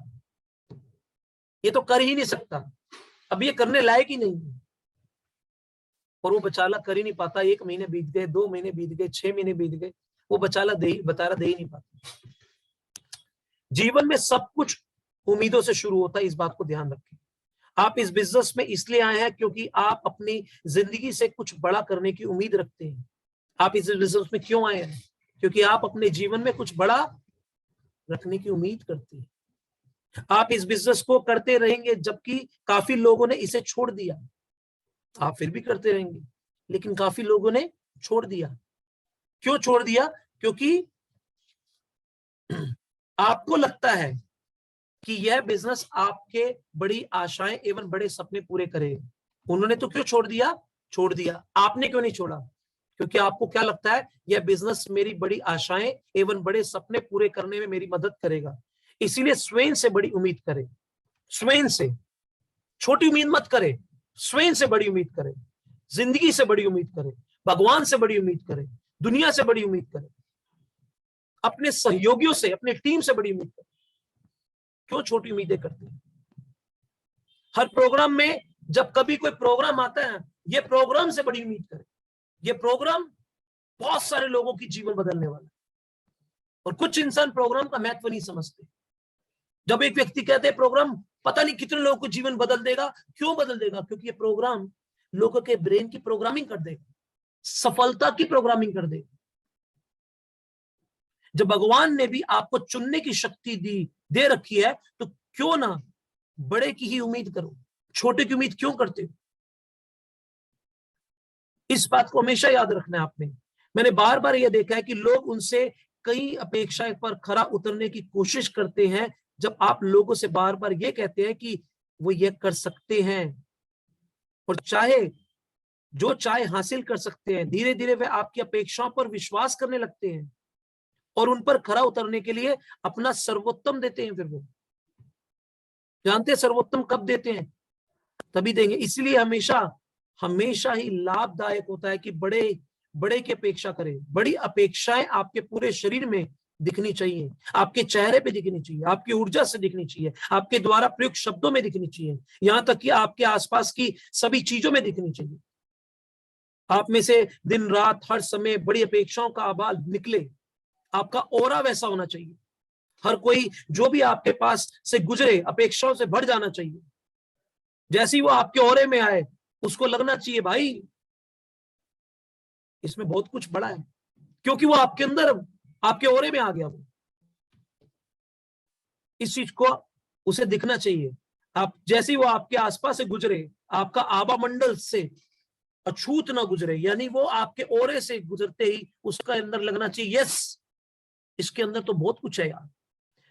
ये तो कर ही नहीं सकता, अब ये करने लायक ही नहीं है। और वो बेचारा कर ही नहीं पाता। 1 महीने बीत गए, 2 महीने बीत गए, 6 महीने बीत गए, वो बेचारा दे ही नहीं पाता। जीवन में सब कुछ उम्मीदों से शुरू होता है, इस बात को ध्यान रखें। आप इस बिजनेस में इसलिए आए हैं क्योंकि आप अपनी जिंदगी से कुछ बड़ा करने की उम्मीद रखते हैं। आप इस बिजनेस में क्यों आए हैं? क्योंकि आप अपने जीवन में कुछ बड़ा रखने की उम्मीद करते हैं। आप इस बिजनेस को करते रहेंगे जबकि काफी लोगों ने इसे छोड़ दिया, आप फिर भी करते रहेंगे, लेकिन काफी लोगों ने छोड़ दिया। क्यों छोड़ दिया? क्योंकि आपको लगता है कि यह बिजनेस आपके बड़ी आशाएं एवं बड़े सपने पूरे करेगा। उन्होंने तो क्यों छोड़ दिया, आपने क्यों नहीं छोड़ा? क्योंकि आपको क्या लगता है, यह बिजनेस मेरी बड़ी आशाएं एवं बड़े सपने पूरे करने में मेरी मदद करेगा। इसीलिए स्वयं से बड़ी उम्मीद करें, स्वयं से। छोटी उम्मीद मत करें, स्वयं से बड़ी उम्मीद करें, जिंदगी से बड़ी उम्मीद करें, भगवान से बड़ी उम्मीद करें, दुनिया से बड़ी उम्मीद करें, अपने सहयोगियों से, अपनी टीम से बड़ी उम्मीद करें। क्यों छोटी उम्मीदें करते हैं? हर प्रोग्राम में जब कभी कोई प्रोग्राम आता है, ये प्रोग्राम से बड़ी उम्मीद करें। ये प्रोग्राम बहुत सारे लोगों की जीवन बदलने वाला है। और कुछ इंसान प्रोग्राम का महत्व नहीं समझते। जब एक व्यक्ति कहते हैं प्रोग्राम पता नहीं कितने लोगों को जीवन बदल देगा, क्यों बदल देगा? क्योंकि ये प्रोग्राम लोगों के ब्रेन की प्रोग्रामिंग कर देगा, सफलता की प्रोग्रामिंग कर देगा। जब भगवान ने भी आपको चुनने की शक्ति दे रखी है, तो क्यों ना बड़े की ही उम्मीद करो, छोटे की उम्मीद क्यों करते हो? इस बात को हमेशा याद रखना है आपने। मैंने बार बार यह देखा है कि लोग उनसे कई अपेक्षाएं पर खरा उतरने की कोशिश करते हैं। जब आप लोगों से बार बार ये कहते हैं कि वो ये कर सकते हैं और जो चाहे हासिल कर सकते हैं, धीरे धीरे वे आपकी अपेक्षाओं पर विश्वास करने लगते हैं और उन पर खरा उतरने के लिए अपना सर्वोत्तम देते हैं। फिर वो जानते हैं सर्वोत्तम कब देते हैं? तभी देंगे। इसलिए हमेशा ही लाभदायक होता है कि बड़े की अपेक्षा करें। बड़ी अपेक्षाएं आपके पूरे शरीर में दिखनी चाहिए, आपके चेहरे पे दिखनी चाहिए, आपकी ऊर्जा से दिखनी चाहिए, आपके द्वारा प्रयुक्त शब्दों में दिखनी चाहिए, यहां तक कि आपके आसपास की सभी चीजों में दिखनी चाहिए। आप में से दिन रात हर समय बड़ी अपेक्षाओं का आभाल निकले, आपका ऑरा वैसा होना चाहिए। हर कोई जो भी आपके पास से गुजरे अपेक्षाओं से भर जाना चाहिए। जैसे ही वो आपके ऑरे में आए उसको लगना चाहिए भाई इसमें बहुत कुछ बड़ा है, क्योंकि वो आपके अंदर आपके ऑरे में आ गया। वो इस चीज को उसे दिखना चाहिए। आप जैसे ही वो आपके आसपास से गुजरे, आपका आभा मंडल से अछूत ना गुजरे, यानी वो आपके ओरे से गुजरते ही उसका अंदर लगना चाहिए यस, इसके अंदर तो बहुत कुछ है यार।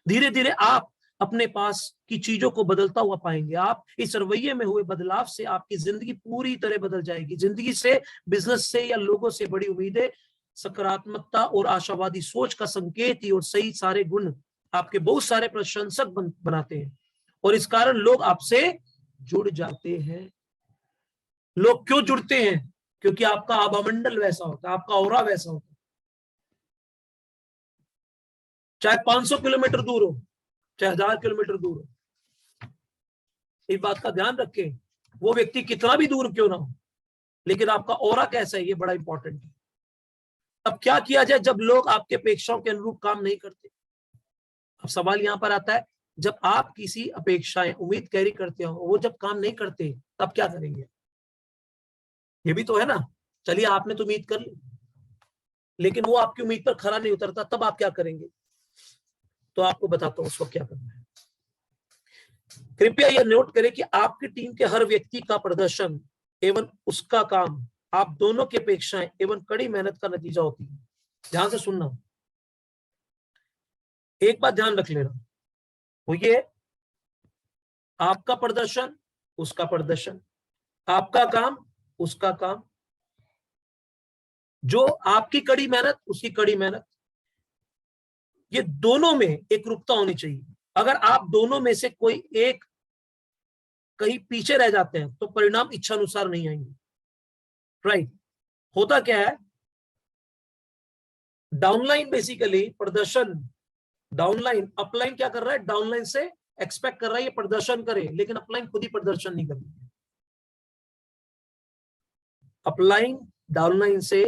धीरे धीरे आप अपने पास की चीजों को बदलता हुआ पाएंगे। आप इस रवैये में हुए बदलाव से आपकी जिंदगी पूरी तरह बदल जाएगी। जिंदगी से, बिजनेस से या लोगों से बड़ी उम्मीदें, सकारात्मकता और आशावादी सोच का संकेत ही और सही सारे गुण आपके बहुत सारे प्रशंसक बनाते हैं, और इस कारण लोग आपसे जुड़ जाते हैं। लोग क्यों जुड़ते हैं? क्योंकि आपका आभामंडल वैसा होता है, आपका ऑरा वैसा होता है। चाहे 500 किलोमीटर दूर हो, चाहे 1000 किलोमीटर दूर हो, इस बात का ध्यान रखें। वो व्यक्ति कितना भी दूर क्यों ना हो, लेकिन आपका ऑरा कैसा है ये बड़ा इंपॉर्टेंट है। अब क्या किया जाए जब लोग आपके अपेक्षाओं के अनुरूप काम नहीं करते? अब सवाल यहां पर आता है, जब आप किसी अपेक्षाएं, उम्मीद कैरी करते हो, वो जब काम नहीं करते तब क्या करेंगे? ये भी तो है ना। चलिए आपने तो उम्मीद कर ली, लेकिन वो आपकी उम्मीद पर खरा नहीं उतरता, तब आप क्या करेंगे? तो आपको बताता हूं उसको क्या करना है। कृपया यह नोट करें कि आपकी टीम के हर व्यक्ति का प्रदर्शन एवं उसका काम आप दोनों की अपेक्षाएं एवं कड़ी मेहनत का नतीजा होती है। ध्यान से सुनना, एक बात ध्यान रख लेना, वो ये आपका प्रदर्शन, उसका प्रदर्शन, आपका काम, उसका काम, जो आपकी कड़ी मेहनत, उसकी कड़ी मेहनत, ये दोनों में एक रूपता होनी चाहिए। अगर आप दोनों में से कोई एक कहीं पीछे रह जाते हैं तो परिणाम इच्छा अनुसार नहीं आएंगे। राइट? होता क्या है, डाउनलाइन बेसिकली प्रदर्शन, डाउनलाइन, अपलाइन क्या कर रहा है? डाउनलाइन से एक्सपेक्ट कर रहा है ये प्रदर्शन करे, लेकिन अपलाइन खुद ही प्रदर्शन नहीं कर रही है। अपलाइन डाउनलाइन से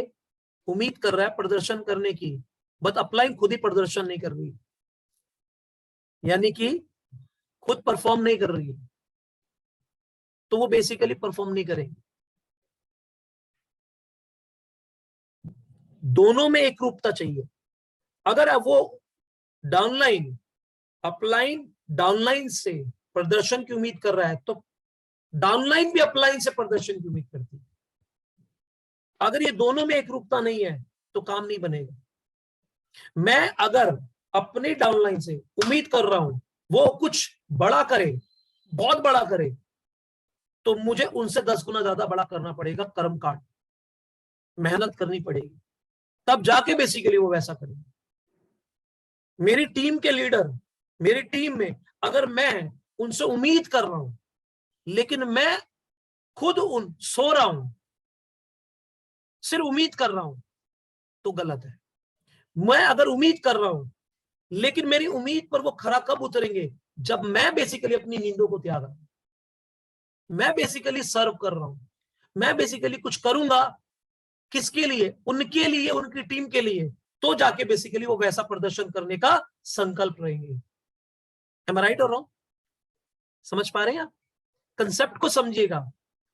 उम्मीद कर रहा है प्रदर्शन करने की, बट अपलाइन खुद ही प्रदर्शन नहीं कर रही, यानी कि खुद परफॉर्म नहीं कर रही है, तो वो बेसिकली परफॉर्म नहीं करेंगे। दोनों में एक रूपता चाहिए। अगर वो डाउनलाइन अपलाइन डाउनलाइन से प्रदर्शन की उम्मीद कर रहा है, तो डाउनलाइन भी अपलाइन से प्रदर्शन की उम्मीद करती है। अगर ये दोनों में एक रूपता नहीं है तो काम नहीं बनेगा। मैं अगर अपनी डाउनलाइन से उम्मीद कर रहा हूं वो कुछ बड़ा करे, बहुत बड़ा करे, तो मुझे उनसे 10 गुना ज्यादा बड़ा करना पड़ेगा, कर्म कांड, मेहनत करनी पड़ेगी, तब जाके बेसिकली वो वैसा करेंगे। मेरी टीम के लीडर, मेरी टीम में अगर मैं उनसे उम्मीद कर रहा हूं लेकिन मैं खुद सो रहा हूं, सिर्फ उम्मीद कर रहा हूं, तो गलत है। मैं अगर उम्मीद कर रहा हूं लेकिन मेरी उम्मीद पर वो खरा कब उतरेंगे? जब मैं बेसिकली अपनी नींदों को त्याग रहा हूं, मैं बेसिकली सर्व कर रहा हूं, मैं बेसिकली कुछ करूंगा, किसके लिए? उनके लिए, उनकी टीम के लिए, तो जाके बेसिकली वो वैसा प्रदर्शन करने का संकल्प रहेंगे। एम आई राइट और रॉन्ग? समझ पा रहे हैं आप? कंसेप्ट को समझिएगा।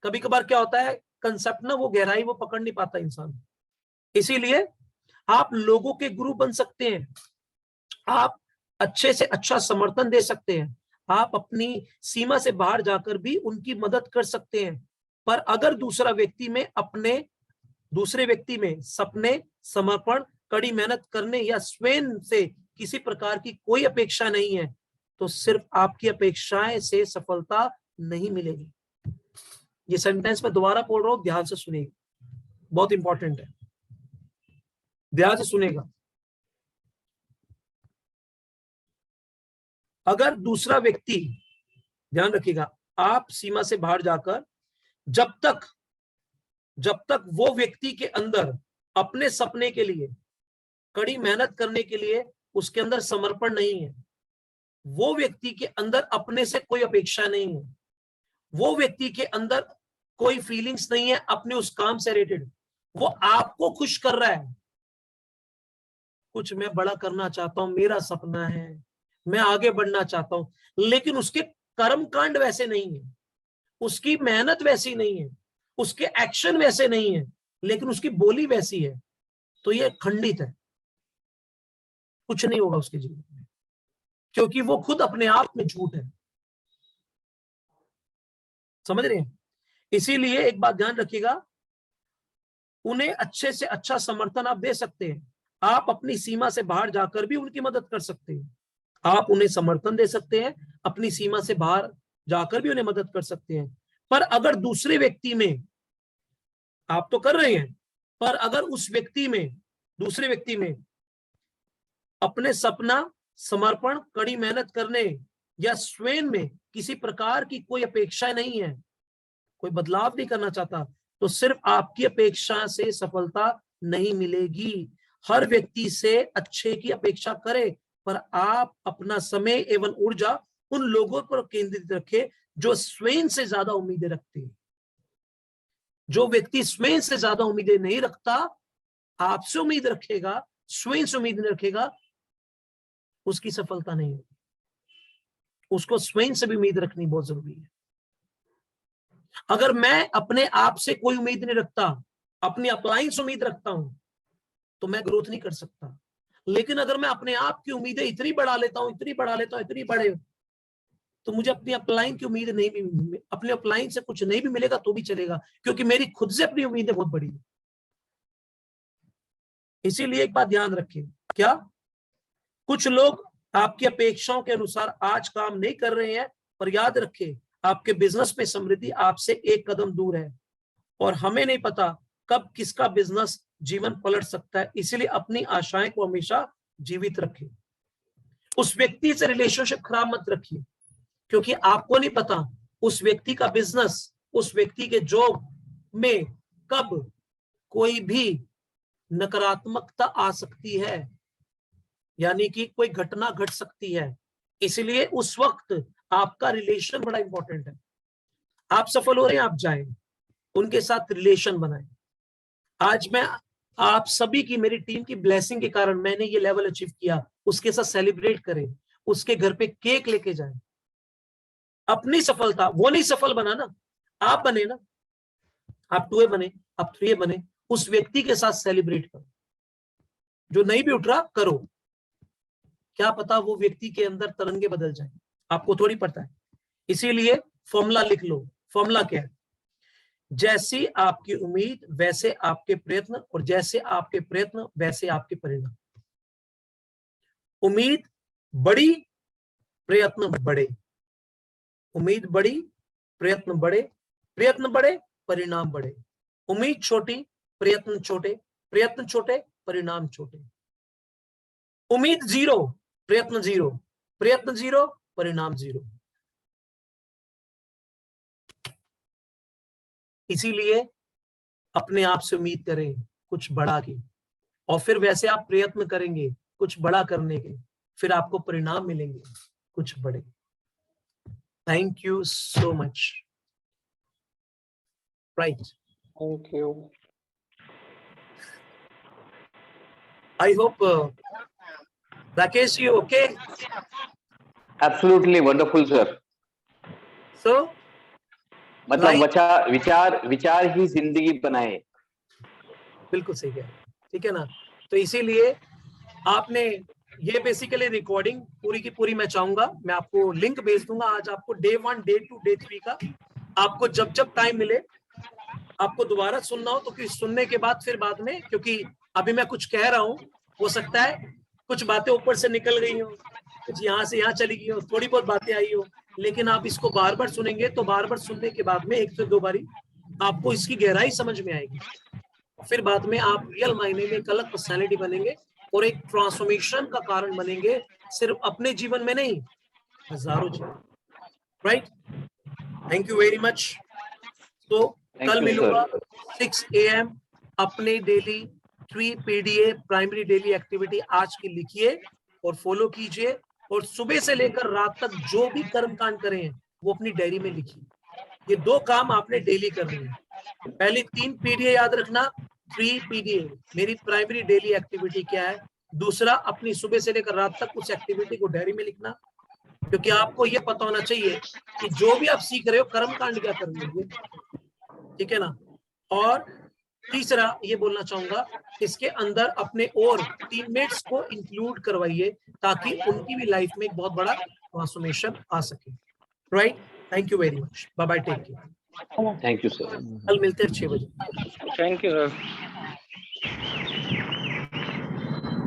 कभी कभार क्या होता है, कंसेप्ट ना वो गहराई वो पकड़ नहीं पाता इंसान, इसीलिए आप लोगों के गुरु बन सकते हैं, आप अच्छे से अच्छा समर्थन दे सकते हैं, आप अपनी सीमा से बाहर जाकर भी उनकी मदद कर सकते हैं। पर अगर दूसरे व्यक्ति में सपने, समर्पण, कड़ी मेहनत करने या स्वयं से किसी प्रकार की कोई अपेक्षा नहीं है, तो सिर्फ आपकी अपेक्षाएं से सफलता नहीं मिलेगी। ये सेंटेंस मैं दोबारा बोल रहा हूं, ध्यान से सुनिएगा, बहुत इंपॉर्टेंट है, ध्यान से सुनेगा। अगर दूसरा व्यक्ति ध्यान रखिएगा, आप सीमा से बाहर जाकर जब तक वो व्यक्ति के अंदर अपने सपने के लिए कड़ी मेहनत करने के लिए उसके अंदर समर्पण नहीं है, वो व्यक्ति के अंदर अपने से कोई अपेक्षा नहीं है, वो व्यक्ति के अंदर कोई फीलिंग्स नहीं है अपने उस काम से रिलेटेड, वो आपको खुश कर रहा है, कुछ मैं बड़ा करना चाहता हूं, मेरा सपना है, मैं आगे बढ़ना चाहता हूं, लेकिन उसके कर्म कांड वैसे नहीं है, उसकी मेहनत वैसी नहीं है, उसके एक्शन वैसे नहीं है, लेकिन उसकी बोली वैसी है, तो ये खंडित है, कुछ नहीं होगा उसके जीवन में, क्योंकि वो खुद अपने आप में झूठ है। समझ रहे हैं? इसीलिए एक बात ध्यान रखिएगा, उन्हें अच्छे से अच्छा समर्थन आप दे सकते हैं, आप अपनी सीमा से बाहर जाकर भी उनकी मदद कर सकते हैं, आप उन्हें समर्थन दे सकते हैं, अपनी सीमा से बाहर जाकर भी उन्हें मदद कर सकते हैं। पर अगर दूसरे व्यक्ति में, आप तो कर रहे हैं, पर अगर उस व्यक्ति में, दूसरे व्यक्ति में अपने सपना, समर्पण, कड़ी मेहनत करने या स्वयं में किसी प्रकार की कोई अपेक्षा नहीं है, कोई बदलाव नहीं करना चाहता, तो सिर्फ आपकी अपेक्षा से सफलता नहीं मिलेगी। हर व्यक्ति से अच्छे की अपेक्षा करे, पर आप अपना समय एवं ऊर्जा उन लोगों पर केंद्रित रखें जो स्वयं से ज्यादा उम्मीदें रखते हैं। जो व्यक्ति स्वयं से ज्यादा उम्मीदें नहीं रखता, आपसे उम्मीद रखेगा, स्वयं से उम्मीद नहीं रखेगा, उसकी सफलता नहीं होगी। उसको स्वयं से भी उम्मीद रखनी बहुत जरूरी है। अगर मैं अपने आप से कोई उम्मीद नहीं रखता, अपनी अपलाइन से उम्मीद रखता हूं, तो मैं ग्रोथ नहीं कर सकता। लेकिन अगर मैं अपने आप की उम्मीदें इतनी बढ़ा लेता हूं, इतनी बड़े, तो मुझे अपनी अपलाइन की उम्मीद नहीं भी, अपने अपलाइन से कुछ नहीं भी मिलेगा तो भी चलेगा, क्योंकि मेरी खुद से अपनी उम्मीदें बहुत बड़ी है। इसीलिए एक बात ध्यान रखें, क्या कुछ लोग आपकी अपेक्षाओं के अनुसार आज काम नहीं कर रहे हैं, पर याद रखें, आपके बिजनेस में समृद्धि आपसे एक कदम दूर है, और हमें नहीं पता कब किसका बिजनेस जीवन पलट सकता है। इसलिए अपनी आशाएं को हमेशा जीवित रखें। उस व्यक्ति से रिलेशनशिप खराब मत रखिए, क्योंकि आपको नहीं पता उस व्यक्ति का बिजनेस, उस व्यक्ति के जॉब में कब कोई भी नकारात्मकता आ सकती है, यानी कि कोई घटना घट सकती है। इसलिए उस वक्त आपका रिलेशन बड़ा इंपॉर्टेंट है। आप सफल हो रहे हैं, आप जाएं, उनके साथ रिलेशन बनाएं। आज मैं आप सभी की, मेरी टीम की ब्लेसिंग के कारण मैंने ये लेवल अचीव किया, उसके साथ सेलिब्रेट करें, उसके घर पे केक लेके जाएं। अपनी सफलता, वो नहीं सफल बना ना, आप बने ना, आप 2A बने, आप 3A बने, उस व्यक्ति के साथ सेलिब्रेट करो। जो नहीं भी उठ रहा, करो, क्या पता वो व्यक्ति के अंदर तरंगे बदल जाए, आपको थोड़ी पता है। इसीलिए फॉर्मूला लिख लो। फॉर्मूला क्या है? जैसी आपकी उम्मीद वैसे आपके प्रयत्न, और जैसे आपके प्रयत्न वैसे आपके परिणाम। उम्मीद बड़ी, प्रयत्न बड़े। उम्मीद बड़ी, प्रयत्न बड़े, प्रयत्न बड़े, परिणाम बड़े। उम्मीद छोटी, प्रयत्न छोटे, प्रयत्न छोटे, परिणाम छोटे। उम्मीद 0, प्रयत्न 0, प्रयत्न 0, परिणाम 0। इसीलिए अपने आप से उम्मीद करें कुछ बड़ा की, और फिर वैसे आप प्रयत्न करेंगे कुछ बड़ा करने के, फिर आपको परिणाम मिलेंगे कुछ बड़े। Thank you so much. Right, thank you. I hope Rakesh, you okay? Absolutely wonderful, sir. So, मतलब विचार ही जिंदगी बनाए। बिल्कुल सही है, ठीक है ना। तो इसीलिए आपने ये बेसिकली रिकॉर्डिंग पूरी की पूरी मैं चाहूंगा, मैं आपको लिंक भेज दूंगा आज आपको, डे 1, डे 2, डे 3 का। आपको जब जब टाइम मिले, आपको दोबारा सुनना हो तो कि सुनने के बाद फिर बाद में, क्योंकि अभी मैं कुछ कह रहा हूँ, हो सकता है कुछ बातें ऊपर से निकल गई हो, कुछ यहाँ से यहाँ चली गई हो, थोड़ी बहुत बातें आई हो, लेकिन आप इसको बार बार सुनेंगे तो बार बार सुनने के बाद में 1 से 2 बारी आपको इसकी गहराई समझ में आएगी। फिर बाद में आप रियल मायने में एक अलग पर्सनैलिटी बनेंगे और एक ट्रांसफॉर्मेशन का कारण बनेंगे, सिर्फ अपने जीवन में नहीं, हजारों जीवन। Right, thank you very much. तो कल मिलूंगा 6 AM। अपने daily 3 PDA primary daily activity आज की लिखिए और फॉलो कीजिए, और सुबह से लेकर रात तक जो भी कर्म कांड करें वो अपनी डायरी में लिखिए। ये 2 काम आपने डेली करने हैं। पहले 3 PDA याद रखना, 3 PDA मेरी प्राइमरी डेली एक्टिविटी क्या है। दूसरा, अपनी सुबह से लेकर रात तक उस एक्टिविटी को डायरी में लिखना, क्योंकि आपको ये पता होना चाहिए कि जो भी आप सीख रहे हो कर्म कांड क्या कर रहे हो, ठीक है ना। और तीसरा ये बोलना चाहूंगा, इसके अंदर अपने और टीममेट्स को इंक्लूड करवाइए ताकि उनकी भी लाइफ में एक बहुत बड़ा ट्रांसफॉर्मेशन आ सके। Right, thank you very much, bye bye, take care. Thank you sir. कल मिलते हैं 6 बजे। Thank you sir.